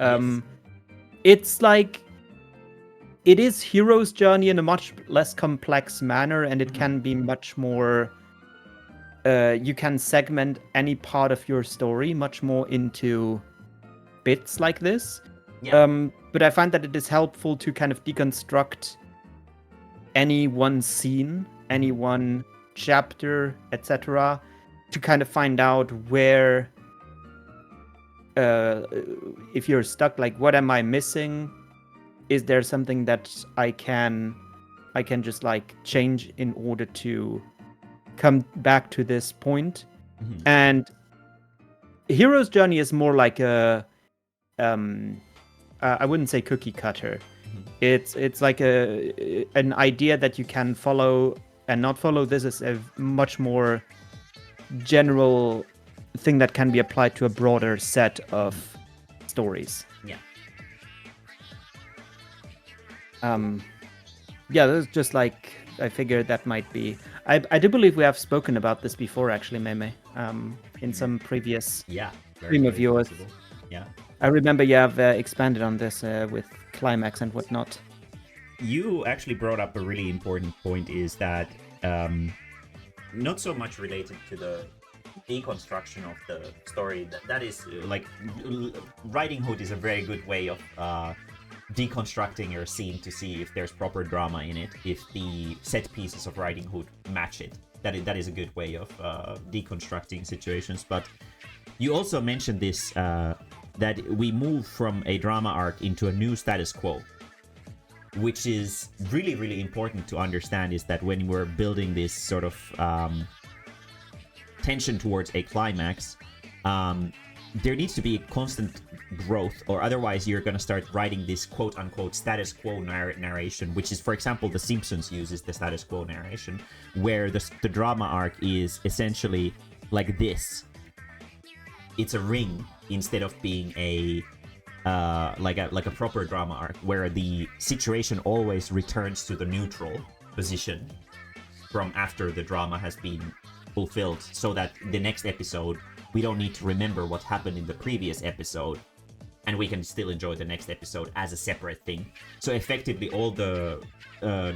It's like, it is hero's journey in a much less complex manner, and it can be much more. You can segment any part of your story much more into bits like this. But I find that it is helpful to kind of deconstruct any one scene, any one chapter, etc., to kind of find out where, if you're stuck, like, what am I missing? Is there something that I can just like change in order to come back to this point? And hero's journey is more like a I wouldn't say cookie cutter. It's like an idea that you can follow and not follow. This is a much more general thing that can be applied to a broader set of stories. That's just like, I figured that might be. I do believe we have spoken about this before, actually, Mae-mae, in some previous stream of yours. Yeah. I remember you have expanded on this with climax and whatnot. You actually brought up a really important point, is that not so much related to the deconstruction of the story. That is like, Riding Hood is a very good way of deconstructing your scene to see if there's proper drama in it, if the set pieces of Riding Hood match it. That is a good way of deconstructing situations. But you also mentioned this, that we move from a drama arc into a new status quo, which is really, really important to understand, is that when we're building this sort of tension towards a climax, there needs to be constant growth, or otherwise you're going to start writing this quote-unquote status quo narration, which is, for example, The Simpsons uses the status quo narration, where the drama arc is essentially like this. It's a ring instead of being a like a proper drama arc, where the situation always returns to the neutral position from after the drama has been fulfilled, so that the next episode we don't need to remember what happened in the previous episode, and we can still enjoy the next episode as a separate thing. So effectively all the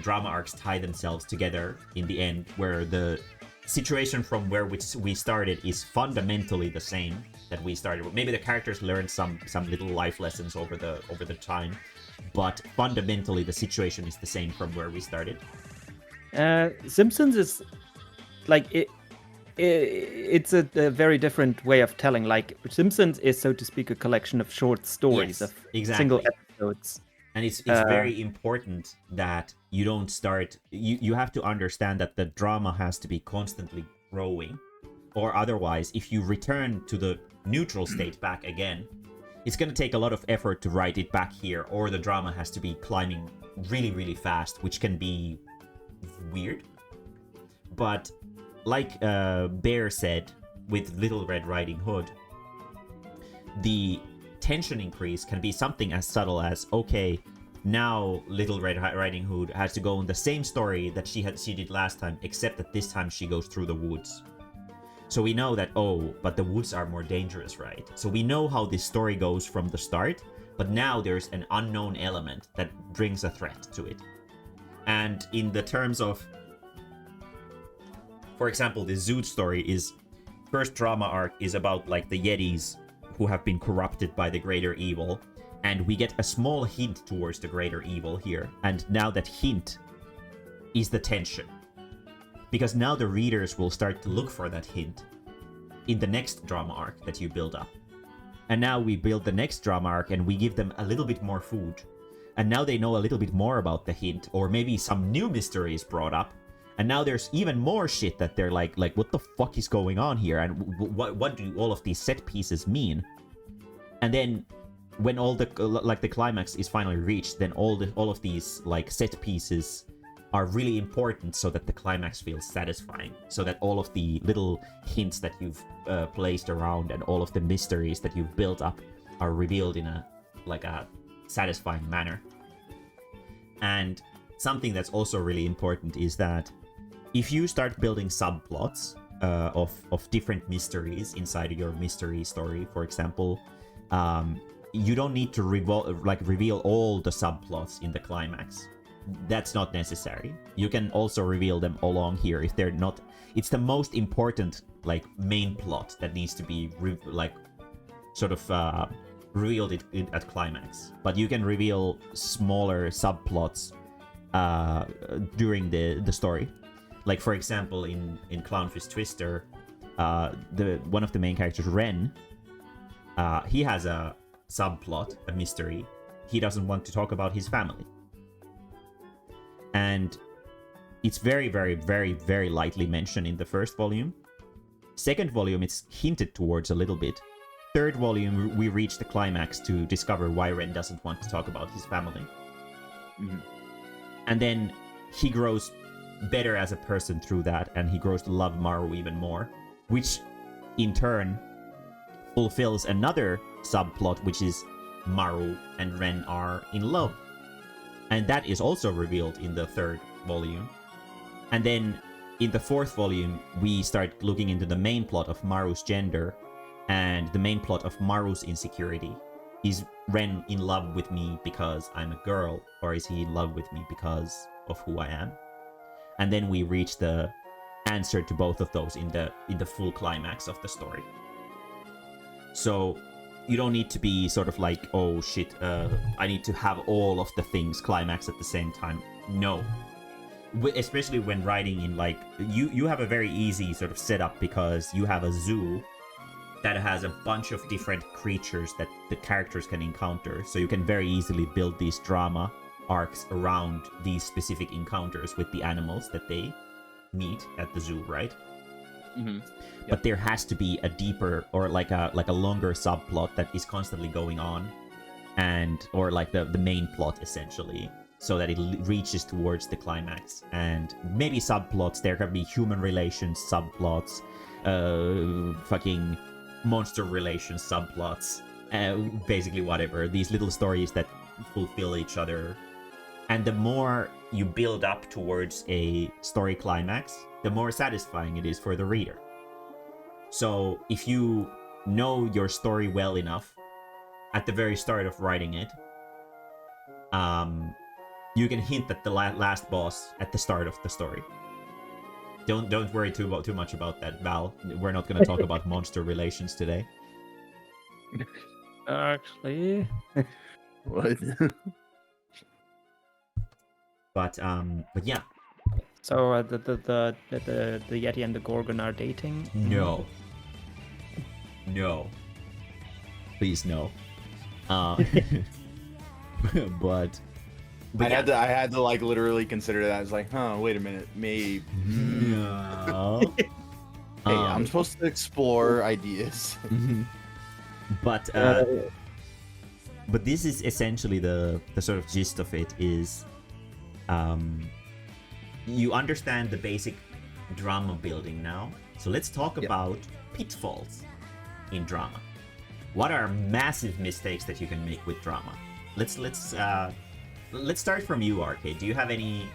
drama arcs tie themselves together in the end, where the situation from where we started is fundamentally the same that we started with. Maybe the characters learned some little life lessons over the time, but fundamentally the situation is the same from where we started. Simpsons is like it's a very different way of telling. Like, Simpsons is, so to speak, a collection of short stories, of single episodes. And it's very important that you don't start. You have to understand that the drama has to be constantly growing, or otherwise, if you return to the neutral state back again, it's going to take a lot of effort to write it back here, or the drama has to be climbing really, really fast, which can be weird. But like Bear said with Little Red Riding Hood, the tension increase can be something as subtle as, okay, now Little Red Riding Hood has to go on the same story that she did last time, except that this time she goes through the woods. So we know that, oh, but the woods are more dangerous, right? So we know how this story goes from the start, but now there's an unknown element that brings a threat to it. And in the terms of, for example, the Zoot story is, first drama arc is about like the Yetis who have been corrupted by the greater evil, and we get a small hint towards the greater evil here, and now that hint is the tension. Because now the readers will start to look for that hint in the next drama arc that you build up. And now we build the next drama arc and we give them a little bit more food. And now they know a little bit more about the hint, or maybe some new mystery is brought up. And now there's even more shit that they're like what the fuck is going on here? And what do all of these set pieces mean? And then when all the the climax is finally reached, then all of these like set pieces are really important so that the climax feels satisfying, so that all of the little hints that you've placed around and all of the mysteries that you've built up are revealed in a satisfying manner. And something that's also really important is that if you start building subplots of different mysteries inside your mystery story, for example, you don't need to reveal all the subplots in the climax. That's not necessary. You can also reveal them along here if they're not. It's the most important main plot that needs to be revealed at climax. But you can reveal smaller subplots during the story. Like for example, in Clownfish Twister, one of the main characters, Ren, he has a subplot, a mystery. He doesn't want to talk about his family. And it's very, very, very, very lightly mentioned in the first volume. Second volume, it's hinted towards a little bit. Third volume, we reach the climax to discover why Ren doesn't want to talk about his family. Mm-hmm. And then he grows better as a person through that, and he grows to love Maru even more, which in turn fulfills another subplot, which is Maru and Ren are in love. And that is also revealed in the third volume. And then in the fourth volume, we start looking into the main plot of Maru's gender and the main plot of Maru's insecurity. Is Ren in love with me because I'm a girl, or is he in love with me because of who I am? And then we reach the answer to both of those in the full climax of the story. So you don't need to be sort of like, oh shit, I need to have all of the things climax at the same time. No. Especially when writing in you have a very easy sort of setup because you have a zoo that has a bunch of different creatures that the characters can encounter. So you can very easily build these drama arcs around these specific encounters with the animals that they meet at the zoo, right? Mm-hmm. But there has to be a deeper or like a longer subplot that is constantly going on, or the main plot essentially, so that it reaches towards the climax. And maybe subplots, there can be human relations subplots, fucking monster relations subplots, basically whatever, these little stories that fulfill each other. And the more you build up towards a story climax, the more satisfying it is for the reader. So if you know your story well enough at the very start of writing it, you can hint at the last boss at the start of the story. Don't worry too much about that, Val. We're not going to talk about monster relations today. Actually, What? But yeah. so the Yeti and the Gorgon are dating? No. No. Please no. But I had to literally consider that. I was like, wait a minute, maybe. No. Hey, I'm supposed to explore ideas. But this is essentially the sort of gist of it is, you understand the basic drama building now. So let's talk about pitfalls in drama. What are massive mistakes that you can make with drama? Let's start from you, Arcade. Do you have any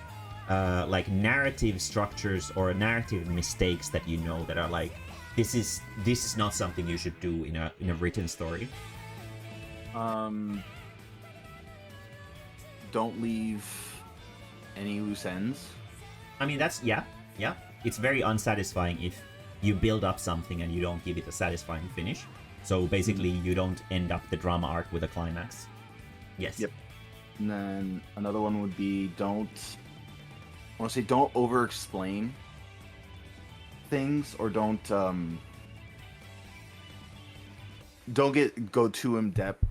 like narrative structures or narrative mistakes that you know that are like this is not something you should do in a written story? Don't leave any loose ends. I mean, that's yeah. It's very unsatisfying if you build up something and you don't give it a satisfying finish. So basically, you don't end up the drama arc with a climax. Yes. Yep. And then another one would be don't over-explain things, or don't go too in depth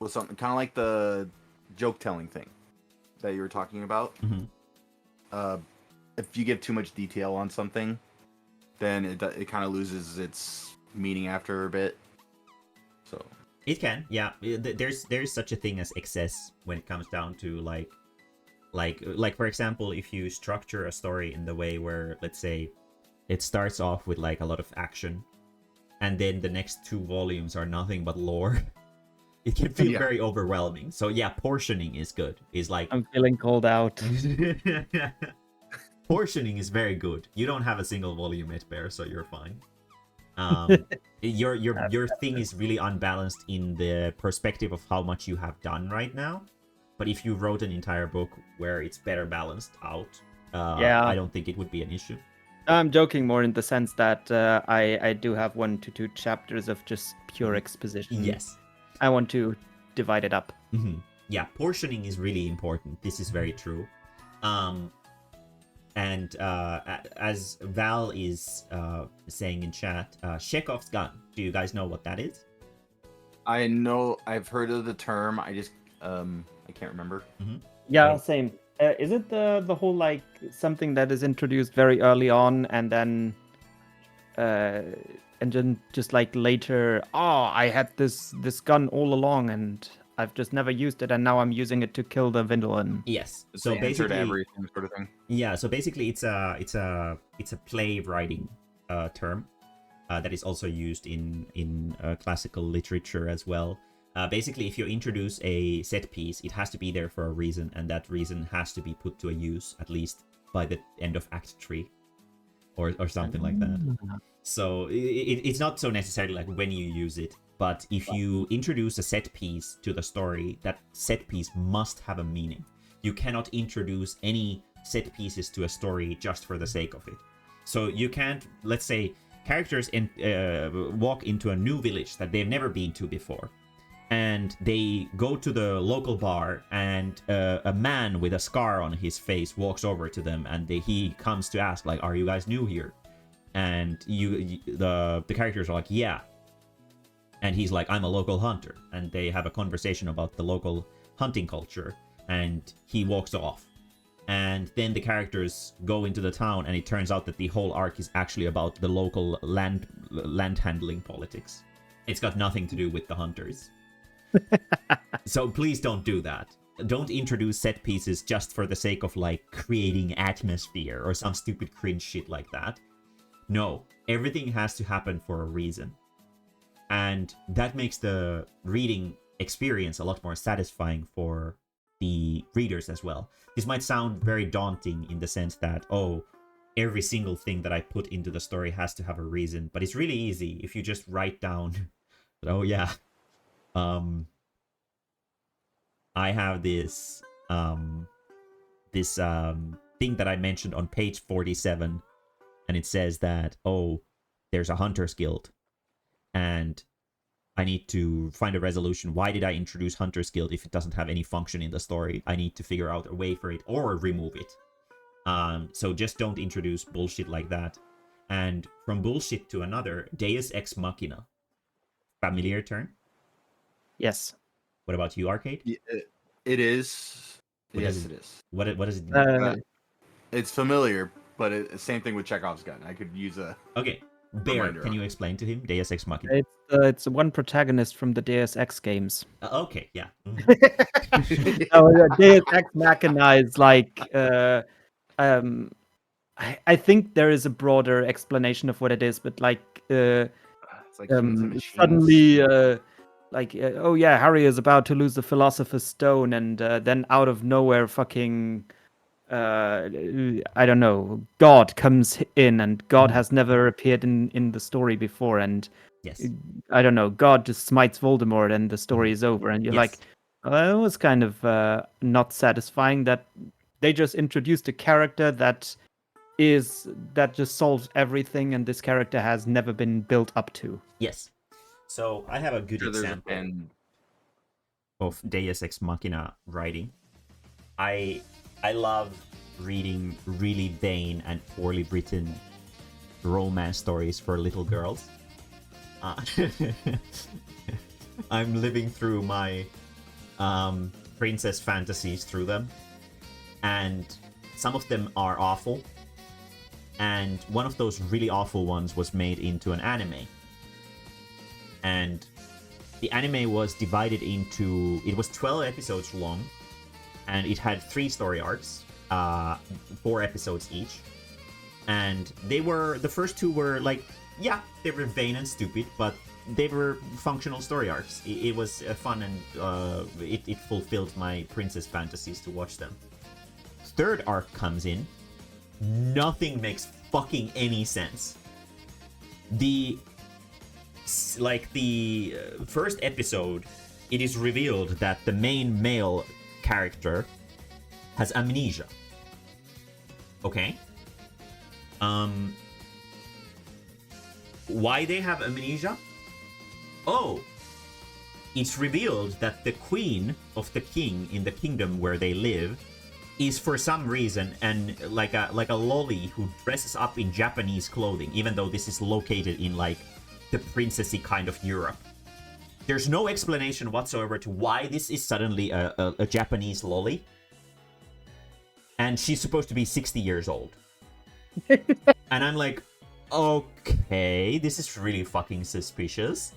with something, kind of like the joke telling thing that you were talking about. Mm-hmm. If you give too much detail on something, then it kind of loses its meaning after a bit. So it can, yeah. There's such a thing as excess when it comes down to like for example, if you structure a story in the way where, let's say, it starts off with like a lot of action, and then the next 2 volumes are nothing but lore. It can feel very overwhelming. So yeah, portioning is good. Is like I'm feeling called out. Portioning is very good. You don't have a single volume yet, Bear, so you're fine. Your thing is really unbalanced in the perspective of how much you have done right now. But if you wrote an entire book where it's better balanced out, I don't think it would be an issue. I'm joking more in the sense that I do have 1 to 2 chapters of just pure exposition. Yes. I want to divide it up. Mm-hmm. Yeah, portioning is really important. This is very true. And as Val is saying in chat, Chekhov's gun. Do you guys know what that is? I know, I've heard of the term. I just I can't remember. Mm-hmm. Yeah, same. Is it the whole like something that is introduced very early on and then just like later, I had this gun all along and I've just never used it, and now I'm using it to kill the villain. Yes. It's So the answer to basically, everything sort of thing. yeah. So basically, it's a playwriting term that is also used in classical literature as well. Basically, if you introduce a set piece, it has to be there for a reason, and that reason has to be put to a use at least by the end of Act 3, or something like that. So it's not so necessarily like when you use it, but if you introduce a set piece to the story, that set piece must have a meaning. You cannot introduce any set pieces to a story just for the sake of it. So you can't, let's say, characters walk into a new village that they've never been to before, and they go to the local bar, and a man with a scar on his face walks over to them, and he comes to ask, like, are you guys new here? And the characters are like, yeah. And he's like, I'm a local hunter. And they have a conversation about the local hunting culture, and he walks off. And then the characters go into the town, and it turns out that the whole arc is actually about the local land handling politics. It's got nothing to do with the hunters. So please don't do that. Don't introduce set pieces just for the sake of like creating atmosphere or some stupid cringe shit like that. No, everything has to happen for a reason. And that makes the reading experience a lot more satisfying for the readers as well. This might sound very daunting in the sense that, every single thing that I put into the story has to have a reason. But it's really easy if you just write down, I have this thing that I mentioned on page 47, and it says that, there's a Hunter's Guild, and I need to find a resolution. Why did I introduce Hunter's Guild if it doesn't have any function in the story? I need to figure out a way for it or remove it. So just don't introduce bullshit like that. And from bullshit to another, Deus Ex Machina. Familiar term? Yes. What about you, Arcade? It is. What Yes, does it is. What does it mean? It's familiar, but same thing with Chekhov's gun. I could use a... Okay. Bear, Reminder can you explain to him Deus Ex Machina? It's one protagonist from the Deus Ex games. Okay, yeah. Mhm. Deus Ex Machina is like I think there is a broader explanation of what it is, but like It's like he was a machine. suddenly oh yeah, Harry is about to lose the Philosopher's Stone, and then out of nowhere, fucking I don't know, God comes in, and God has never appeared in the story before, and Yes. I don't know, God just smites Voldemort, and the story is over, and you're like, Yes. it was kind of not satisfying that they just introduced a character that just solves everything, and this character has never been built up to. Yes. So I have a good Sure, there's a example fan. of Deus Ex Machina writing. I love reading really vain and poorly written romance stories for little girls. I'm living through my princess fantasies through them, and some of them are awful. And one of those really awful ones was made into an anime. And the anime was divided into... It was 12 episodes long, and it had 3 story arcs, 4 episodes each. And they were... The first 2 were like... Yeah, they were vain and stupid, but they were functional story arcs. It was fun, and it fulfilled my princess fantasies to watch them. Third arc comes in. Nothing makes fucking any sense. The first episode, it is revealed that the main male character has amnesia. Okay? Why they have amnesia? Oh, it's revealed that the queen of the king in the kingdom where they live is for some reason like a lolly who dresses up in Japanese clothing, even though this is located in like the princessy kind of Europe. There's no explanation whatsoever to why this is suddenly a Japanese lolly. And she's supposed to be 60 years old. And I'm like, okay, this is really fucking suspicious.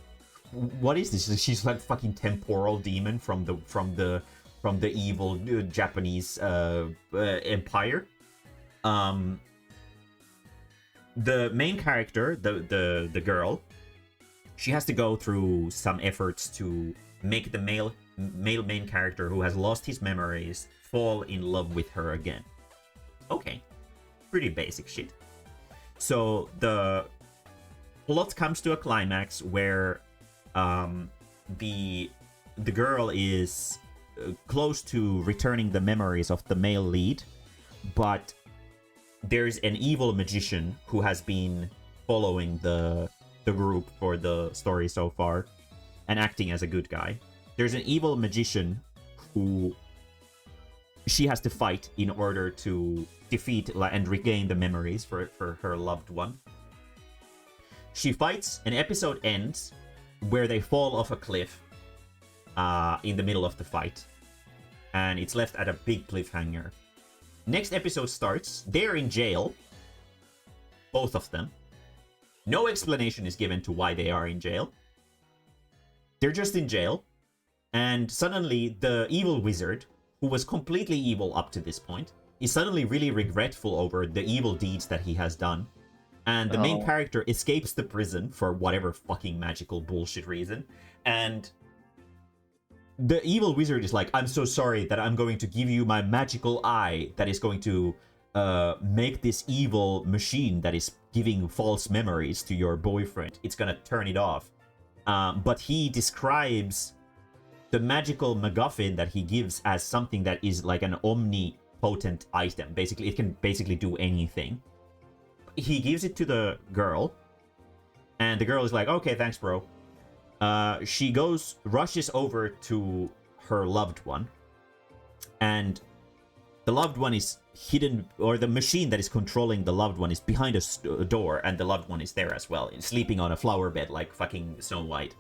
What is this? She's like fucking temporal demon from the evil Japanese empire. The main character, the girl, she has to go through some efforts to make the male main character who has lost his memories fall in love with her again. Okay, pretty basic shit. So the plot comes to a climax where the girl is close to returning the memories of the male lead, but there's an evil magician who has been following the group for the story so far and acting as a good guy. There's an evil magician who she has to fight in order to defeat and regain the memories for her loved one. She fights, an episode ends where they fall off a cliff in the middle of the fight, and it's left at a big cliffhanger. Next episode starts, they're in jail, both of them. No explanation is given to why they are in jail. They're just in jail, and suddenly the evil wizard, who was completely evil up to this point, is suddenly really regretful over the evil deeds that he has done. And the main character escapes the prison for whatever fucking magical bullshit reason. And the evil wizard is like, I'm so sorry that I'm going to give you my magical eye that is going to make this evil machine that is giving false memories to your boyfriend. It's gonna turn it off. But he describes the magical MacGuffin that he gives as something that is like an omnipotent item. Basically, it can basically do anything. He gives it to the girl, and the girl is like, okay, thanks, bro. She rushes over to her loved one, and the loved one is hidden, or the machine that is controlling the loved one is behind a door, and the loved one is there as well, sleeping on a flower bed like fucking Snow White.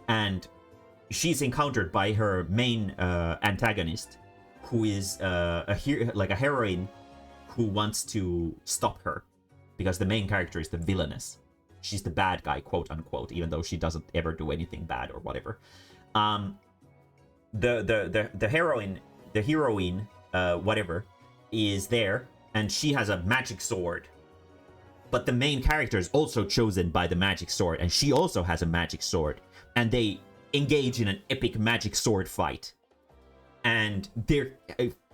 And she's encountered by her main antagonist, who is a heroine who wants to stop her, because the main character is the villainess. She's the bad guy, quote unquote, even though she doesn't ever do anything bad or whatever. The heroine, whatever, is there, and she has a magic sword. but the main character is also chosen by the magic sword, and she also has a magic sword, and they engage in an epic magic sword fight, and they're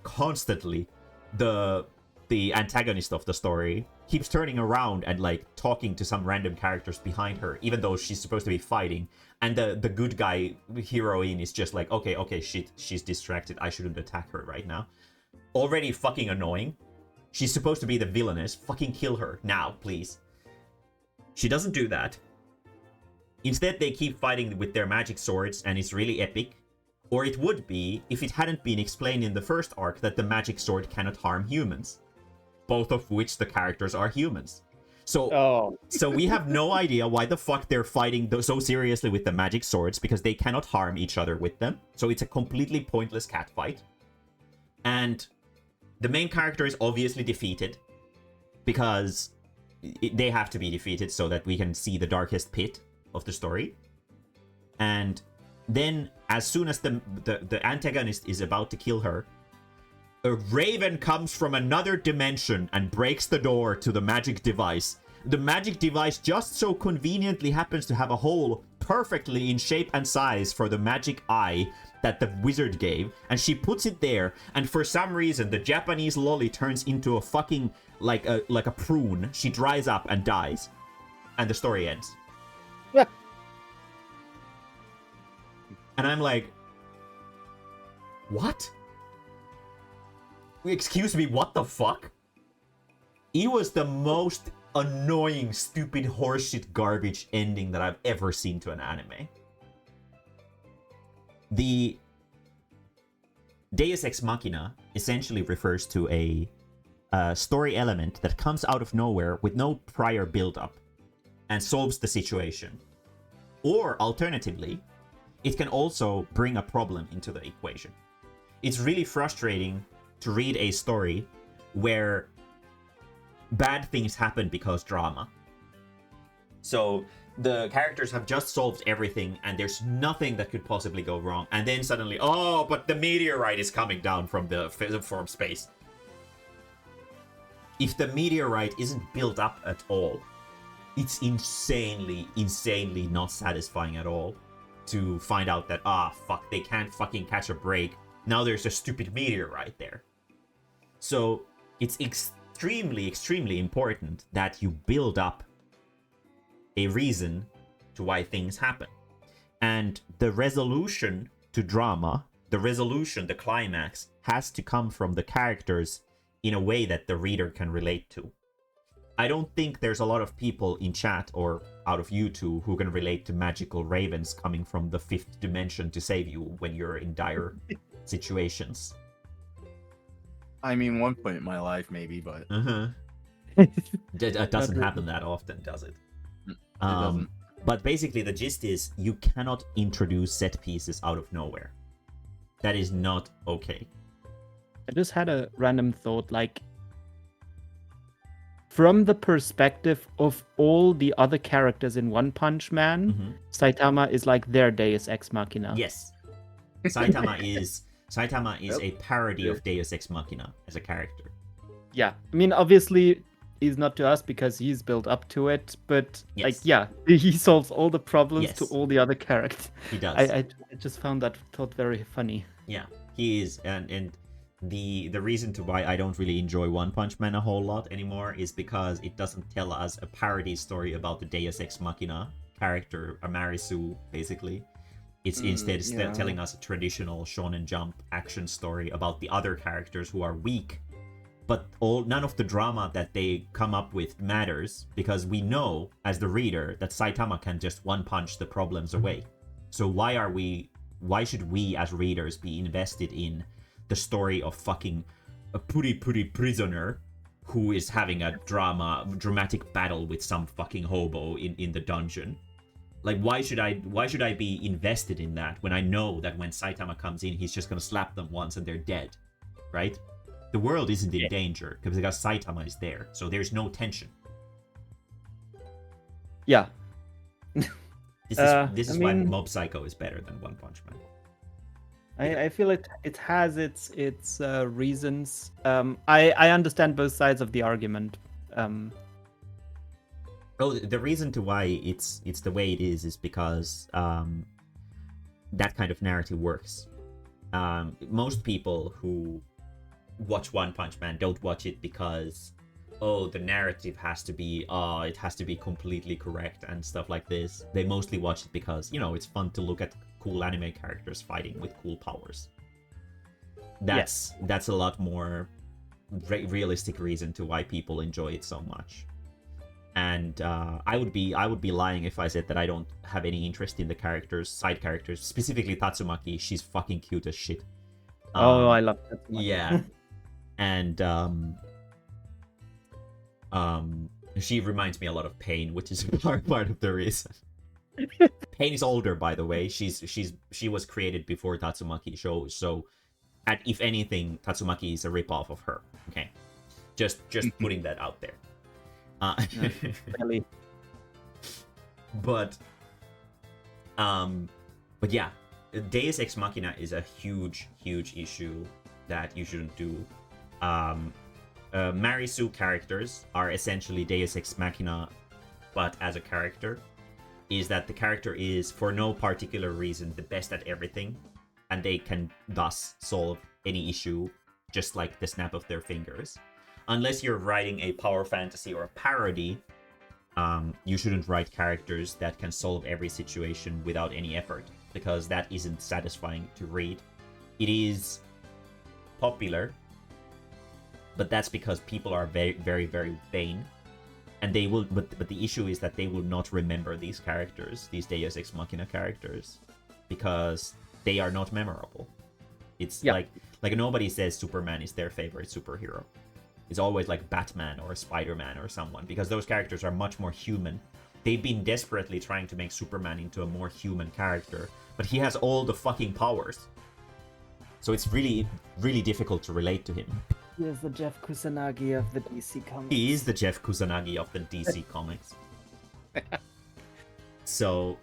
constantly the antagonist of the story keeps turning around and like talking to some random characters behind her, even though she's supposed to be fighting, and the good guy heroine is just like, okay, shit, she's distracted, I shouldn't attack her right now. Already fucking annoying. She's supposed to be the villainess. Fucking kill her now, please. She doesn't do that. Instead, they keep fighting with their magic swords, and it's really epic. Or it would be if it hadn't been explained in the first arc that the magic sword cannot harm humans. Both of which the characters are humans. So we have no idea why the fuck they're fighting so seriously with the magic swords, because they cannot harm each other with them. So it's a completely pointless catfight. And the main character is obviously defeated, because they have to be defeated so that we can see the darkest pit of the story. And then, as soon as the antagonist is about to kill her, a raven comes from another dimension and breaks the door to the magic device. The magic device just so conveniently happens to have a hole perfectly in shape and size for the magic eye that the wizard gave, and she puts it there, and for some reason the Japanese lolly turns into a fucking like a prune. She dries up and dies, and the story ends. Yeah. And I'm like, what? Excuse me, what the fuck? It was the most annoying, stupid horseshit garbage ending that I've ever seen to an anime. The Deus Ex Machina essentially refers to a story element that comes out of nowhere with no prior build-up and solves the situation. Or alternatively, it can also bring a problem into the equation. It's really frustrating to read a story where bad things happen because drama. So the characters have just solved everything and there's nothing that could possibly go wrong, and then suddenly, oh, but the meteorite is coming down from from space. If the meteorite isn't built up at all, it's insanely not satisfying at all to find out that, fuck, they can't fucking catch a break. Now there's a stupid meteorite there. So it's extremely important that you build up a reason to why things happen. And the resolution to drama, the climax, has to come from the characters in a way that the reader can relate to. I don't think there's a lot of people in chat or out of you two who can relate to magical ravens coming from the fifth dimension to save you when you're in dire situations. I mean, one point in my life, maybe, but That doesn't happen that often, does it? It doesn't. But basically, the gist is you cannot introduce set pieces out of nowhere. That is not okay. I just had a random thought, like, from the perspective of all the other characters in One Punch Man, Saitama is like their Deus Ex Machina. Yes. Saitama is a parody of Deus Ex Machina as a character. Yeah. I mean, obviously, he's not to us because he's built up to it, but, like, yeah, he solves all the problems to all the other characters. He does. I just found that thought very funny. Yeah, he is, and the reason to why I don't really enjoy One Punch Man a whole lot anymore is because it doesn't tell us a parody story about the Deus Ex Machina character, Amarisu, basically. It's instead telling us a traditional Shonen Jump action story about the other characters who are weak. But none of the drama that they come up with matters, because we know, as the reader, that Saitama can just one-punch the problems away. So why should we as readers be invested in the story of fucking a pretty prisoner who is having a dramatic battle with some fucking hobo in the dungeon? Like, why should I be invested in that when I know that when Saitama comes in, he's just gonna slap them once and they're dead, right? The world isn't in danger because Saitama is there, so there's no tension. Yeah. This is why Mob Psycho is better than One Punch Man. I feel it has its reasons. I understand both sides of the argument. Oh, the reason to why it's the way it is because that kind of narrative works. Most people who watch One Punch Man don't watch it because, oh, the narrative has to be, it has to be completely correct and stuff like this. They mostly watch it because, it's fun to look at cool anime characters fighting with cool powers. That's a lot more realistic reason to why people enjoy it so much. And I would be lying if I said that I don't have any interest in the side characters, specifically Tatsumaki. She's fucking cute as shit. I love that. Yeah. And she reminds me a lot of Pain, which is part of the reason. Pain is older, by the way. She was created before Tatsumaki, so if anything, Tatsumaki is a ripoff of her. Okay, just putting that out there. Really. But yeah, Deus Ex Machina is a huge issue that you shouldn't do. Marisu characters are essentially Deus Ex Machina, but as a character, is that the character is, for no particular reason, the best at everything, and they can thus solve any issue just like the snap of their fingers. Unless you're writing a power fantasy or a parody, you shouldn't write characters that can solve every situation without any effort, because that isn't satisfying to read. It is popular, but that's because people are very, very, very vain, and they will. But the issue is that they will not remember these characters, these Deus Ex Machina characters, because they are not memorable. It's like nobody says Superman is their favorite superhero. It's always like Batman or Spider-Man or someone, because those characters are much more human. They've been desperately trying to make Superman into a more human character, but he has all the fucking powers. So it's really, really difficult to relate to him. He is the Jeff Kusanagi of the DC comics. He is the Jeff Kusanagi of the DC comics. So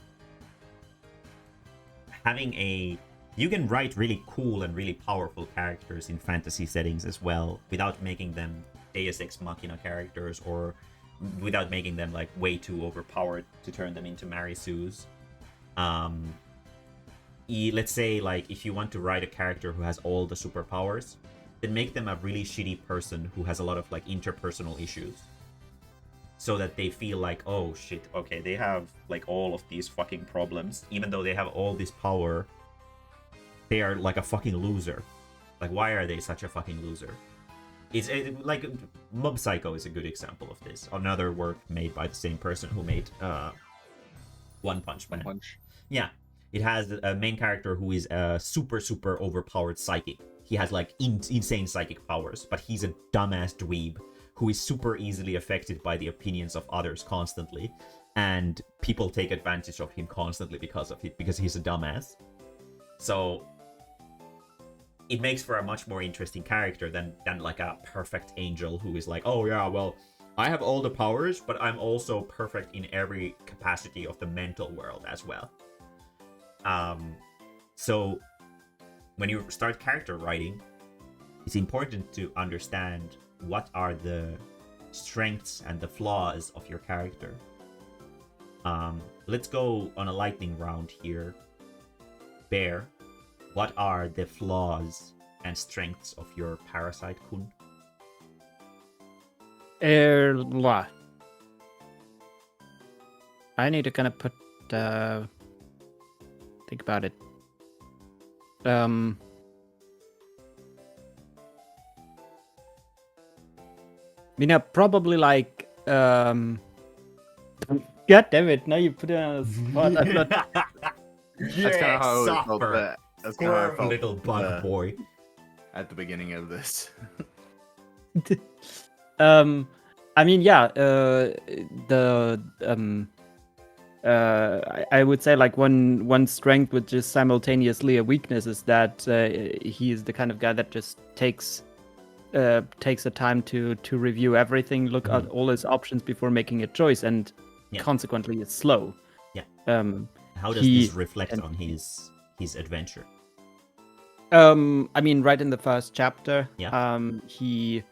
you can write really cool and really powerful characters in fantasy settings as well, without making them Deus Ex Machina characters, or without making them like way too overpowered to turn them into Marisus. Let's say, like, if you want to write a character who has all the superpowers, then make them a really shitty person who has a lot of like interpersonal issues, so that they feel like, oh shit, okay, they have like all of these fucking problems, even though they have all this power. They are like a fucking loser. Like, why are they such a fucking loser? It's like Mob Psycho is a good example of this. Another work made by the same person who made One Punch Man. Yeah, it has a main character who is a super overpowered psychic. He has like insane psychic powers, but he's a dumbass dweeb who is super easily affected by the opinions of others constantly, and people take advantage of him constantly because of it, because he's a dumbass. So it makes for a much more interesting character than like a perfect angel who is like, oh yeah, well, I have all the powers, but I'm also perfect in every capacity of the mental world as well. So when you start character writing, it's important to understand what are the strengths and the flaws of your character. Let's go on a lightning round here. Bear, what are the flaws and strengths of your Parasite-kun? I need to kind of put think about it. Probably like God damn it! Now you put it on the spot. I'm not... That's kind of how I felt that. That's kind of how I felt, little bug boy. At the beginning of this. I mean, yeah. I would say like one strength, which is simultaneously a weakness, is that he is the kind of guy that just takes the time to review everything, look at all his options before making a choice, and consequently is slow. Yeah. How does this reflect on his adventure? I mean, right in the first chapter, Yeah. he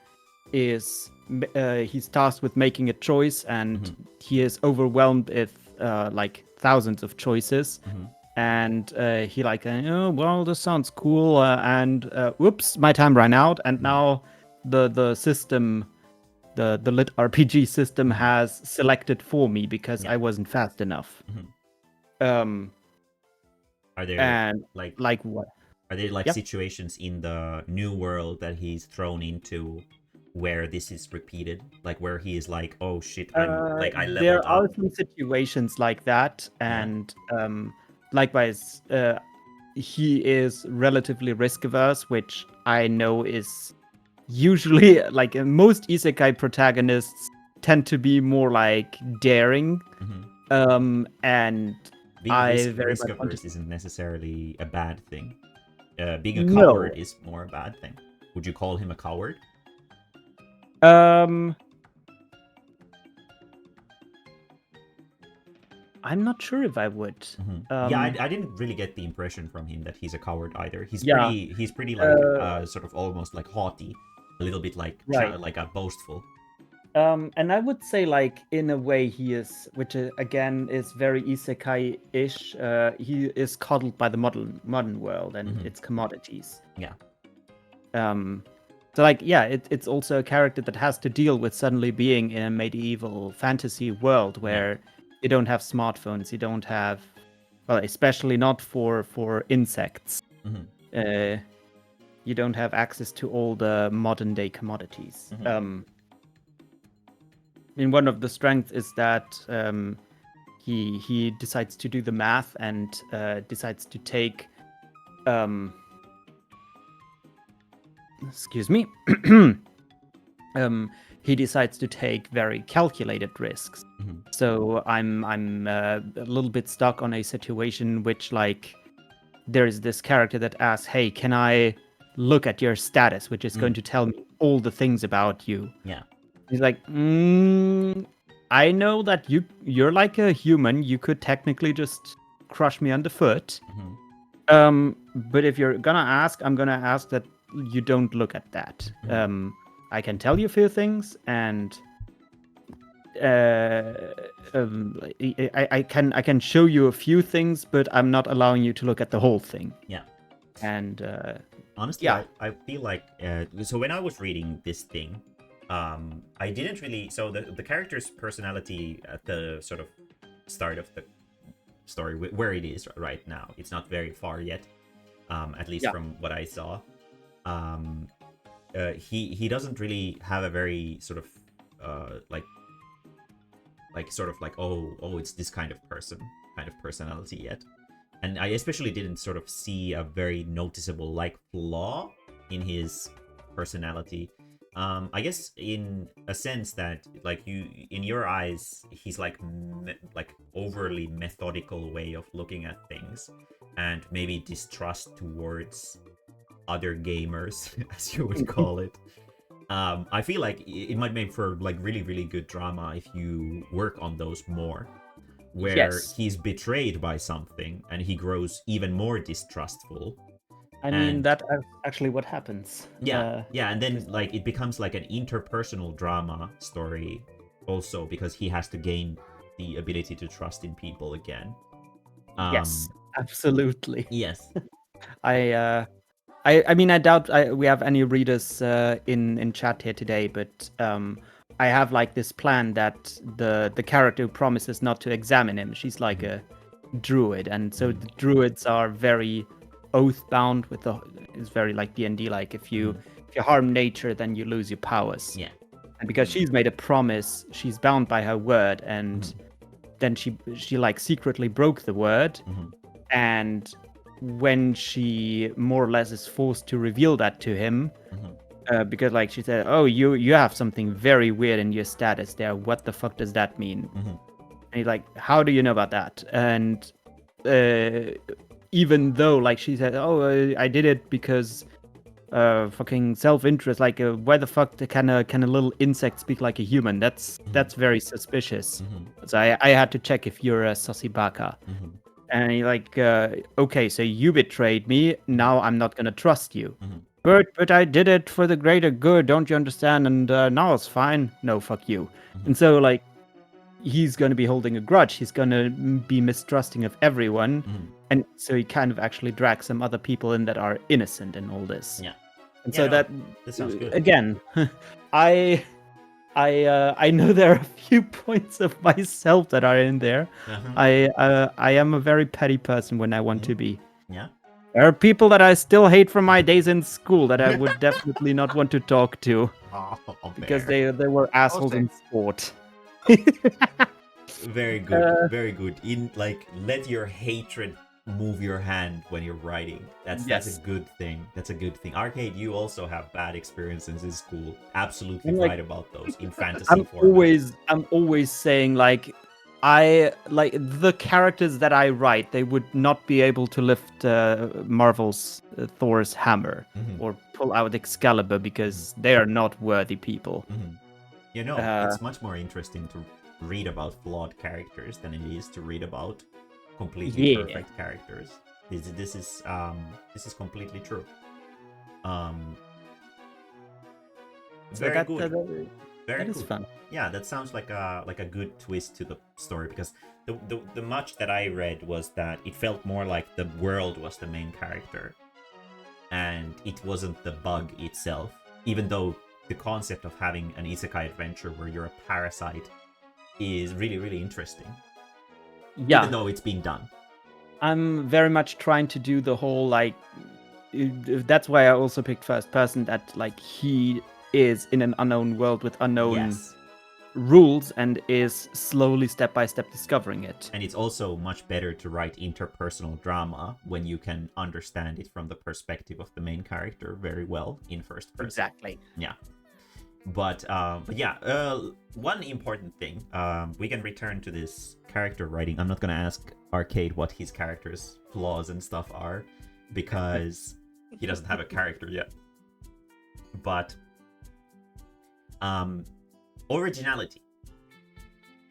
he's tasked with making a choice, and he is overwhelmed with like thousands of choices. And he like, oh well, this sounds cool, and whoops, my time ran out, and now the system, the lit RPG system has selected for me because I wasn't fast enough. Are there And like what? are there like Yep. situations in the new world that he's thrown into where this is repeated, like where he is like, oh shit, I leveled There are up. some situations like that, and likewise, he is relatively risk averse, which I know is usually like most isekai protagonists tend to be more like daring. And Being I very risk much want averse to. isn't necessarily a bad thing. Being a No. coward is more a bad thing. Would you call him a coward? I'm not sure if I would. Yeah, I didn't really get the impression from him that he's a coward either. He's Yeah. pretty like sort of almost like haughty, a little bit like Right. like a boastful. And I would say, like, in a way, he is, which again is very isekai-ish. He is coddled by the modern world and its commodities. Yeah. So, like, yeah, it's also a character that has to deal with suddenly being in a medieval fantasy world where you don't have smartphones, you don't have, well, especially not for insects. You don't have access to all the modern day commodities. And one of the strengths is that he decides to do the math and decides to take excuse me. He decides to take very calculated risks. So I'm a little bit stuck on a situation which, like, there is this character that asks, "Hey, can I look at your status?" Which is going to tell me all the things about you. Yeah. He's like, I know that you're like a human. You could technically just crush me underfoot. But if you're gonna ask, I'm gonna ask that you don't look at that. I can tell you a few things, and I can show you a few things, but I'm not allowing you to look at the whole thing. Yeah. And honestly, I feel like so when I was reading this thing, I didn't really. So the character's personality at the sort of start of the story, where it is right now, it's not very far yet, at least from what I saw. He doesn't really have a very sort of sort of like oh it's this kind of personality yet. And I especially didn't sort of see a very noticeable like flaw in his personality. I guess in a sense that like in your eyes, he's like overly methodical way of looking at things, and maybe distrust towards other gamers, as you would call it. I feel like it might make for like really, really good drama if you work on those more, where he's betrayed by something and he grows even more distrustful. I mean, that's actually what happens. Yeah, and then like it becomes like an interpersonal drama story also, because he has to gain the ability to trust in people again. Yes, absolutely. Yes. I mean, I doubt we have any readers in chat here today, but I have like this plan that the character who promises not to examine him, she's like a druid, and so the druids are very oath-bound with it's very like D&D, like if you harm nature, then you lose your powers. Yeah. And because she's made a promise, she's bound by her word, and then she like secretly broke the word, and when she more or less is forced to reveal that to him, because like she said, oh, you have something very weird in your status there, what the fuck does that mean? And he's like, how do you know about that? And even though like she said, oh, I did it because fucking self-interest, like why the fuck can a little insect speak like a human? That's very suspicious. So I had to check if you're a Sosibaka. And you're like, okay, so you betrayed me. Now I'm not gonna trust you. but I did it for the greater good, don't you understand? And now it's fine. No, fuck you. And so like he's going to be holding a grudge. He's going to be mistrusting of everyone. And so he kind of actually drags some other people in that are innocent in all this. Yeah. And Yeah, so no, that sounds good. again, I know there are a few points of myself that are in there. I am a very petty person when I want to be. Yeah. There are people that I still hate from my days in school that I would definitely not want to talk to Oh, because Bear. they were assholes same. in sport. Very good, very good. In like, let your hatred move your hand when you're writing. That's Yes. a good thing. That's a good thing. Arcade, you also have bad experiences in school. Absolutely I'm like- right about those in fantasy I'm format. always saying like I like the characters that I write. They would not be able to lift Marvel's Thor's hammer or pull out Excalibur because they are not worthy people. You know, it's much more interesting to read about flawed characters than it is to read about completely Yeah. perfect characters. This is completely true. So Very that good. Very that is good. fun. Yeah, that sounds like a good twist to the story, because the much that I read was that it felt more like the world was the main character and it wasn't the bug itself, even though the concept of having an isekai adventure where you're a parasite is really, really interesting. Yeah. Even though it's being done. I'm very much trying to do the whole like that's why I also picked first person, that like he is in an unknown world with unknown Yes. rules and is slowly step by step discovering it. And it's also much better to write interpersonal drama when you can understand it from the perspective of the main character very well in first person. Exactly. Yeah. But yeah, one important thing, we can return to this character writing. I'm not gonna ask Arcade what his character's flaws and stuff are, because he doesn't have a character yet. But originality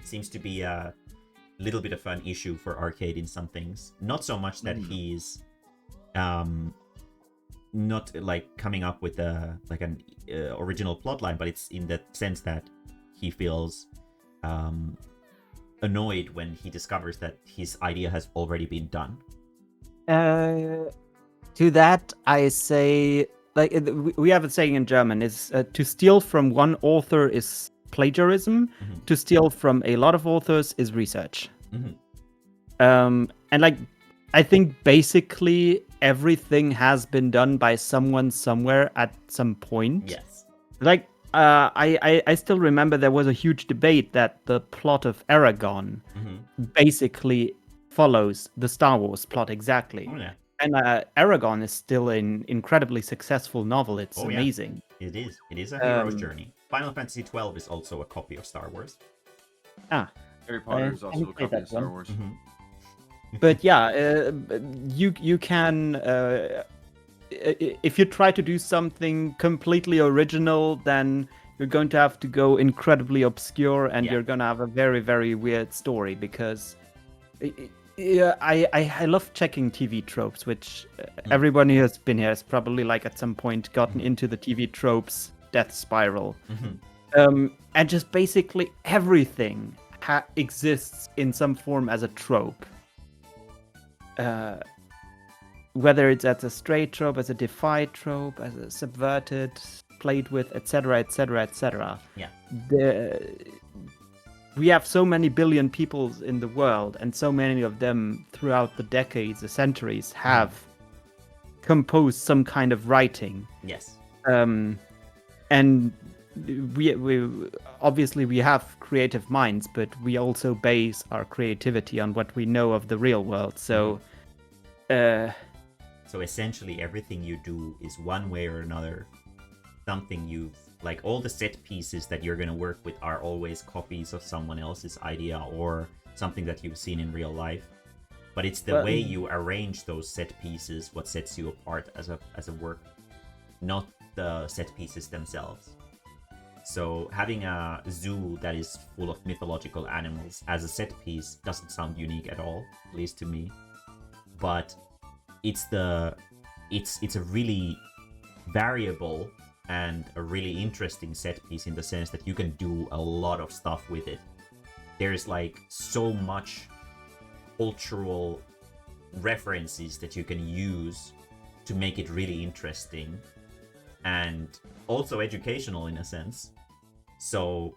seems to be a little bit of an issue for Arcade in some things. Not so much that he's not like coming up with a like an original plotline, but it's in the sense that he feels annoyed when he discovers that his idea has already been done. To that I say, like we have a saying in German, is to steal from one author is plagiarism. To steal from a lot of authors is research. And like I think basically everything has been done by someone somewhere at some point. Yes. Like I still remember there was a huge debate that the plot of Aragon basically follows the Star Wars plot exactly. Oh yeah. And Aragon is still an incredibly successful novel. It's amazing. Yeah. It is a hero's journey. Final Fantasy XII is also a copy of Star Wars. Harry Potter is I also a haven't played copy that of Star one. Wars. But yeah, you can if you try to do something completely original, then you're going to have to go incredibly obscure, and you're going to have a very, very weird story, because I love checking TV tropes, which everyone who has been here has probably like at some point gotten into the TV tropes death spiral. And just basically everything exists in some form as a trope. Whether it's as a straight trope, as a defied trope, as a subverted, played with, etc., etc., etc. Yeah. We have so many billion people in the world, and so many of them throughout the decades, the centuries, have composed some kind of writing. Yes. And we obviously we have creative minds, but we also base our creativity on what we know of the real world. So, so essentially, everything you do is one way or another something you've like. All the set pieces that you're gonna work with are always copies of someone else's idea or something that you've seen in real life. But it's the way you arrange those set pieces what sets you apart as a work, not the set pieces themselves. So having a zoo that is full of mythological animals as a set piece doesn't sound unique at all, at least to me. But it's a really variable and a really interesting set piece in the sense that you can do a lot of stuff with it. There's like so much cultural references that you can use to make it really interesting and also educational in a sense. So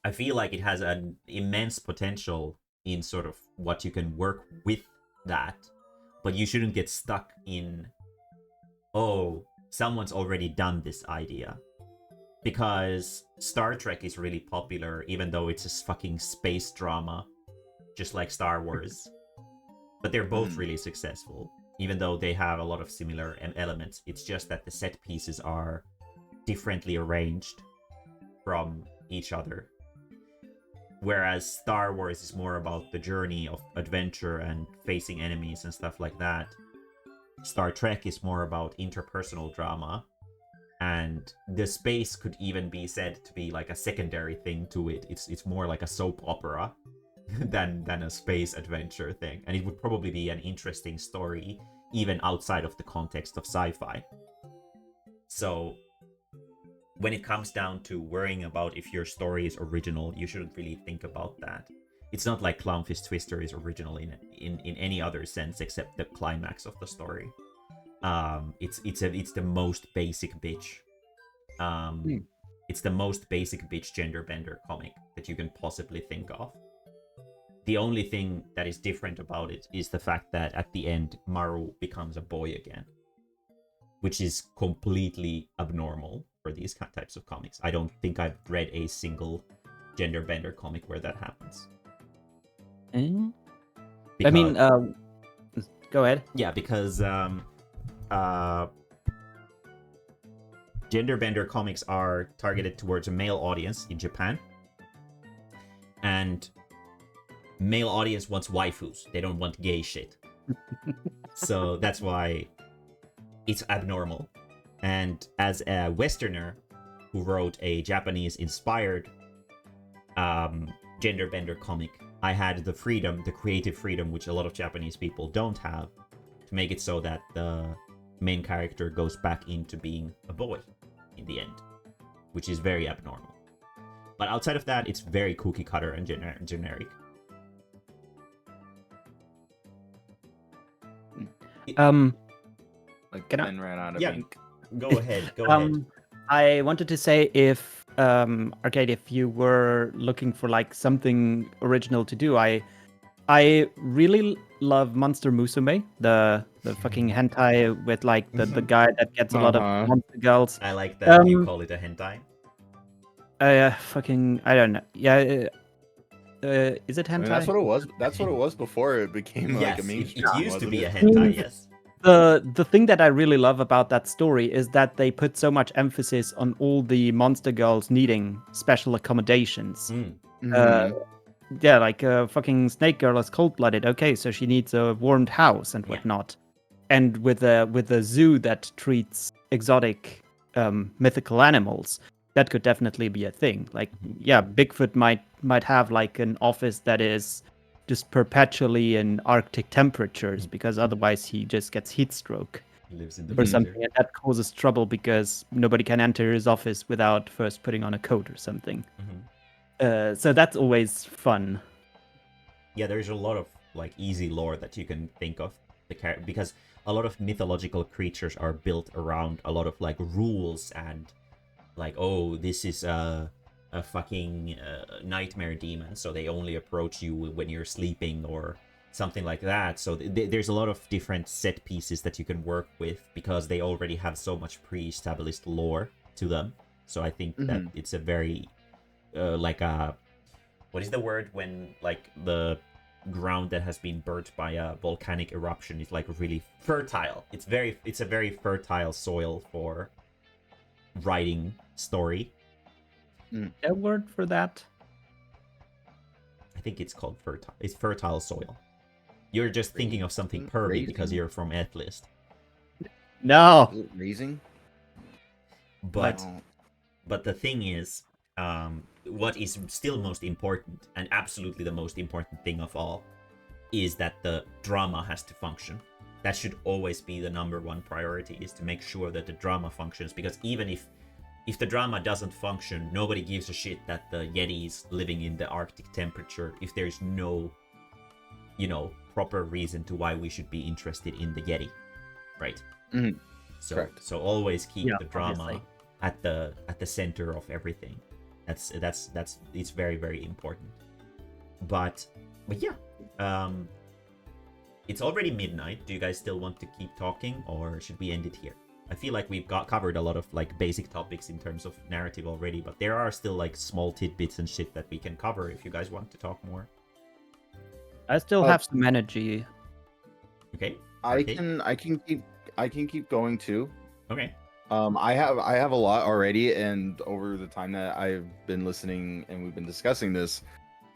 I feel like it has an immense potential in sort of what you can work with that, but you shouldn't get stuck in, oh, someone's already done this idea. Because Star Trek is really popular, even though it's a fucking space drama, just like Star Wars. But they're both really successful, even though they have a lot of similar elements. It's just that the set pieces are differently arranged from each other. Whereas Star Wars is more about the journey of adventure and facing enemies and stuff like that. Star Trek is more about interpersonal drama, and the space could even be said to be like a secondary thing to it. It's more like a soap opera than a space adventure thing, and it would probably be an interesting story even outside of the context of sci-fi. So when it comes down to worrying about if your story is original, you shouldn't really think about that. It's not like Clownfish Twister is original in any other sense except the climax of the story. It's the most basic bitch. It's the most basic bitch gender bender comic that you can possibly think of. The only thing that is different about it is the fact that at the end Maru becomes a boy again, which is completely abnormal for these types of comics. I don't think I've read a single gender bender comic where that happens. I mean, go ahead. Yeah, because gender bender comics are targeted towards a male audience in Japan, and male audience wants waifus. They don't want gay shit. So that's why it's abnormal. And as a Westerner who wrote a Japanese-inspired gender bender comic, I had the freedom, the creative freedom, which a lot of Japanese people don't have, to make it so that the main character goes back into being a boy in the end, which is very abnormal. But outside of that, it's very cookie cutter and generic. Like Can I- Ben ran out of Yeah. ink. Go ahead, go ahead. I wanted to say if Arcade, if you were looking for like something original to do, I really love Monster Musume, the fucking hentai with like the guy that gets a lot of monster girls. I like that you Um, call it a hentai. Fucking I don't know. Yeah, is it hentai? I mean, that's what it was. That's what it was before it became like Yes, a mainstream. it used to wasn't be a it? hentai, yes. The thing that I really love about that story is that they put so much emphasis on all the monster girls needing special accommodations. Yeah, like fucking Snake Girl is cold-blooded. Okay, so she needs a warmed house and Yeah. whatnot. And with a zoo that treats exotic mythical animals, that could definitely be a thing. Like, yeah, Bigfoot might have like an office that is just perpetually in Arctic temperatures because otherwise he just gets heat stroke Lives in the or winter. something, and that causes trouble because nobody can enter his office without first putting on a coat or something. So that's always fun. Yeah, there's a lot of like easy lore that you can think of because a lot of mythological creatures are built around a lot of like rules and like, oh, this is a fucking nightmare demon, so they only approach you when you're sleeping or something like that. So there's a lot of different set pieces that you can work with because they already have so much pre-established lore to them. So I think that it's a very like a, what is the word when like the ground that has been burnt by a volcanic eruption is like really fertile. It's a very fertile soil for writing story. A word for that? I think it's called fertile. It's fertile soil. You're just thinking of something pervy because you're from Ethlist. No. Raising? But the thing is, what is still most important, and absolutely the most important thing of all, is that the drama has to function. that should always be the number one priority, is to make sure that the drama functions, because even if the drama doesn't function, nobody gives a shit that the Yeti is living in the Arctic temperature if there's no, proper reason to why we should be interested in the Yeti, right? Mhm. So Correct. so always keep Yeah, the drama obviously. at the center of everything. That's it's very, very important. But yeah, it's already midnight. Do you guys still want to keep talking, or should we end it here? I feel like we've covered a lot of like basic topics in terms of narrative already, but there are still like small tidbits and shit that we can cover if you guys want to talk more. I still have some energy. Okay. I Arcade? can keep going too. Okay. I have a lot already, and over the time that I've been listening and we've been discussing this,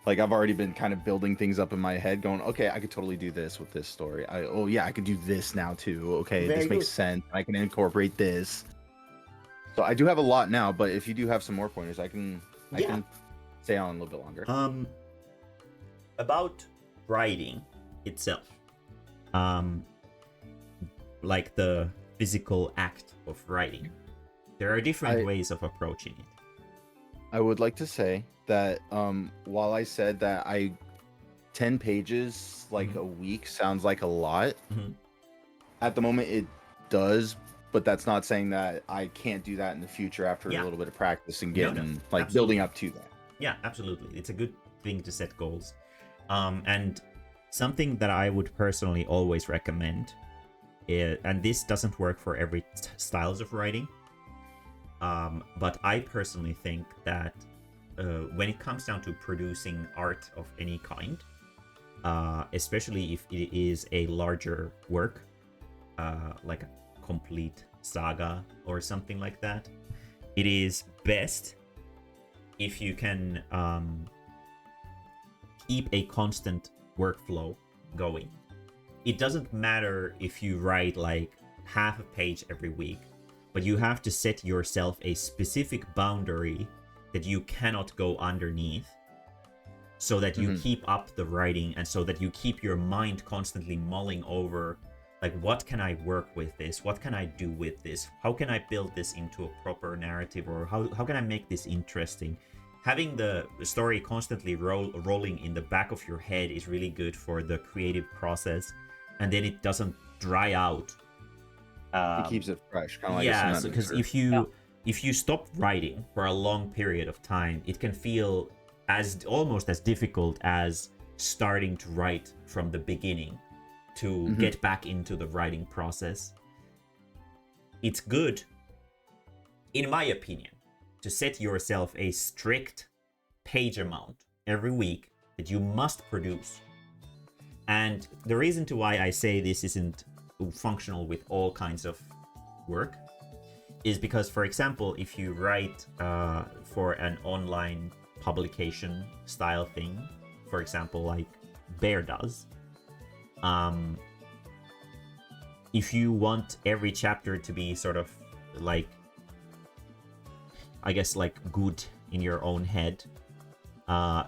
like I've already been kind of building things up in my head, going, okay, I could totally do this with this story. I could do this now too. Okay, Very this makes good. sense. I can incorporate this. So I do have a lot now, but if you do have some more pointers, I can stay on a little bit longer. About writing itself, like the physical act of writing, there are different ways of approaching it. I would like to say that while I said that 10 pages like a week sounds like a lot, Mhm. at the moment it does, but that's not saying that I can't do that in the future after Yeah. a little bit of practice and No, getting absolutely. building up to that. Yeah, absolutely. It's a good thing to set goals. And something that I would personally always recommend, and this doesn't work for every styles of writing, but I personally think that when it comes down to producing art of any kind, especially if it is a larger work, like a complete saga or something like that, it is best if you can keep a constant workflow going. It doesn't matter if you write like half a page every week, but you have to set yourself a specific boundary that you cannot go underneath, so that you keep up the writing, and so that you keep your mind constantly mulling over, like, what can I work with this? What can I do with this? How can I build this into a proper narrative? Or how can I make this interesting? Having the story constantly rolling in the back of your head is really good for the creative process, and then it doesn't dry out. It keeps it fresh, kind of like a Yeah, cement because mixer. if you stop writing for a long period of time, it can feel as almost as difficult as starting to write from the beginning to get back into the writing process. It's good, in my opinion, to set yourself a strict page amount every week that you must produce. And the reason to why I say this isn't functional with all kinds of work is because, for example, if you write for an online publication style thing, for example, like Bear does, if you want every chapter to be sort of like, I guess, like good in your own head,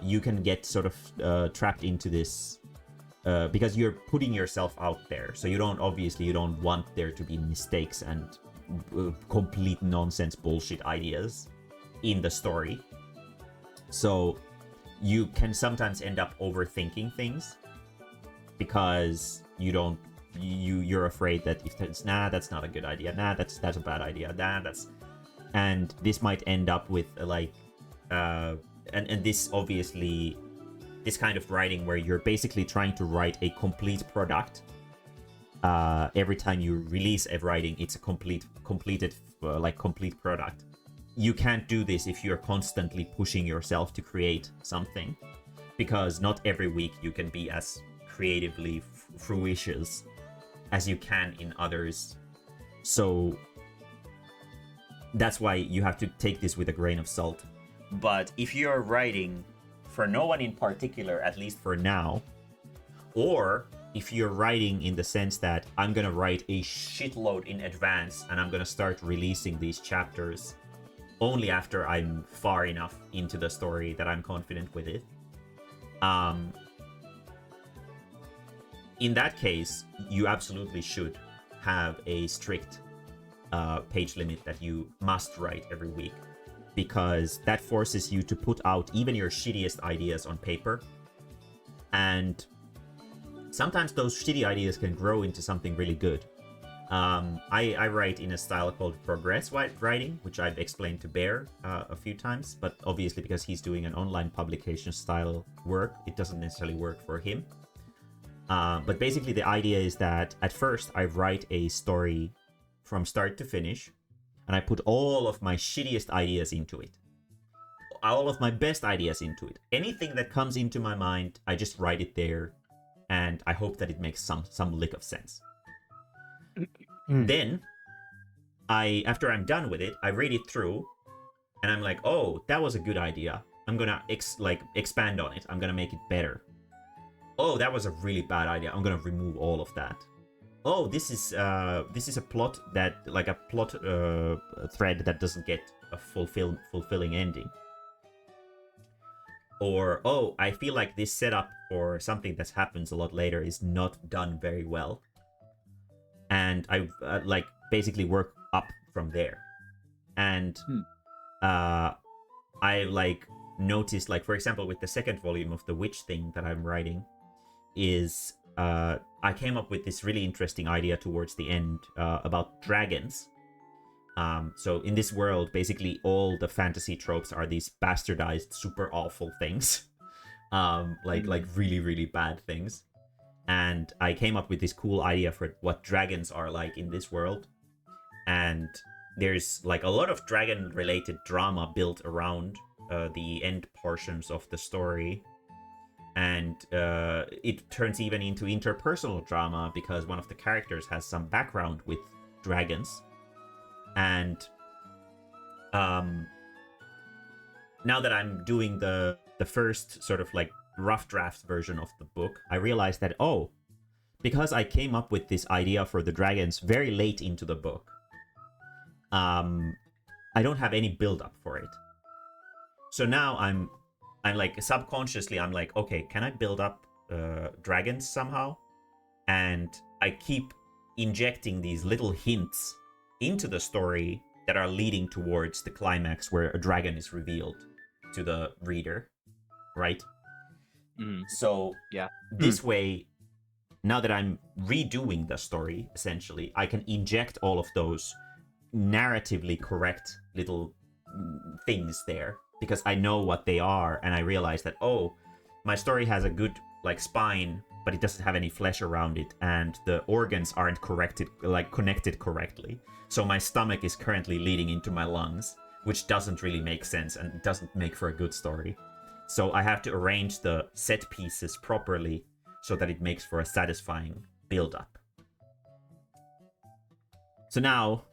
you can get sort of trapped into this because you're putting yourself out there. So you don't want there to be mistakes and complete nonsense bullshit ideas in the story. So you can sometimes end up overthinking things because you're afraid that if that's that's not a good idea, that's a bad idea, and this might end up with like and this obviously, this kind of writing where you're basically trying to write a complete product. Every time you release a writing, it's a complete product. You can't do this if you're constantly pushing yourself to create something, because not every week you can be as creatively fruitious as you can in others. So that's why you have to take this with a grain of salt. But if you're writing for no one in particular, at least for now, or if you're writing in the sense that I'm gonna write a shitload in advance and I'm gonna start releasing these chapters only after I'm far enough into the story that I'm confident with it, in that case, you absolutely should have a strict page limit that you must write every week, because that forces you to put out even your shittiest ideas on paper. And sometimes those shitty ideas can grow into something really good. I write in a style called progress writing, which I've explained to Bear a few times, but obviously because he's doing an online publication style work, it doesn't necessarily work for him. But basically the idea is that at first I write a story from start to finish, and I put all of my shittiest ideas into it. All of my best ideas into it. Anything that comes into my mind, I just write it there, and I hope that it makes some lick of sense. Then, after I'm done with it, I read it through, and I'm like, oh, that was a good idea. I'm gonna expand on it. I'm gonna make it better. Oh, that was a really bad idea. I'm gonna remove all of that. Oh, this is a plot thread that doesn't get a fulfilling ending. Or, oh, I feel like this setup for something that happens a lot later is not done very well. And I basically work up from there. And I noticed, for example, with the second volume of the witch thing that I'm writing, is I came up with this really interesting idea towards the end about dragons. So in this world, basically all the fantasy tropes are these bastardized, super awful things. Like really, really bad things. And I came up with this cool idea for what dragons are like in this world. And there's a lot of dragon-related drama built around the end portions of the story. And it turns even into interpersonal drama because one of the characters has some background with dragons. And now that I'm doing the first sort of rough draft version of the book, I realized that, because I came up with this idea for the dragons very late into the book, I don't have any build-up for it. So now I'm subconsciously, I'm like, okay, can I build up dragons somehow? And I keep injecting these little hints into the story that are leading towards the climax where a dragon is revealed to the reader, right? So yeah, this way, now that I'm redoing the story, essentially, I can inject all of those narratively correct little things there, because I know what they are, and I realize that, my story has a good spine, but it doesn't have any flesh around it, and the organs aren't connected correctly. So my stomach is currently leading into my lungs, which doesn't really make sense and doesn't make for a good story. So I have to arrange the set pieces properly so that it makes for a satisfying build-up. So now,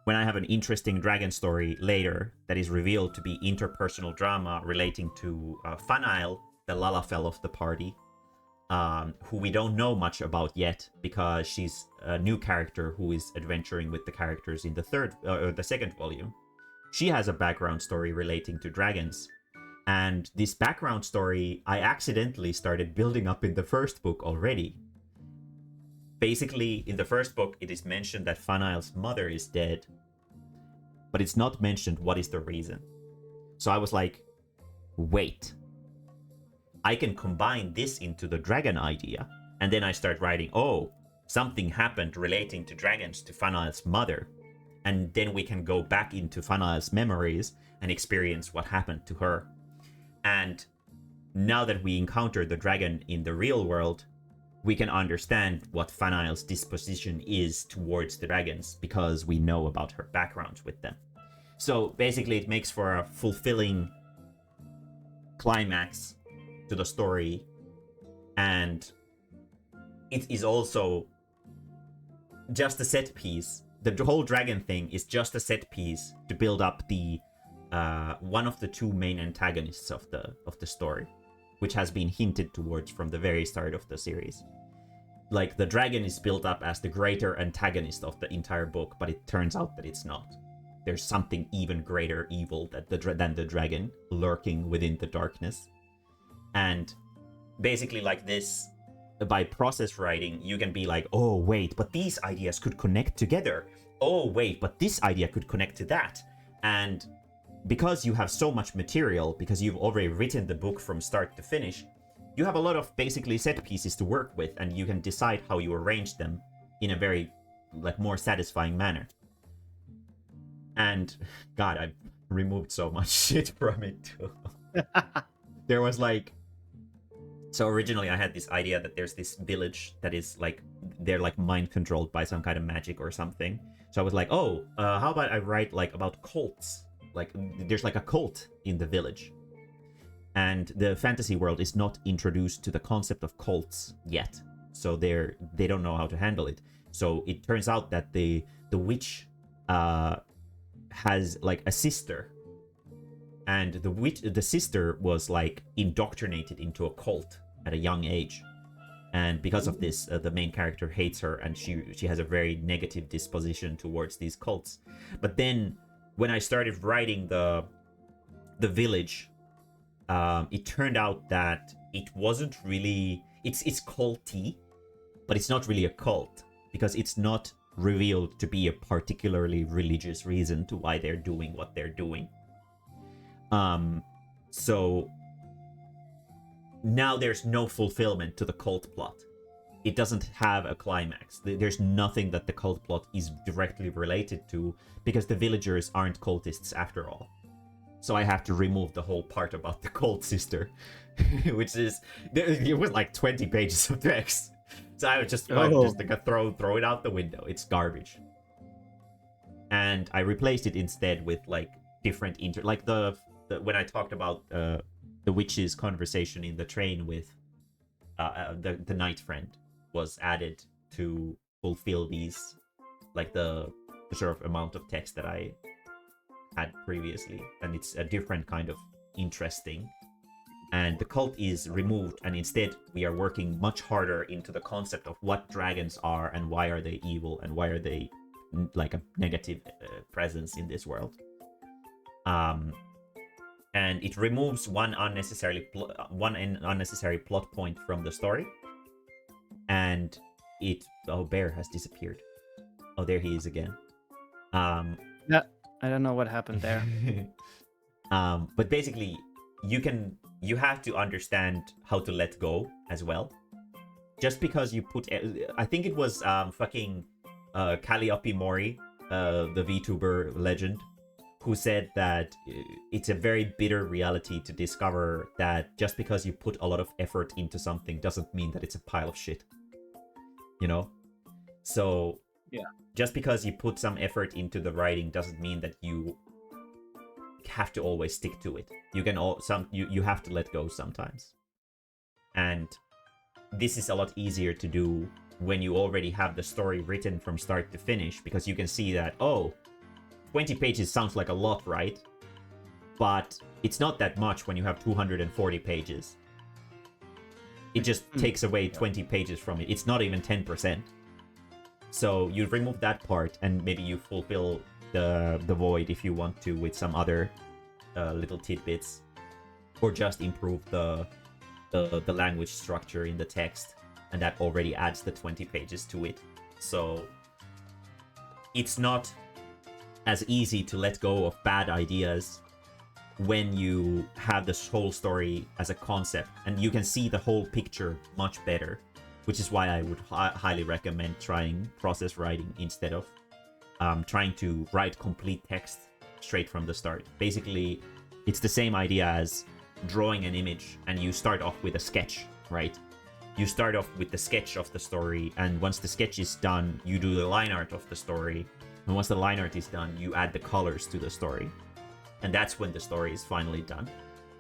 when I have an interesting dragon story later that is revealed to be interpersonal drama relating to Fanail, the Lalafell of the party, who we don't know much about yet because she's a new character who is adventuring with the characters in the second volume. She has a background story relating to dragons. And this background story I accidentally started building up in the first book already. Basically, in the first book, it is mentioned that Fanail's mother is dead, but it's not mentioned what is the reason. So I was like, wait, I can combine this into the dragon idea. And then I start writing, something happened relating to dragons to Fanail's mother. And then we can go back into Fanail's memories and experience what happened to her. And now that we encounter the dragon in the real world, we can understand what Fanail's disposition is towards the dragons because we know about her background with them. So basically it makes for a fulfilling climax to the story, and it is also just a set piece. The whole dragon thing is just a set piece to build up the one of the two main antagonists of the story, which has been hinted towards from the very start of the series. The dragon is built up as the greater antagonist of the entire book, but it turns out that it's not. There's something even greater evil than the dragon lurking within the darkness. And basically this by process writing, you can be like, oh wait, but these ideas could connect together. Oh wait, but this idea could connect to that. And because you have so much material, because you've already written the book from start to finish, you have a lot of basically set pieces to work with, and you can decide how you arrange them in a very like more satisfying manner. And God, I've removed so much shit from it too. There was like, so originally I had this idea that there's this village that is like, they're like mind controlled by some kind of magic or something. So I was like, oh, how about I write like about cults? Like there's like a cult in the village. And the fantasy world is not introduced to the concept of cults yet. So they don't know how to handle it. So it turns out that the witch has like a sister. And the sister was like indoctrinated into a cult at a young age. And because of this, the main character hates her, and she has a very negative disposition towards these cults. But then when I started writing the village, it turned out that it wasn't really, it's culty, but it's not really a cult, because it's not revealed to be a particularly religious reason to why they're doing what they're doing. So now there's no fulfillment to the cult plot. It doesn't have a climax. There's nothing that the cult plot is directly related to, because the villagers aren't cultists after all. So I have to remove the whole part about the cult sister, which is, it was like 20 pages of text. So I was just like, throw it out the window. It's garbage. And I replaced it instead with like different like the when I talked about the witch's conversation in the train with the night friend was added to fulfill these, like the sort of amount of text that I had previously, and it's a different kind of interesting. And the cult is removed, and instead we are working much harder into the concept of what dragons are and why are they evil and why are they like a negative presence in this world. And it removes one unnecessary plot point from the story. And Bear has disappeared. Oh, there he is again. Yeah, I don't know what happened there. But basically, you have to understand how to let go as well. Just because you put, I think it was fucking Calliope Mori, the VTuber legend, who said that it's a very bitter reality to discover that just because you put a lot of effort into something doesn't mean that it's a pile of shit. You know? So, yeah. Just because you put some effort into the writing doesn't mean that you have to always stick to it. You have to let go sometimes. And this is a lot easier to do when you already have the story written from start to finish, because you can see that, 20 pages sounds like a lot, right? But it's not that much when you have 240 pages. It just takes away 20 pages from it. It's not even 10%. So you remove that part, and maybe you fulfill the void if you want to with some other little tidbits, or just improve the language structure in the text, and that already adds the 20 pages to it. So it's not as easy to let go of bad ideas when you have this whole story as a concept, and you can see the whole picture much better, which is why I would highly recommend trying process writing instead of trying to write complete text straight from the start. Basically, it's the same idea as drawing an image, and you start off with a sketch, right? You start off with the sketch of the story, and once the sketch is done, you do the line art of the story. And once the line art is done, you add the colors to the story. And that's when the story is finally done.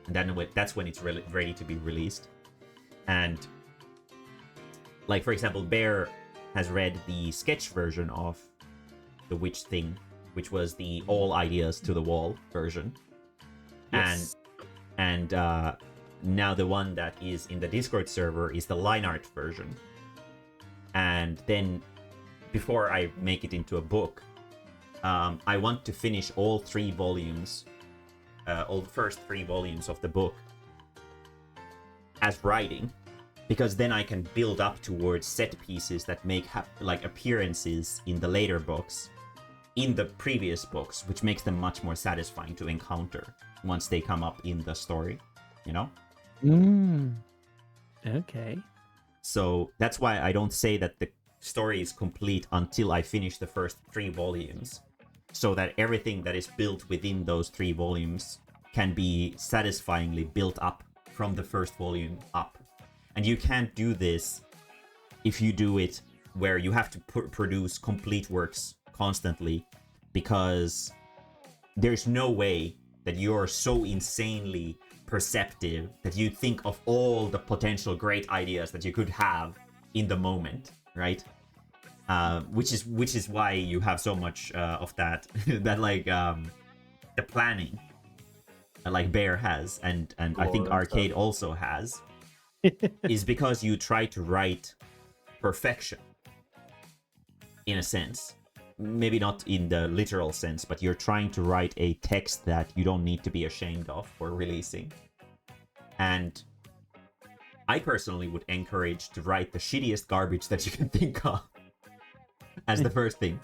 And then that's when it's ready to be released. And, like, for example, Bear has read the sketch version of The Witch Thing, which was the all ideas to the wall version. Yes. And now the one that is in the Discord server is the line art version. And then, before I make it into a book, I want to finish all 3 volumes, all the first 3 volumes of the book as writing, because then I can build up towards set pieces that make like appearances in the later books, in the previous books, which makes them much more satisfying to encounter once they come up in the story, you know? Okay. So that's why I don't say that the story is complete until I finish the first 3 volumes, so that everything that is built within those 3 volumes can be satisfyingly built up from the first volume up. And you can't do this if you do it where you have to produce complete works constantly, because there's no way that you're so insanely perceptive that you think of all the potential great ideas that you could have in the moment, right? Which is why you have so much of that that like the planning like Bear has, and I think Arcade also has, is because you try to write perfection in a sense. Maybe not in the literal sense, but you're trying to write a text that you don't need to be ashamed of for releasing. And I personally would encourage to write the shittiest garbage that you can think of as the first thing.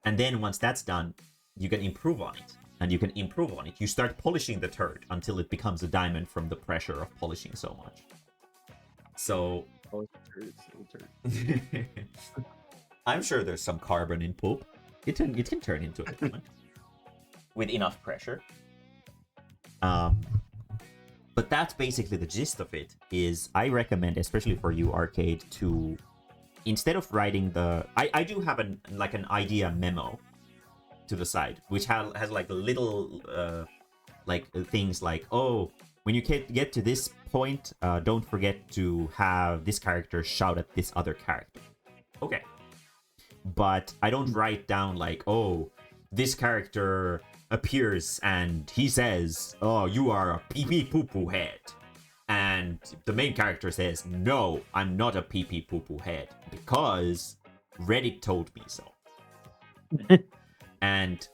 And then once that's done, you can improve on it. And you can improve on it. You start polishing the turd until it becomes a diamond from the pressure of polishing so much. So... I'm sure there's some carbon in poop. It can turn into a diamond with enough pressure. But that's basically the gist of it. Is I recommend, especially for you, Arcade, to instead of writing the, I do have an idea memo to the side, which has like little like things like, oh, when you get to this point, don't forget to have this character shout at this other character. Okay. But I don't write down like, oh, this character appears and he says, oh, you are a pee-pee poo-poo head. And the main character says, no, I'm not a pee-pee poo-poo head because Reddit told me so. And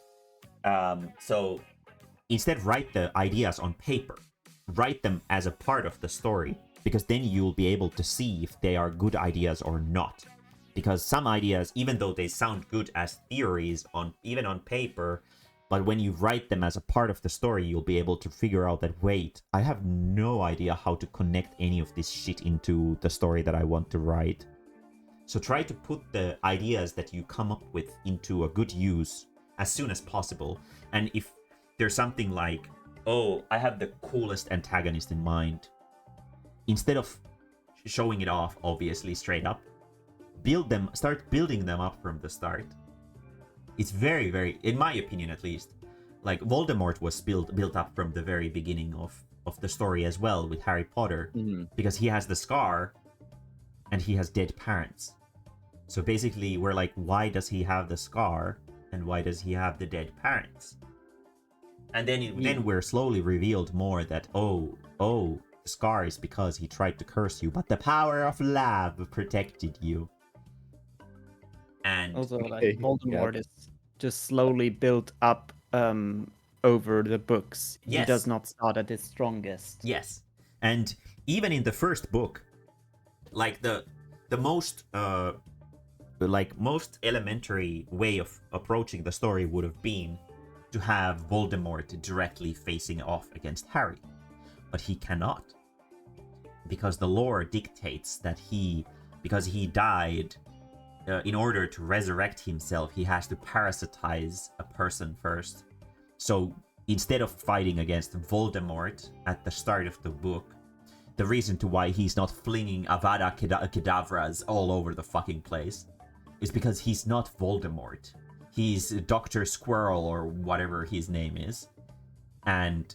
so instead write the ideas on paper. Write them as a part of the story, because then you'll be able to see if they are good ideas or not. Because some ideas, even though they sound good as theories even on paper, but when you write them as a part of the story, you'll be able to figure out that, wait, I have no idea how to connect any of this shit into the story that I want to write. So try to put the ideas that you come up with into a good use as soon as possible. And if there's something like, oh, I have the coolest antagonist in mind, instead of showing it off, obviously, straight up, start building them up from the start. It's very, very, in my opinion at least, like Voldemort was built up from the very beginning of the story as well with Harry Potter, because he has the scar and he has dead parents. So basically we're like, why does he have the scar and why does he have the dead parents? And then we're slowly revealed more that, oh, the scar is because he tried to curse you, but the power of love protected you. And also, like, Voldemort is just slowly built up over the books. Yes. He does not start at his strongest. Yes. And even in the first book, like the most most elementary way of approaching the story would have been to have Voldemort directly facing off against Harry. But he cannot. Because the lore dictates that because he died, in order to resurrect himself, he has to parasitize a person first. So instead of fighting against Voldemort at the start of the book, the reason to why he's not flinging Avada Kedavras all over the fucking place is because he's not Voldemort. He's Dr. Squirrel or whatever his name is. And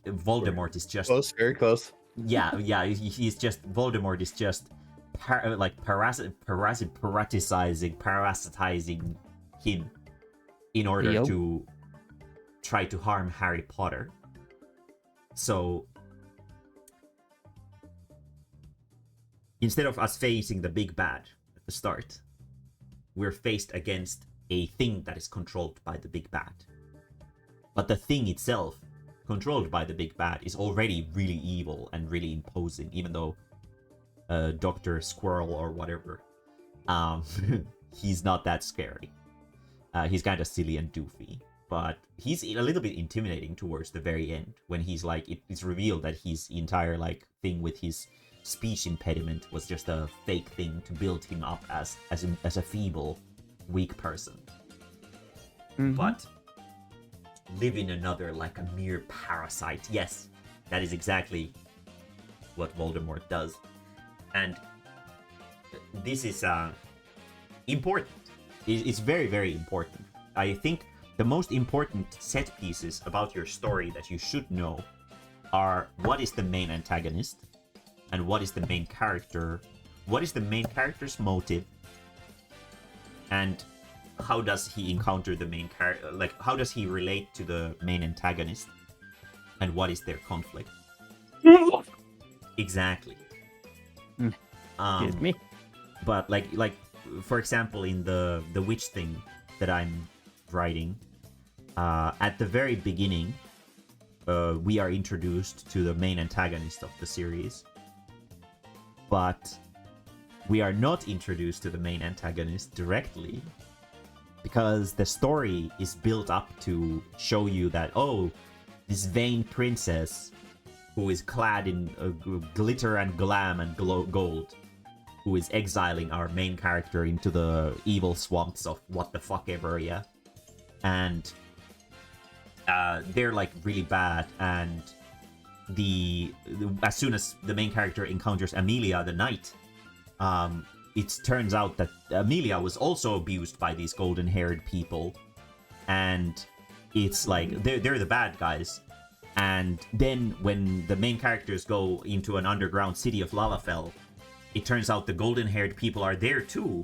Voldemort is just... Close, very close. Yeah, he's just... Voldemort is just... parasitizing him in order to try to harm Harry Potter. So instead of us facing the big bad at the start, we're faced against a thing that is controlled by the big bad. But the thing itself, controlled by the big bad, is already really evil and really imposing, even though Dr. Squirrel or whatever, he's not that scary. He's kind of silly and doofy, but he's a little bit intimidating towards the very end when he's like, it's revealed that his entire like thing with his speech impediment was just a fake thing to build him up as a feeble, weak person. But live in another like a mere parasite. Yes, that is exactly what Voldemort does. And this is important. It's very, very important. I think the most important set pieces about your story that you should know are what is the main antagonist and what is the main character, what is the main character's motive, and how does he encounter the main character, like how does he relate to the main antagonist, and what is their conflict. Exactly. Excuse me. But like for example, in the witch thing that I'm writing, at the very beginning, we are introduced to the main antagonist of the series, but we are not introduced to the main antagonist directly, because the story is built up to show you that, oh, this vain princess who is clad in glitter and glam and gold, who is exiling our main character into the evil swamps of what the fuck ever, yeah? And they're like really bad, and as soon as the main character encounters Amelia the knight, it turns out that Amelia was also abused by these golden-haired people, and it's like they're the bad guys. And then when the main characters go into an underground city of Lalafell, it turns out the golden-haired people are there too,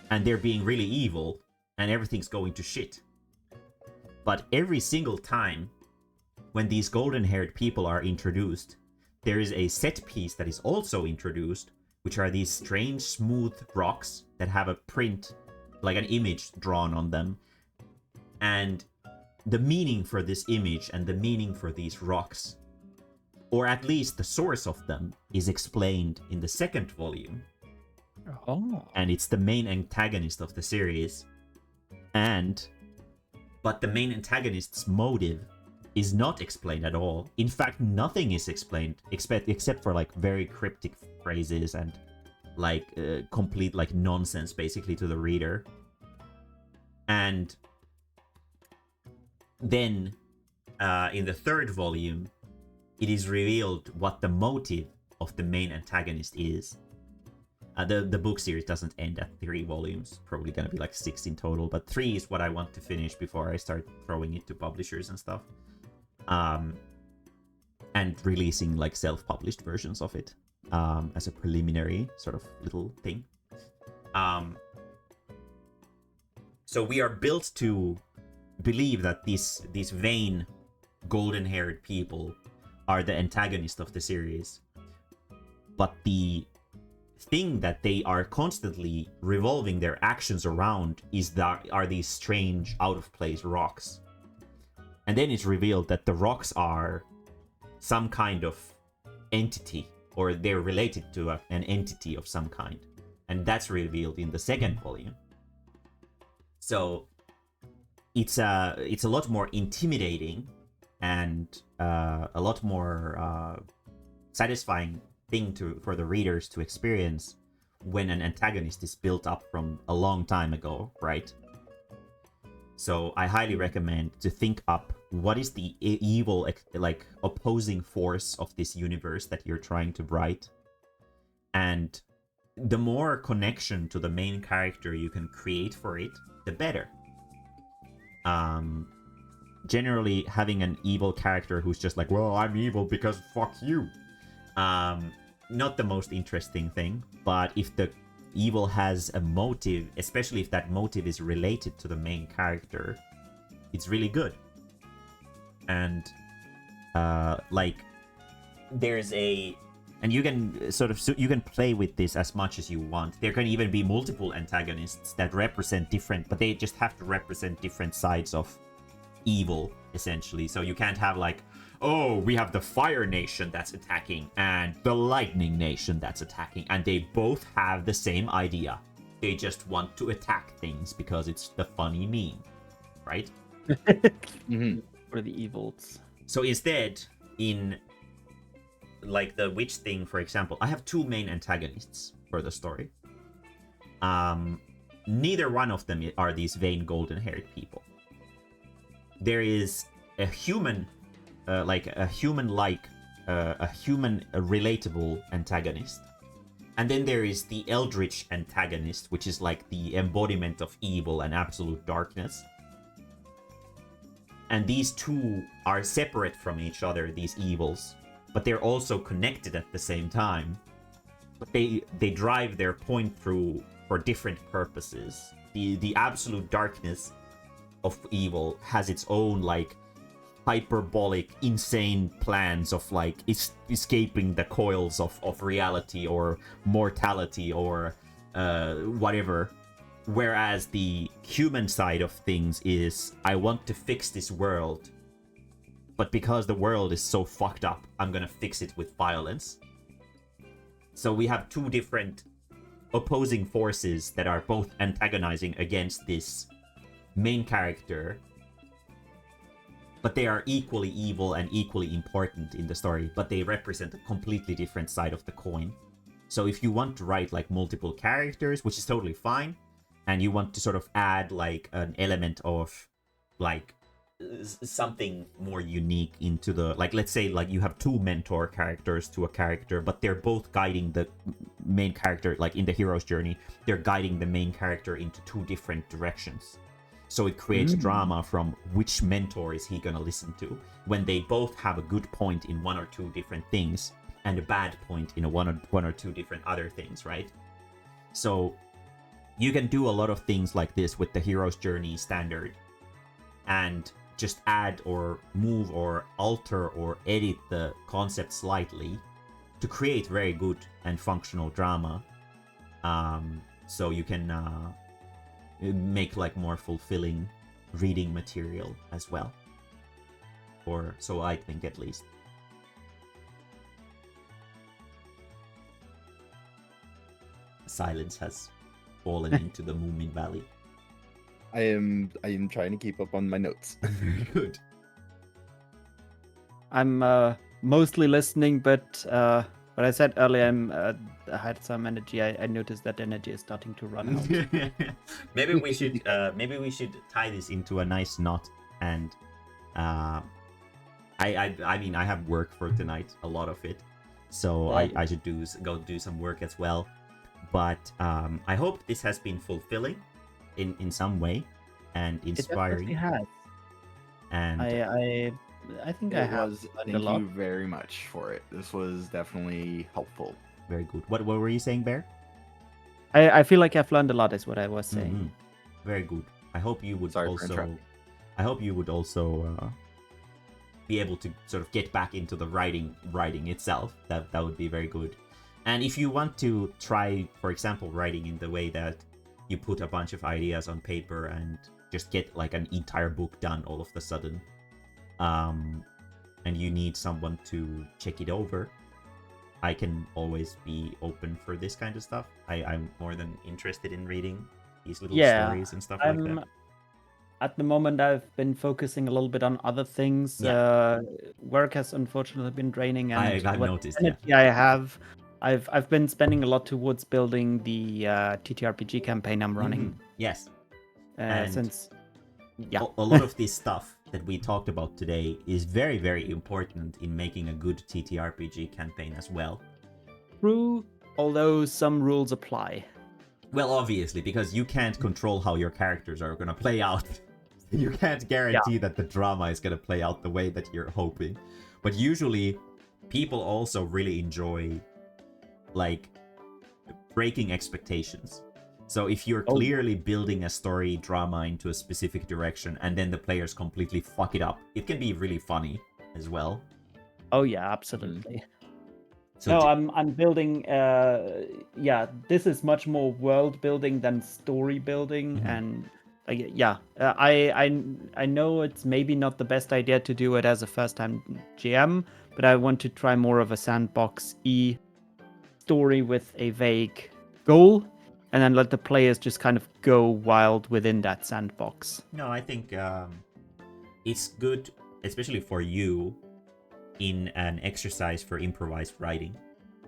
and they're being really evil, and everything's going to shit. But every single time when these golden-haired people are introduced, there is a set piece that is also introduced, which are these strange smooth rocks that have a print, like an image drawn on them. And the meaning for this image and the meaning for these rocks, or at least the source of them, is explained in the second volume. Oh. And it's the main antagonist of the series. But the main antagonist's motive is not explained at all. In fact, nothing is explained except for like very cryptic phrases and like complete like nonsense basically to the reader. And then in the third volume, it is revealed what the motive of the main antagonist is. The book series doesn't end at 3 volumes, probably gonna be like 6 in total, but 3 is what I want to finish before I start throwing it to publishers and stuff. And releasing like self-published versions of it as a preliminary sort of little thing. So we are built to believe that these vain golden-haired people are the antagonist of the series, but the thing that they are constantly revolving their actions around are these strange out-of-place rocks. And then it's revealed that the rocks are some kind of entity, or they're related to an entity of some kind. And that's revealed in the second volume. So it's a lot more intimidating and a lot more satisfying thing for the readers to experience when an antagonist is built up from a long time ago, right? So I highly recommend to think up what is the evil, like, opposing force of this universe that you're trying to write. And the more connection to the main character you can create for it, the better. Generally, having an evil character who's just like, well, I'm evil because fuck you. Not the most interesting thing, but if the evil has a motive, especially if that motive is related to the main character, it's really good. And like there's and you can you can play with this as much as you want. There can even be multiple antagonists that represent different, but they just have to represent different sides of evil, essentially. So you can't have like, oh, we have the Fire Nation that's attacking and the Lightning Nation that's attacking, and they both have the same idea. They just want to attack things because it's the funny meme, right? Mhm. For the evils. So instead, in like the witch thing, for example, I have two main antagonists for the story. Neither one of them are these vain golden-haired people. There is a human, a human relatable antagonist. And then there is the eldritch antagonist, which is like the embodiment of evil and absolute darkness. And these two are separate from each other, these evils, but they're also connected at the same time. But they drive their point through for different purposes. The absolute darkness of evil has its own like hyperbolic, insane plans of like escaping the coils of reality or mortality or whatever. Whereas the human side of things is, I want to fix this world, but because the world is so fucked up, I'm gonna fix it with violence. So we have two different opposing forces that are both antagonizing against this main character, but they are equally evil and equally important in the story, but they represent a completely different side of the coin. So if you want to write like multiple characters, which is totally fine, and you want to sort of add like an element of like something more unique into the, like, let's say like you have two mentor characters to a character, but they're both guiding the main character, like in the hero's journey, they're guiding the main character into two different directions. So it creates drama from which mentor is he gonna listen to when they both have a good point in one or two different things and a bad point in one or two different other things, right? So you can do a lot of things like this with the hero's journey standard and just add or move or alter or edit the concept slightly to create very good and functional drama. So you can make like more fulfilling reading material as well. Or so I think, at least. Silence has fallen into the Moomin Valley. I am trying to keep up on my notes. Very good. I'm mostly listening, but what I said earlier, I had some energy. I noticed that energy is starting to run out. maybe we should tie this into a nice knot. And I mean, I have work for tonight, a lot of it, so I should go do some work as well. But I hope this has been fulfilling in some way and inspiring. It definitely has. And I think I It have was. learned a Thank lot. you very much for it. This was definitely helpful. very good. What were you saying, Bear? I feel like I've learned a lot, is what I was saying. Mhm. Very good. I hope you would Sorry for also. interrupting. I hope you would also be able to sort of get back into the writing itself. That would be very good. And if you want to try, for example, writing in the way that you put a bunch of ideas on paper and just get like an entire book done all of a sudden, and you need someone to check it over, I can always be open for this kind of stuff. I'm more than interested in reading these little stories and stuff like that. At the moment, I've been focusing a little bit on other things. Yeah. Work has unfortunately been draining, and I've what noticed, energy I have, I've been spending a lot towards building the TTRPG campaign I'm running. Mhm. Yes. And Since a lot of this stuff that we talked about today is very, very important in making a good TTRPG campaign as well. true, although some rules apply. Well, obviously, because you can't control how your characters are going to play out. You can't guarantee that the drama is going to play out the way that you're hoping. But usually, people also really enjoy, like, breaking expectations. So if you're clearly building a story drama into a specific direction and then the players completely fuck it up, it can be really funny as well. Oh yeah, absolutely. So No, I'm building. This is much more world building than story building, Mhm. and I know it's maybe not the best idea to do it as a first-time GM, but I want to try more of a sandbox story with a vague goal, and then let the players just kind of go wild within that sandbox. No, I think it's good, especially for you, in an exercise for improvised writing,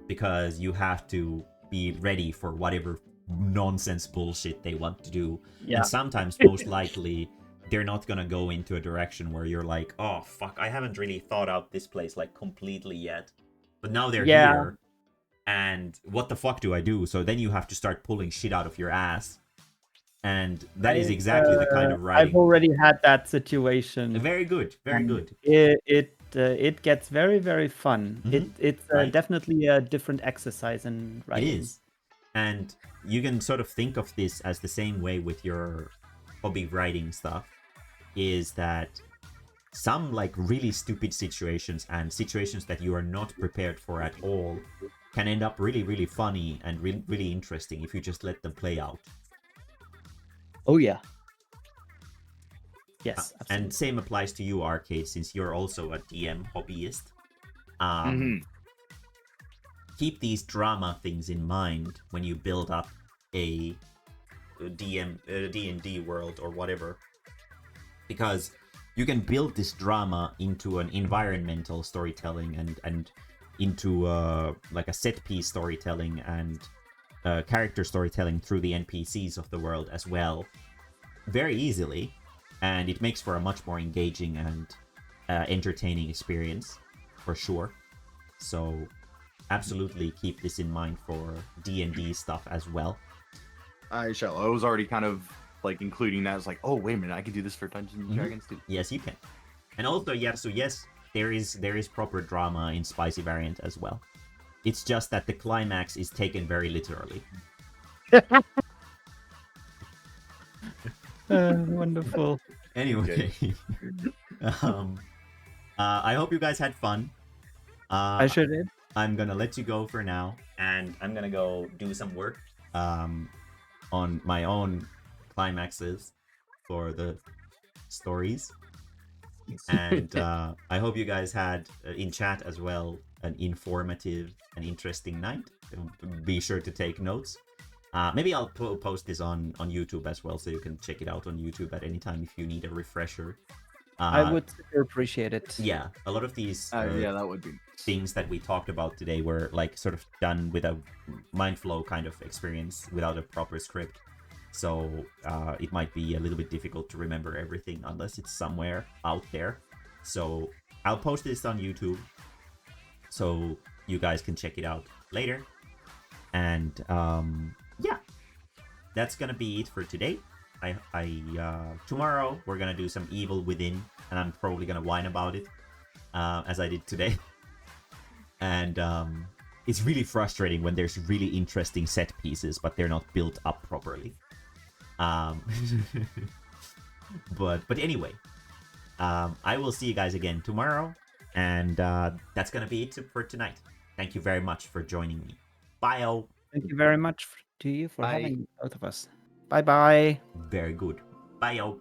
because you have to be ready for whatever nonsense bullshit they want to do. Yeah. And sometimes, most likely, they're not gonna go into a direction where you're like, oh fuck, I haven't really thought out this place like completely yet. But now they're Yeah. here, and what the fuck do I do? So then you have to start pulling shit out of your ass. And that is exactly the kind of writing. I've already had that situation. Very good, very good. It gets very, very fun. Mhm. It's Right. definitely a different exercise in It writing. is. And you can sort of think of this as the same way with your hobby writing stuff, is that some like really stupid situations and situations that you are not prepared for at all can end up really, really funny and really interesting if you just let them play out. Oh yeah. Yes, absolutely. And same applies to you, Arcade, since you're also a DM hobbyist. Keep these drama things in mind when you build up a D&D world or whatever, because you can build this drama into an environmental storytelling and into like a set piece storytelling and character storytelling through the NPCs of the world as well, very easily, and it makes for a much more engaging and entertaining experience for sure. So absolutely keep this in mind for D&D stuff as well. I shall. I was already kind of like including that as like, oh wait a minute, I can do this for Dungeons and Dragons too. Yes, you can. And also, yeah, so yes, there is proper drama in Spicy Variant as well. It's just that the climax is taken very literally. Wonderful. Anyway, I hope you guys had fun. I sure did. I'm gonna let you go for now, and I'm gonna go do some work on my own climaxes for the stories. And I hope you guys had in chat as well an informative and interesting night. Be sure to take notes. Maybe I'll post this on YouTube as well, so you can check it out on YouTube at any time if you need a refresher. I would super appreciate it. Yeah, a lot of these Yeah, that would be things that we talked about today were like sort of done with a mind flow kind of experience without a proper script. So it might be a little bit difficult to remember everything unless it's somewhere out there. So I'll post this on YouTube so you guys can check it out later. And yeah, that's gonna be it for today. Tomorrow we're gonna do some Evil Within, and I'm probably gonna whine about it as I did today. And it's really frustrating when there's really interesting set pieces, but they're not built up properly. But anyway, I will see you guys again tomorrow, and that's gonna be it for tonight. Thank you very much for joining me. Bye. Thank you very much to you for Bye. having both of us. Bye bye. Very good. Bye.